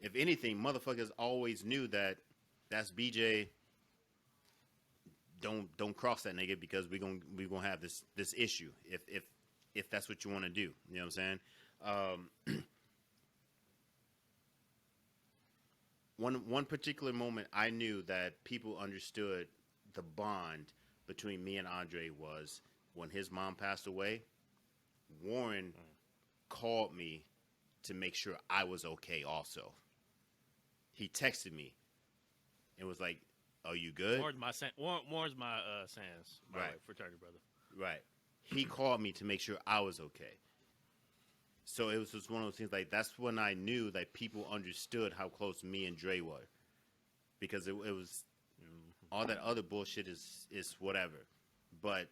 If anything, motherfuckers always knew that that's BJ. Don't cross that nigga, because we gonna have this issue if that's what you want to do. You know what I'm saying? One particular moment, I knew that people understood the bond between me and Andre was when his mom passed away. Warren called me to make sure I was okay also. He texted me and was like, "Are you good?" Warren's my Sans, my Right. fraternity brother. Right. He called me to make sure I was okay. So it was just one of those things, like, that's when I knew that people understood how close me and Dre were. Because it was, all that other bullshit is whatever. But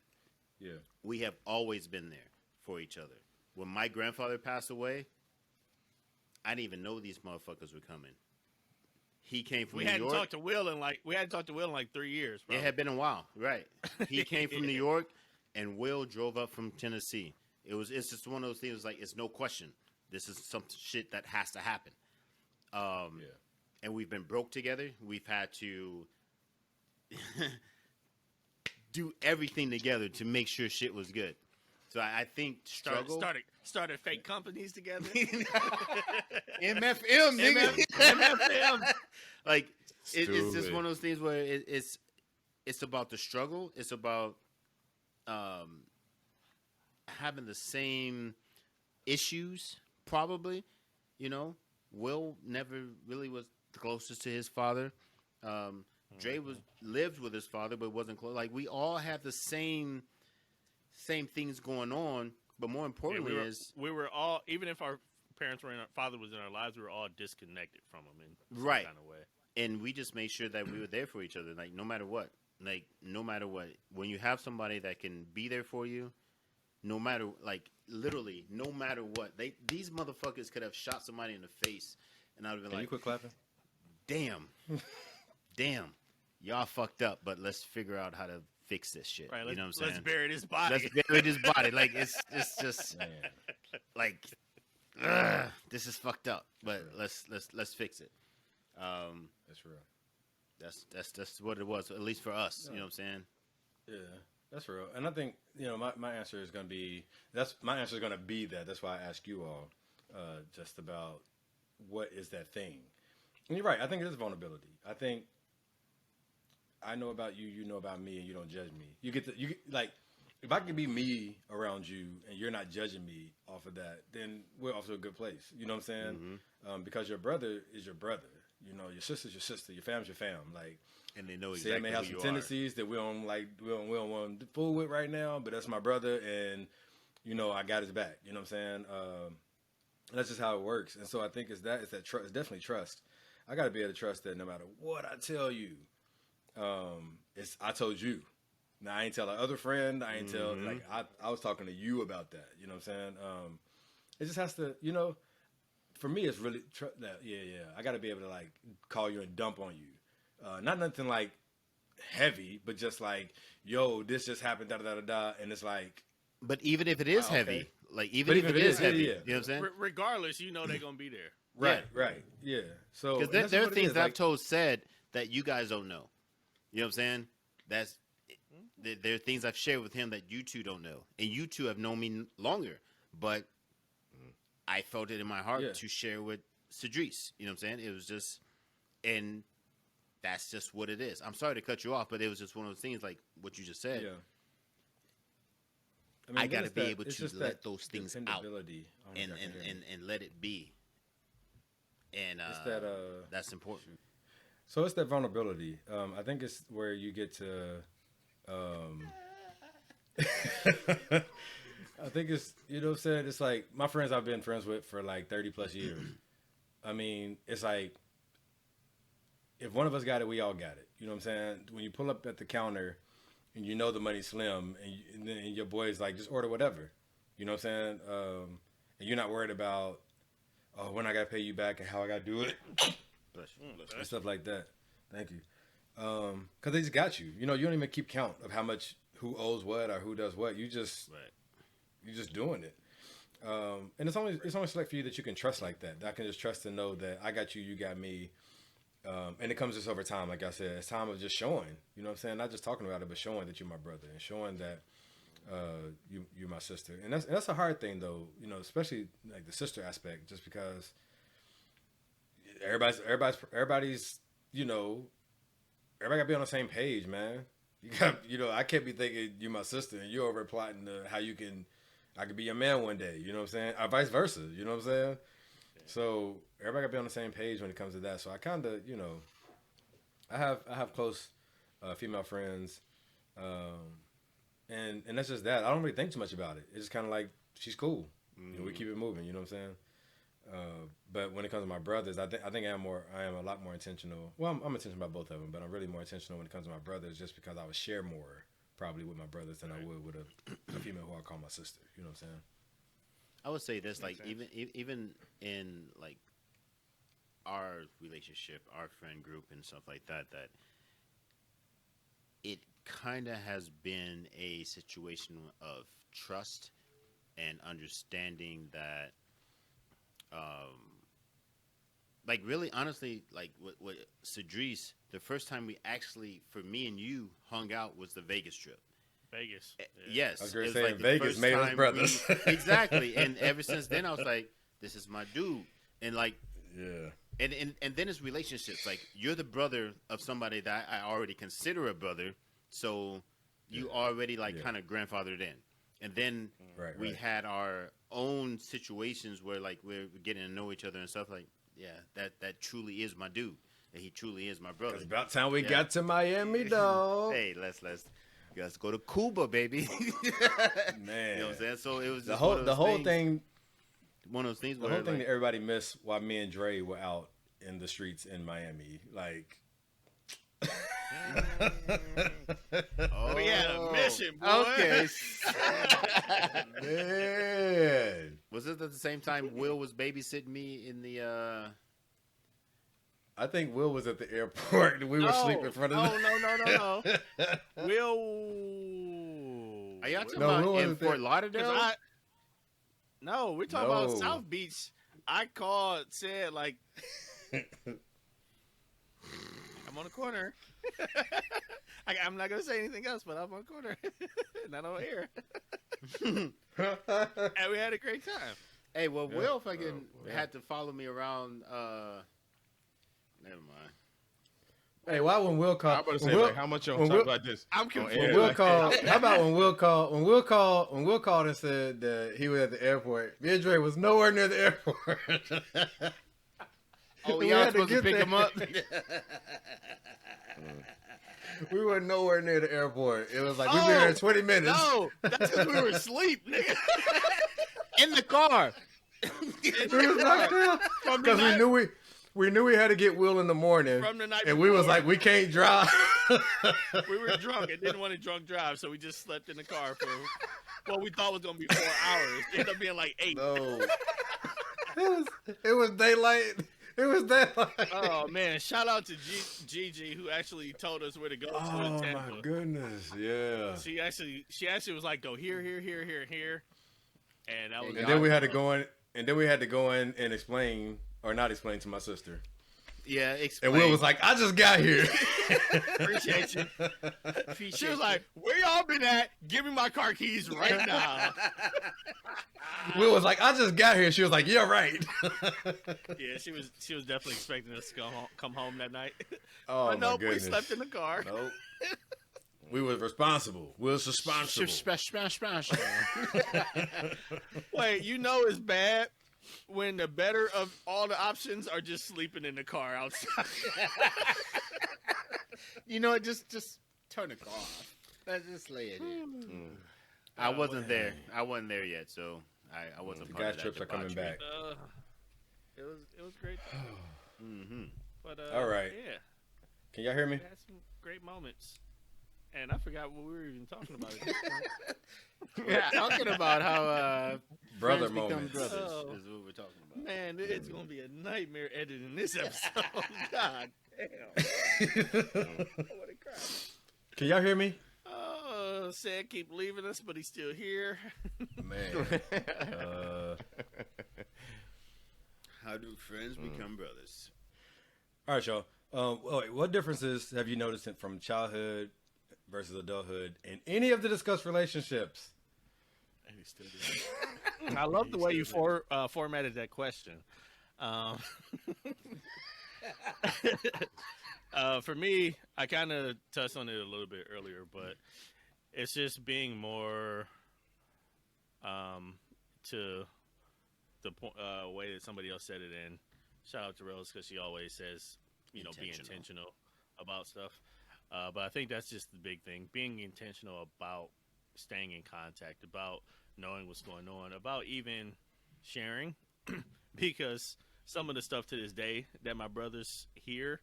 Yeah. we have always been there for each other. When my grandfather passed away, I didn't even know these motherfuckers were coming. He came from We New hadn't York. talked to Will in like 3 years. It had been a while, right? He came from New York, and Will drove up from Tennessee. It's just one of those things. Like, it's no question. This is some shit that has to happen. Yeah. And we've been broke together. We've had to do everything together to make sure shit was good. So I think struggle. Started fake companies together. MFM, nigga. MFM. Like, it's just Stupid. one of those things where it's about the struggle. It's about having the same issues, probably. You know, Will never really was the closest to his father. Dre lived with his father, but wasn't close. Like, we all have the same things going on, but more importantly we were all, even if our father was in our lives, we were all disconnected from him in some Right. kind of way. and we just made sure that we were there for each other, like, no matter what. Like, no matter what. When you have somebody that can be there for you, no matter, like, literally, no matter what. These motherfuckers could have shot somebody in the face, and I would have been Can you like, quit clapping? damn, y'all fucked up, but let's figure out how to fix this shit. Right, you know what I'm saying? let's bury this body. Let's bury this body. Like, it's just Man. like, this is fucked up, but let's fix it. That's real. That's what it was, at least for us. You know what I'm saying? Yeah, that's real. And I think, my answer is going to be that. That's why I ask you all just about what is that thing. And you're right. I think it is vulnerability. I think I know about you, you know about me, and you don't judge me. Like, if I can be me around you and you're not judging me off of that, then we're off to a good place. You know what I'm saying? Because your brother is your brother. Your sister's your sister. Your fam's your fam. Like, And they know Sam may exactly have who some you tendencies that we don't want to fool with right now, but that's my brother, and I got his back. You know what I'm saying? And that's just how it works. And so I think it's that trust. It's definitely trust. I got to be able to trust that no matter what I tell you, it's I told you. Now I ain't tell our other friend. I ain't tell I was talking to you about that. You know what I'm saying? It just has to. For me, it's really I got to be able to, like, call you and dump on you. Not nothing like heavy, but just like, yo, this just happened, da da da da, and it's like. But even if it is okay. heavy, like even if it is heavy, yeah. you know what I'm saying? Regardless, you know they're gonna be there. Right. Yeah. So Because there are things that I've told said that you guys don't know. You know what I'm saying? There are things I've shared with him that you two don't know, and you two have known me longer, but I felt it in my heart to share with Cedrice. You know what I'm saying? It was just, and that's just what it is. I'm sorry to cut you off, but it was just one of those things like what you just said. Yeah. I got to be able to let those things out Oh, and let it be. And that's important. So it's that vulnerability. I think it's where you get to. I think it's, you know what I'm saying? It's like my friends I've been friends with for like 30 plus years. I mean, it's like if one of us got it, we all got it. You know what I'm saying? When you pull up at the counter and you know the money's slim and then your boy's like, just order whatever. You know what I'm saying? And you're not worried about, oh, when I got to pay you back and how I got to do it. And stuff like that. Thank you. Because they just got you. You know, you don't even keep count of how much, who owes what or who does what. You're just doing it. And it's only select few that you can trust like that. I can just trust to know that I got you, you got me. And it comes just over time, like I said. It's time of just showing, you know what I'm saying? Not just talking about it, but showing that you're my brother and showing that you're my sister. And that's a hard thing, though, you know, especially like the sister aspect, just because everybody's, you know, everybody got to be on the same page, man. You got, you know, I can't be thinking you're my sister and you're over plotting how I could be your man one day, you know what I'm saying? Or vice versa, you know what I'm saying? Yeah. So everybody got to be on the same page when it comes to that. So I kind of, you know, I have close female friends, and that's just that. I don't really think too much about it. It's just kind of like she's cool. Mm-hmm. You know, we keep it moving. You know what I'm saying? But when it comes to my brothers, I think I am a lot more intentional. Well, I'm intentional about both of them, but I'm really more intentional when it comes to my brothers, just because I would share more probably with my brothers than I would with a female who I call my sister. You know what I'm saying? I would say this, like even in like our relationship, our friend group, and stuff like that, that it kind of has been a situation of trust and understanding that. Like really, honestly, like what Cedrice, the first time we actually, for me and you, hung out was the Vegas trip. Vegas. Yeah. Yes. I was going to say, like Vegas made us brothers. Exactly. And ever since then, I was like, this is my dude. And like, yeah. And then it's relationships. Like, you're the brother of somebody that I already consider a brother. So you already like kind of grandfathered in. And then we had our own situations where like we're getting to know each other and stuff like, that truly is my dude. And he truly is my brother. It's about time we got to Miami, dog. Hey, let's go to Cuba, baby. Man, you know what I'm saying? So it was just the whole thing. One of those things. The whole thing that everybody missed while me and Dre were out in the streets in Miami, like. We had a mission, boy. Okay. Man. Was it at the same time Will was babysitting me in the I think Will was at the airport and we were sleeping in front of No. Will. Are y'all talking about in Fort Lauderdale? No, we're talking about South Beach. I called, said like I'm on the corner. I'm not gonna say anything else, but I'm on the corner, not on air. And we had a great time. Hey, well, Will fucking had to follow me around. Never mind. Hey, why when Will called? I'm about to say, like, how much you talk about this? I'm confused. When Will called, how about when Will called? When Will called and said that he was at the airport, me and Dre was nowhere near the airport. Oh, y'all supposed to pick him up? We were nowhere near the airport. It was like we've been here 20 minutes. No, that's because we were asleep, nigga. In the car. Because we knew we had to get Will in the morning. From the night and we was like, we can't drive. We were drunk and didn't want to drunk drive, so we just slept in the car for what we thought was going to be 4 hours. It ended up being like 8. No. It was daylight. It was daylight. Oh, man. Shout out to Gigi, who actually told us where to go to in Tampa. Oh, my goodness. Yeah. She actually was like, go here. And that was And then we had to go in, and explain or not explain to my sister. Yeah, And explain. Will was like, "I just got here." appreciate you. She was like, "Where y'all been at? Give me my car keys right now." Will was like, "I just got here." She was like, "Yeah, right." Yeah, she was definitely expecting us to come home that night. Oh But my nope, goodness. we slept in the car. Nope. We was responsible. We was responsible. Smash. Wait, you know it's bad when the better of all the options are just sleeping in the car outside. You know, just turn the car off. Let's just lay it in. I wasn't there. I wasn't there yet, so I wasn't The part of guys that trips are coming debauchery. back. It was great. Mm-hmm. But All right. yeah, Can y'all hear me? we had some great moments. And I forgot what we were even talking about at this point. We're talking about how Brother friends become moments. brothers Oh. is what we're talking about. Man, it's gonna be a nightmare editing this episode. God damn. I wanna cry. Can y'all hear me? Sad keep leaving us, but he's still here. Man. How do friends become brothers? All right, y'all. Wait, what differences have you noticed from childhood versus adulthood in any of the discussed relationships? I love the way you formatted that question. For me, I kind of touched on it a little bit earlier, but it's just being more to the way that somebody else said it in. Shout out to Rose because she always says, be intentional about stuff. But I think that's just the big thing. Being intentional about staying in contact, about knowing what's going on, about even sharing. Because some of the stuff to this day that my brothers hear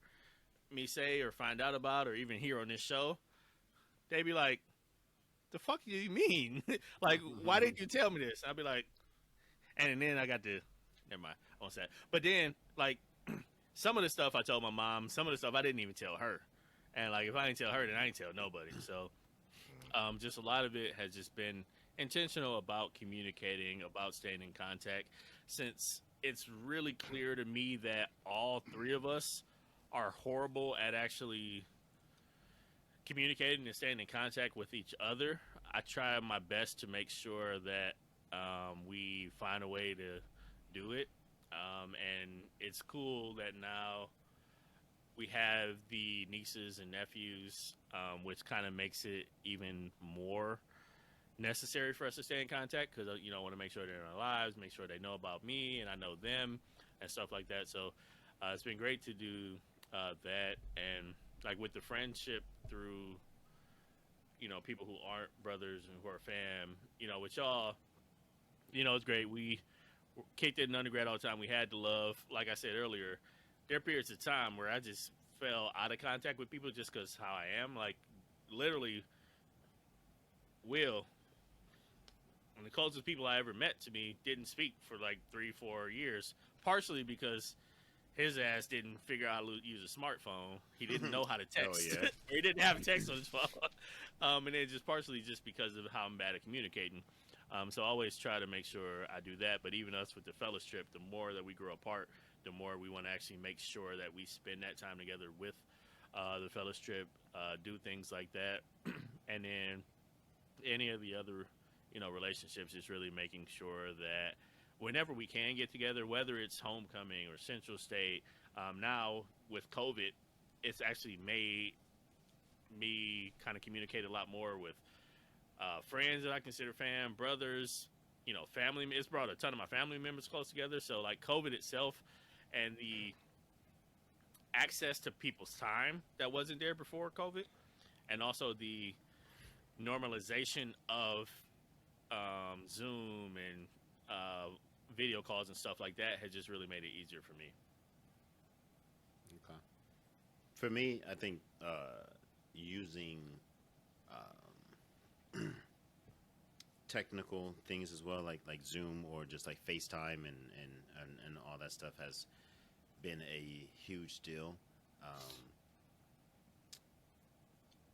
me say or find out about or even hear on this show, they be like, the fuck do you mean? Like, why didn't you tell me this? I'll be like, and then I got to, never mind, I won't say it. But then, like, some of the stuff I told my mom, some of the stuff I didn't even tell her. And, like, if I didn't tell her, then I didn't tell nobody. So, just a lot of it has just been intentional about communicating, about staying in contact, since it's really clear to me that all three of us are horrible at actually communicating and staying in contact with each other. I try my best to make sure that we find a way to do it. And it's cool that now we have the nieces and nephews, which kind of makes it even more necessary for us to stay in contact because, I want to make sure they're in our lives, make sure they know about me and I know them and stuff like that. So it's been great to do that. And like with the friendship through, people who aren't brothers and who are fam, with y'all, it's great. We kicked it in undergrad all the time. We had the love. Like I said earlier, there are periods of time where I just fell out of contact with people just because how I am. Like, literally, Will, one of the closest people I ever met to me, didn't speak for like 3-4 years, partially because his ass didn't figure out how to use a smartphone. He didn't know how to text. Oh, yeah. He didn't have text on his phone. And then just partially just because of how I'm bad at communicating. So I always try to make sure I do that. But even us with the fellas trip, the more that we grow apart, the more we want to actually make sure that we spend that time together with the fellas trip, do things like that. And then any of the other, relationships is really making sure that whenever we can get together, whether it's homecoming or Central State, now with COVID, it's actually made me kind of communicate a lot more with friends that I consider fam, brothers, family. It's brought a ton of my family members close together. So like COVID itself and the access to people's time that wasn't there before COVID, and also the normalization of Zoom and video calls and stuff like that has just really made it easier for me. Okay. For me, I think using technical things as well, like Zoom or just like FaceTime and all that stuff has been a huge deal.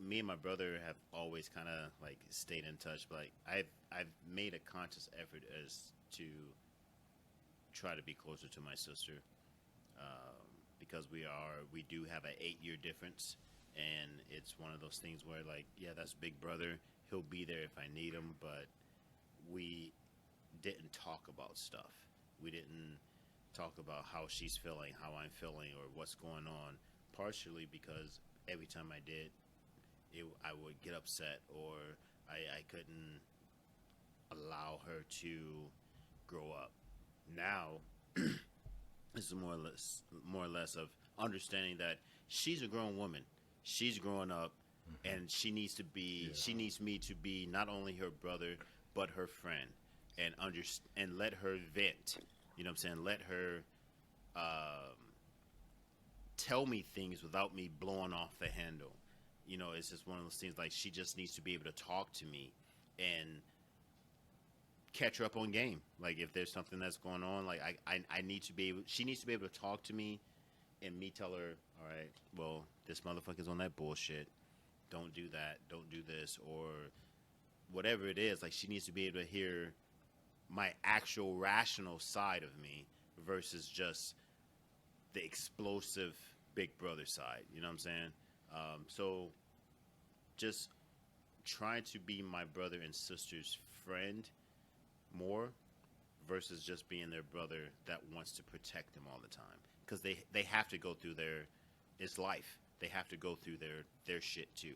me and my brother have always kind of like stayed in touch, but like I've made a conscious effort as to try to be closer to my sister, because we do have an 8-year difference, and it's one of those things where like, yeah, that's big brother. He'll be there if I need him, but we didn't talk about stuff. We didn't talk about how she's feeling, how I'm feeling, or what's going on. Partially because every time I did, I would get upset, or I couldn't allow her to grow up. Now, it's more or less of understanding that she's a grown woman. She's growing up, and she needs to be. Yeah. She needs me to be not only her brother but her friend, and and let her vent. You know what I'm saying? Let her tell me things without me blowing off the handle. You know, it's just one of those things. Like, she just needs to be able to talk to me and catch her up on game. Like, if there's something that's going on, like I need to be able. She needs to be able to talk to me, and me tell her, all right, well, this motherfucker's on that bullshit. Don't do that. Don't do this, or whatever it is. Like, she needs to be able to hear my actual rational side of me versus just the explosive big brother side. You know what I'm saying? So just trying to be my brother and sister's friend more versus just being their brother that wants to protect them all the time. Because they have to go through it's life. They have to go through their shit too.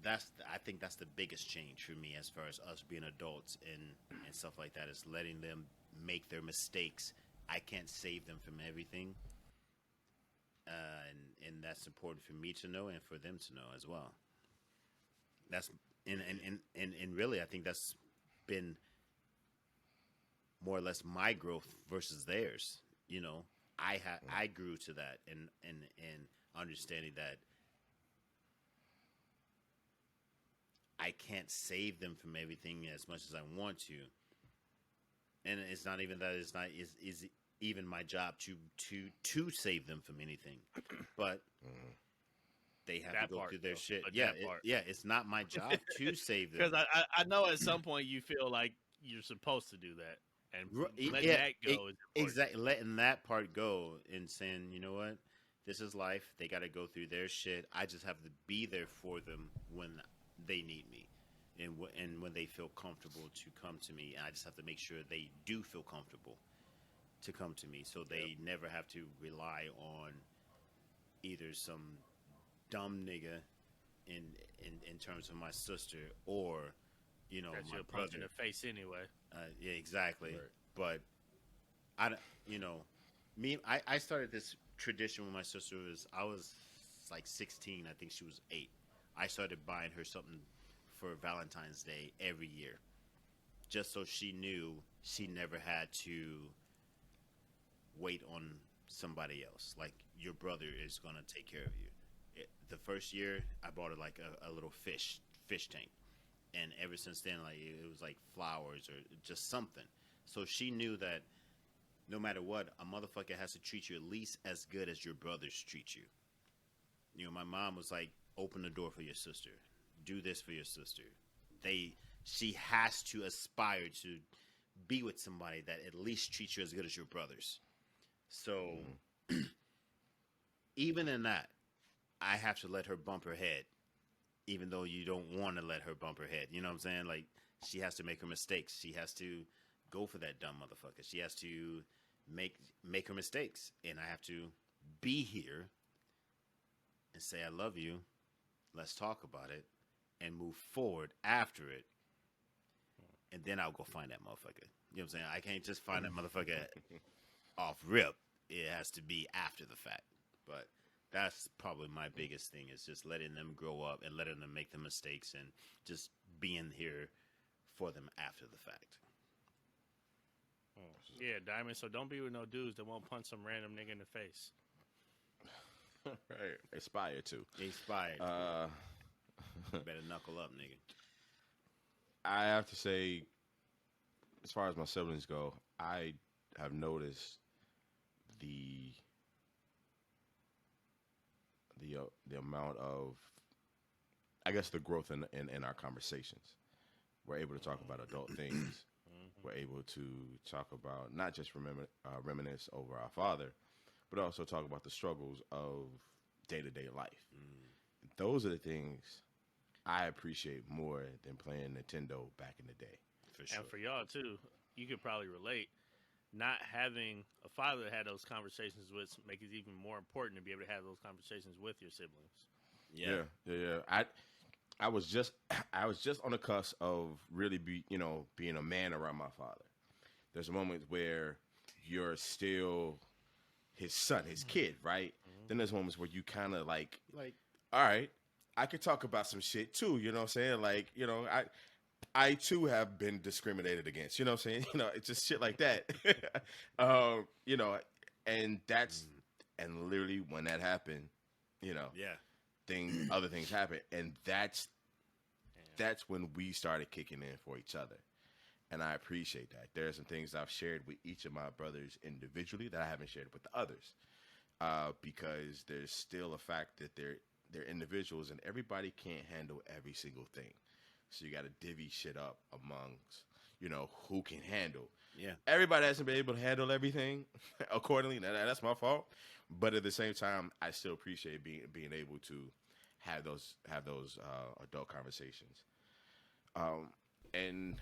I think that's the biggest change for me as far as us being adults and stuff like that, is letting them make their mistakes. I can't save them from everything. And that's important for me to know and for them to know as well. That's and really, I think that's been more or less my growth versus theirs. You know, I grew to that and understanding that I can't save them from everything as much as I want to. And it's not even that it's not is even my job to save them from anything, but they have to go through their shit. Yeah, it's not my job to save them. Because I know at some point you feel like you're supposed to do that, and letting that go is important. Exactly, letting that part go and saying, you know what, this is life. They got to go through their shit. I just have to be there for them when they need me, and when they feel comfortable to come to me. I just have to make sure they do feel comfortable to come to me, so they never have to rely on either some dumb nigga in terms of my sister, or that my you'll brother. punch in the face anyway. Yeah, exactly. Right. But I started this tradition when my sister I was like 16. I think she was 8. I started buying her something for Valentine's Day every year, just so she knew she never had to wait on somebody else. Like, your brother is gonna take care of you. The first year, I bought her like a little fish tank, and ever since then, like, it was like flowers or just something. So she knew that no matter what, a motherfucker has to treat you at least as good as your brothers treat you. You know, my mom was like, open the door for your sister. Do this for your sister. She has to aspire to be with somebody that at least treats you as good as your brothers. So even in that, I have to let her bump her head, even though you don't want to let her bump her head. You know what I'm saying? Like, she has to make her mistakes. She has to go for that dumb motherfucker. She has to make her mistakes. And I have to be here and say, I love you. Let's talk about it and move forward after it. And then I'll go find that motherfucker. You know what I'm saying? I can't just find that motherfucker off rip. It has to be after the fact. But that's probably my biggest thing, is just letting them grow up and letting them make the mistakes and just being here for them after the fact. Yeah, Diamond. So don't be with no dudes that won't punch some random nigga in the face. Right. Aspire to. Better knuckle up, nigga. I have to say, as far as my siblings go, I have noticed the amount of, I guess, the growth in our conversations. We're able to talk about adult things. We're able to talk about not just reminisce over our father, but also talk about the struggles of day-to-day life. Those are the things I appreciate more than playing Nintendo back in the day. For sure. And for y'all too, you could probably relate. Not having a father to have those conversations with make it even more important to be able to have those conversations with your siblings. Yeah. I was just on the cusp of really being a man around my father. There's a moment where you're still his son, his kid, right? Then there's moments where you kind of like, all right, I could talk about some shit too. You know what I'm saying? Like, I too have been discriminated against. You know what I'm saying? It's just shit like that. And and literally when that happened, other things happen, and that's when we started kicking in for each other, and I appreciate that. There are some things I've shared with each of my brothers individually that I haven't shared with the others, because there's still a fact that they're individuals, and everybody can't handle every single thing. So you got to divvy shit up amongst who can handle. Yeah, everybody hasn't been able to handle everything accordingly. That's my fault. But at the same time, I still appreciate being able to have those adult conversations. And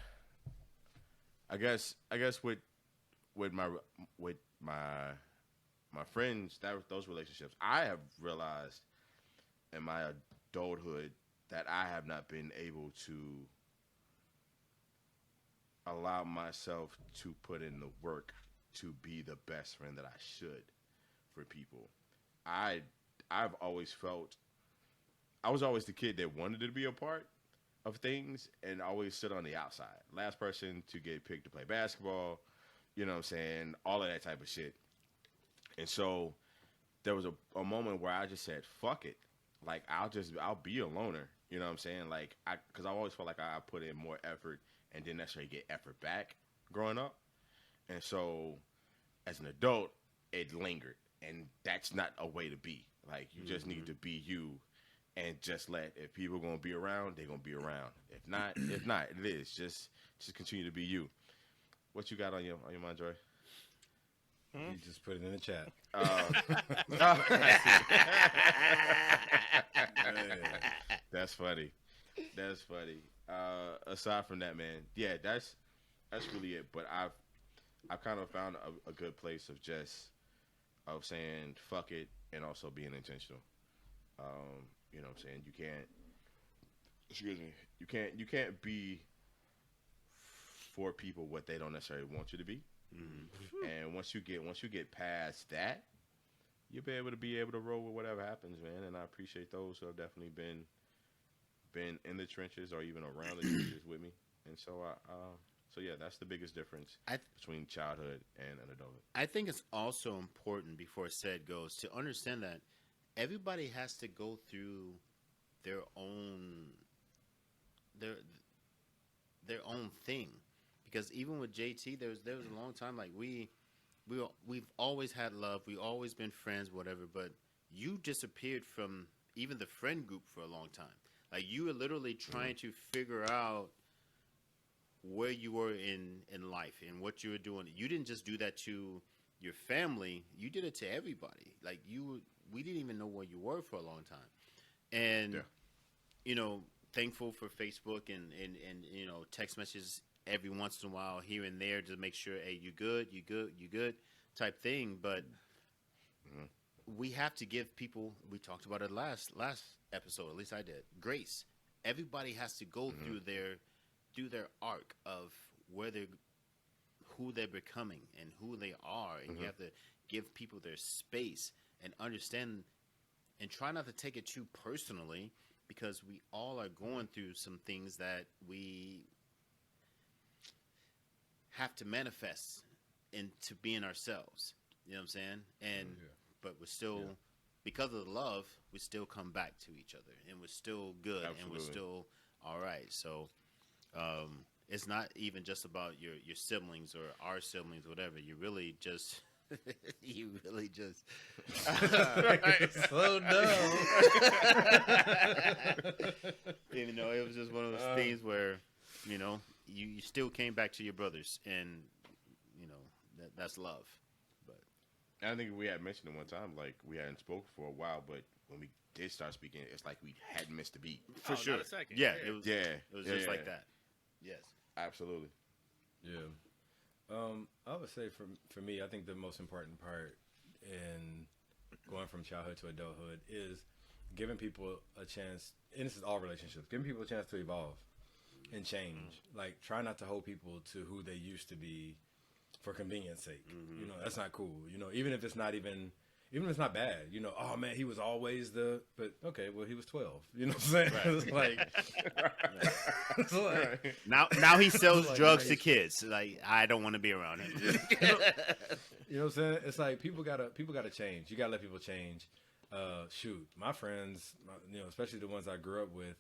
I guess with my friends, those relationships, I have realized in my adulthood that I have not been able to allow myself to put in the work to be the best friend that I should for people. I've always felt I was always the kid that wanted to be a part of things and always sit on the outside. Last person to get picked to play basketball, you know what I'm saying? All of that type of shit. And so there was a moment where I just said, fuck it. Like, I'll be a loner. You know what I'm saying? Like, because I always felt like I put in more effort and didn't necessarily get effort back growing up. And so as an adult, it lingered. And that's not a way to be. Like, you just need to be you and just if people are going to be around, they're going to be around. If not, it is. Just continue to be you. What you got on your mind, Joy? You just put it in the chat. That's funny. That's funny. Aside from that, man, yeah, that's really it. But I've kind of found a good place of saying fuck it and also being intentional. You know what I'm saying? You can't be for people what they don't necessarily want you to be. Mm-hmm. And once you get past that, you'll be able to roll with whatever happens, man. And I appreciate those who have definitely been in the trenches or even around the trenches with me. And so so yeah, that's the biggest difference between childhood and an adulthood. I think it's also important before Said goes to understand that everybody has to go through their own thing, because even with JT, there was a long time like we've always had love, we've always been friends, whatever. But you disappeared from even the friend group for a long time. Like, you were literally trying to figure out where you were in life and what you were doing. You didn't just do that to your family; you did it to everybody. Like, we didn't even know where you were for a long time. And thankful for Facebook and text messages every once in a while here and there to make sure, hey, you good type thing. But we have to give people, we talked about it last episode, at least I did, grace. Everybody has to go through their arc of who they're becoming and who they are, and you have to give people their space and understand and try not to take it too personally, because we all are going through some things that we have to manifest into being ourselves. You know what I'm saying? And but we're still, because of the love, we still come back to each other, and we're still good. Absolutely. And we're still all right. So it's not even just about your siblings or our siblings, whatever. You really just You really just So dumb. you know, it was just one of those things where, you know, you still came back to your brothers, and you know that's love. But I think we had mentioned it one time, like we hadn't spoken for a while, but when we did start speaking, it's like we hadn't missed a beat. for sure, Not a second. yeah, it was. Yeah, It was just like that. Yes. Absolutely. Yeah. I would say for me, I think the most important part in going from childhood to adulthood is giving people a chance, and this is all relationships, giving people a chance to evolve and change. Like, try not to hold people to who they used to be for convenience sake. You know, that's not cool. You know, even if it's not not bad, you know, oh man, he was always but okay, well, he was 12. You know what I'm saying? Right. It's like, Now he sells Like, drugs nice. to kids. Like, I don't want to be around him. you know what I'm saying? It's like people gotta change. You gotta let people change. Shoot, my friends, you know, especially the ones I grew up with,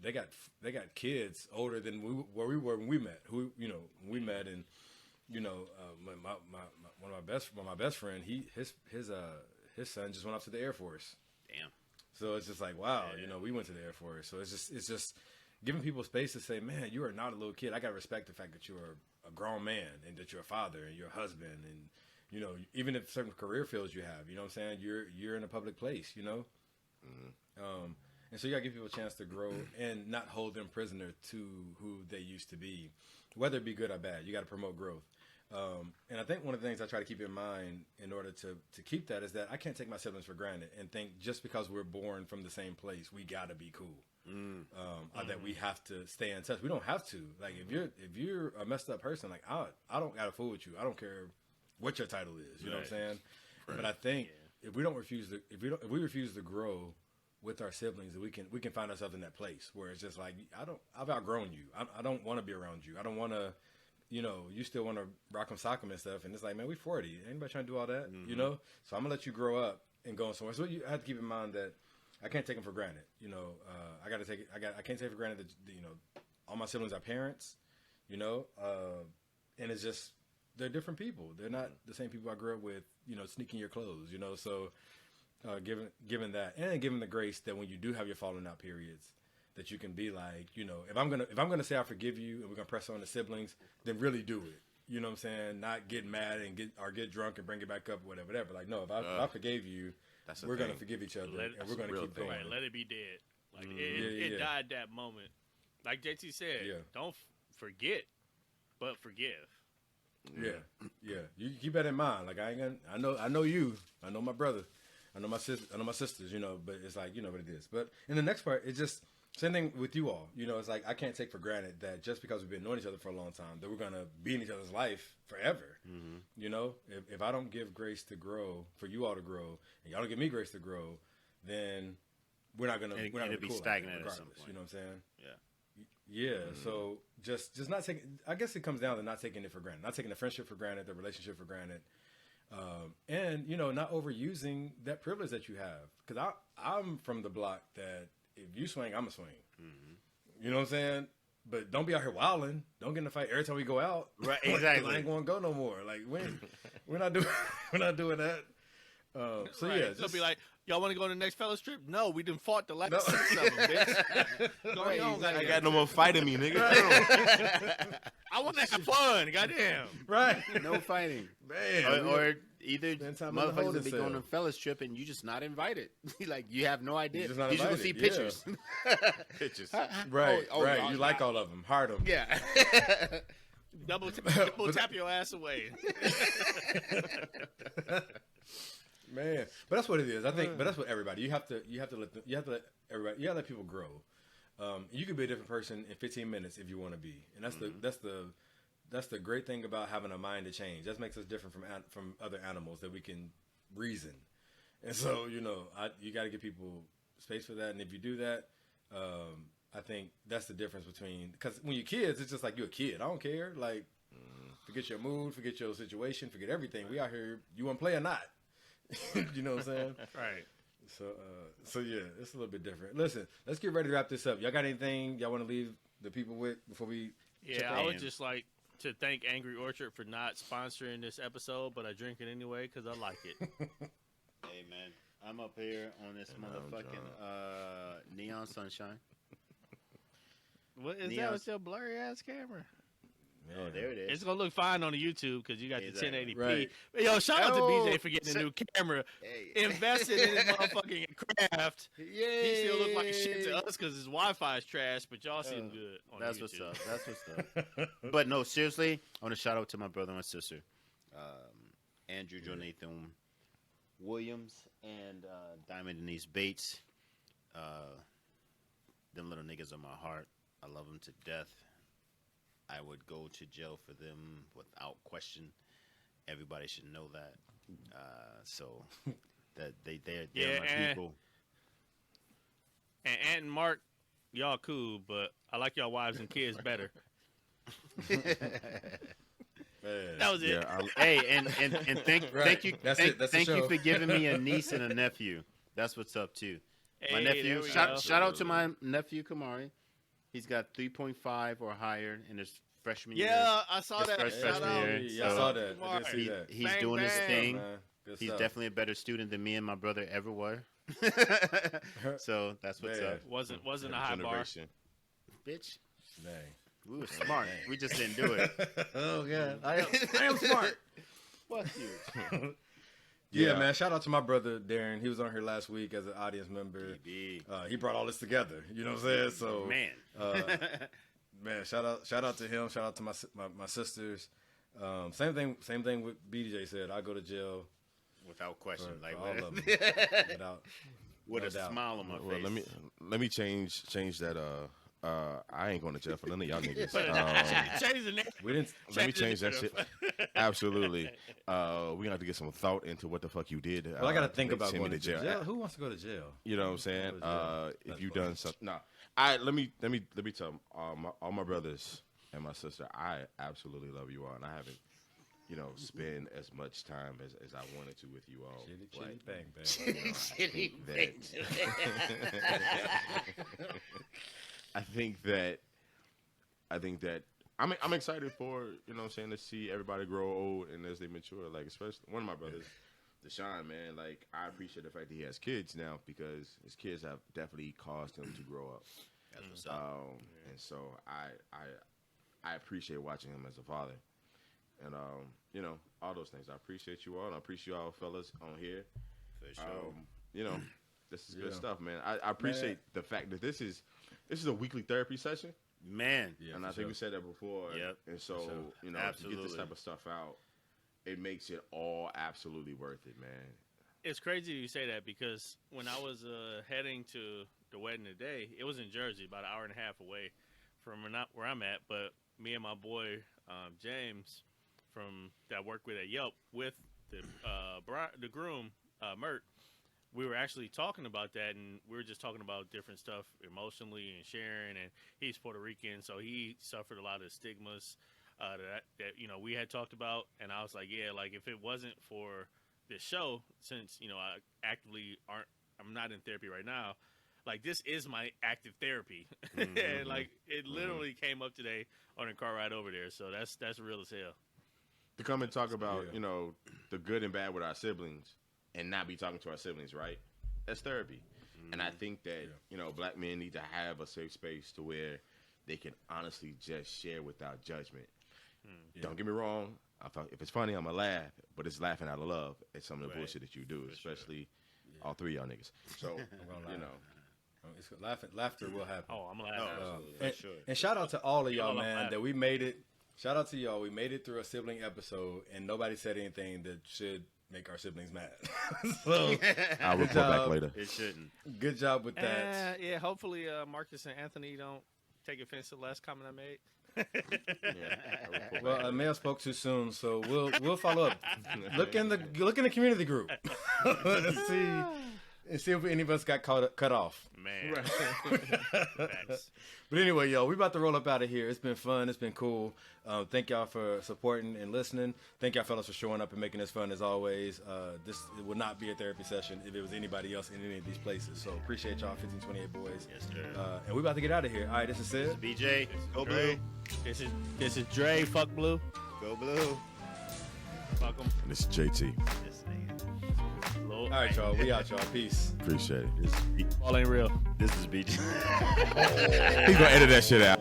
they got kids older than where we were when we met. When we met, and you know, one of my best friend, his son just went off to the Air Force. Damn. So it's just like, wow, Yeah. you know, we went to the Air Force. So it's just giving people space to say, man, you are not a little kid. I got to respect the fact that you're a grown man and that you're a father and you're a husband. And, you know, even if certain career fields you have, you know what I'm saying? You're in a public place, you know? And so you got to give people a chance to grow and not hold them prisoner to who they used to be, whether it be good or bad. You got to promote growth. And I think one of the things I try to keep in mind in order to keep that is that I can't take my siblings for granted and think just because we're born from the same place, we got to be cool. Or that we have to stay in touch. We don't have to. Like, if you're a messed up person, like, I don't got to fool with you. I don't care what your title is. You know what I'm saying? Right. But I think if we refuse to grow with our siblings, we can find ourselves in that place where it's just like, I've outgrown you. I don't want to be around you. I don't want to, you know, you still want to rock 'em, sock 'em and stuff. And it's like, man, we 40. Anybody trying to do all that? You know? So I'm going to let you grow up and go somewhere. So you have to keep in mind that I can't take them for granted. You know, I can't take for granted that, you know, all my siblings are parents, you know, and it's just, they're different people. They're not the same people I grew up with, you know, sneaking your clothes, you know. So given that, and given the grace that when you do have your falling out periods, that you can be like, you know, if I'm gonna say I forgive you and we're gonna press on the siblings, then really do it. You know what I'm saying? Not get mad and get drunk and bring it back up or whatever. Like, no, if I forgave you, we're gonna forgive each other and we're gonna keep going. Right, let it be dead. Like it died that moment. Like JT said, don't forget, but forgive. Yeah. You keep that in mind. Like, I know you. I know my brother. I know my sister. I know my sisters. You know, but it's like, you know what it is. But in the next part, it's just same thing with you all. You know, it's like I can't take for granted that just because we've been knowing each other for a long time, that we're gonna be in each other's life forever. You know, if I don't give grace to grow, for you all to grow, and y'all don't give me grace to grow, then we're not gonna be cool stagnant like at some point. You know what I'm saying? Yeah. So just not taking. I guess it comes down to not taking it for granted, not taking the friendship for granted, the relationship for granted, and you know, not overusing that privilege that you have. Because I'm from the block that if you swing, I'm a swing. You know what I'm saying? But don't be out here wilding. Don't get in a fight every time we go out. Right, Like, exactly. I ain't going to go no more. Like, we're not doing that. So Right. yeah, They'll be like, y'all want to go on the next fellow's trip? No, we done fought the last 6 of them, bitch. Go Right, on, exactly. I goddamn. got no more fight in me, nigga. I want to have fun, goddamn. right, No fighting. man. Or either Spend time in the motherfuckers holding will be going on cell. a fellas trip and you just not invited. Like, you have no idea. You're just not You just gonna see invited, pictures. Pictures. right. y'all- You like all of them, heart them. Yeah. Double tap your ass away. Man, but that's what it is. I think, but that's what everybody. You have to let everybody. You gotta let people grow. You can be a different person in 15 minutes if you want to be, and that's the great thing about having a mind to change. That makes us different from other animals, that we can reason. And so, you know, you got to give people space for that. And if you do that, I think that's the difference between, because when you're kids, it's just like you're a kid. I don't care. Like, forget your mood, forget your situation, forget everything. We out here. You want to play or not? You know what I'm saying? Right. So yeah, it's a little bit different. Listen, let's get ready to wrap this up. Y'all got anything y'all want to leave the people with before we? Yeah, I would just like to thank Angry Orchard for not sponsoring this episode, but I drink it anyway because I like it. Hey, man. I'm up here on this motherfucking neon sunshine. What is Neon- that with your blurry ass camera? Oh, there it is. It's gonna look fine on the YouTube because you got Exactly. the 1080p. Right. But yo, shout out to Oh, BJ for getting a new camera. Hey. Invested in his motherfucking craft. Yay. He still look like shit to us because his Wi-Fi is trash, but y'all see him good on That's YouTube. what's up. That's what's up. But no, seriously, I want to shout out to my brother and my sister, Andrew Jonathan Williams and Diamond Denise Bates. Them little niggas are my heart. I love them to death. I would go to jail for them without question. Everybody should know that. So that they're my people. And Aunt and Mark, y'all cool, but I like y'all wives and kids better. That was it. Yeah, Hey, and thank Right. you, That's thank, it. That's the thank you show. for giving me a niece and a nephew. That's what's up too. My Hey, nephew. there we Shout, go. shout out to my nephew Kamari. He's got 3.5 or higher in his freshman year. Yeah, I saw His that. first Shout freshman out. year. Yeah, I So saw that. I did see He, that. he's Bang, doing his bang. thing. Man, good He's stuff. definitely a better student than me and my brother ever were. So that's what's Man. up, Wasn't a every high bar. generation. bitch. Dang. We were smart. We just didn't do it. Oh god, I am smart. Fuck you. Yeah, man. Shout out to my brother Darren. He was on here last week as an audience member. BB. He brought all this together. You know what I'm saying? So Man. man, shout out to him. Shout out to my sisters. Same thing with BJ said. I go to jail Without question. for Like all of them. Without with no a doubt. smile on my Well, face. let me change that. I ain't going to jail for none of y'all niggas. Change the name. we didn't. Let me change that shit. Absolutely. We have to get some thought into what the fuck you did. Well, I got to think that about sent me going to jail. Who wants to go to jail? You know what I'm saying? Go to jail. If That's you funny. done something, nah. Let me tell all my brothers and my sister. I absolutely love you all, and I haven't, spend as much time as I wanted to with you all. Chitty, But, chitty, bang, bang. I think that I'm excited for, to see everybody grow old and as they mature. Like, especially one of my brothers, DeShawn, man. Like, I appreciate the fact that he has kids now because his kids have definitely caused him to grow up. That's what's up. And so I appreciate watching him as a father. And all those things. I appreciate you all, and I appreciate y'all fellas on here. For sure. This is good Yeah. stuff, man. I appreciate the fact that this is a weekly therapy session. Man. Yeah, And for I think sure. we said that before. Yep. And so, For sure. to get this Absolutely. type of stuff out, it makes it all absolutely worth it, man. It's crazy you say that because when I was heading to the wedding today, it was in Jersey, about an hour and a half away from where I'm at. But me and my boy James, that I work with at Yelp, with the groom Mert, we were actually talking about that, and we were just talking about different stuff emotionally and sharing. And he's Puerto Rican, so he suffered a lot of stigmas that we had talked about. And I was like, yeah, like if it wasn't for this show, since I'm not in therapy right now, like this is my active therapy. And like it literally came up today on a car ride over there, so that's real as hell. To come and talk about, Yeah. the good and bad with our siblings and not be talking to our siblings, right? That's therapy. And I think that, black men need to have a safe space to where they can honestly just share without judgment. Don't get me wrong. If it's funny, I'm going to laugh, but it's laughing out of love at some of the Right. bullshit that you do, especially all three of y'all niggas. So, gonna lie. It's laughter will happen. Oh, I'm No, laughing. absolutely. For And, sure. and shout out to all of y'all, Y'all man, laugh. that we made it. Shout out to y'all. We made it through a sibling episode, and nobody said anything that should make our siblings mad. So, I'll report job. back later. It shouldn't. good job with that. Yeah, hopefully Marcus and Anthony don't take offense to the last comment I made. I'll report Well, back. Mel spoke too soon, so we'll follow up. Look in the community group. See and see if any of us got cut off. Man. Facts. But anyway, yo, we about to roll up out of here. It's been fun. It's been cool. Thank y'all for supporting and listening. Thank y'all fellas for showing up and making this fun as always. This would not be a therapy session if it was anybody else in any of these places. So appreciate y'all, 1528 boys. Yes, sir. And we about to get out of here. All right, this is Sid. BJ, go Dre. blue. This is Dre. Fuck Blue. Go blue. Fuck 'em. This is JT. This nigga. All right, y'all. We out, y'all. Peace. Appreciate it. This is All ain't real. This is BJ. He's gonna edit that shit out.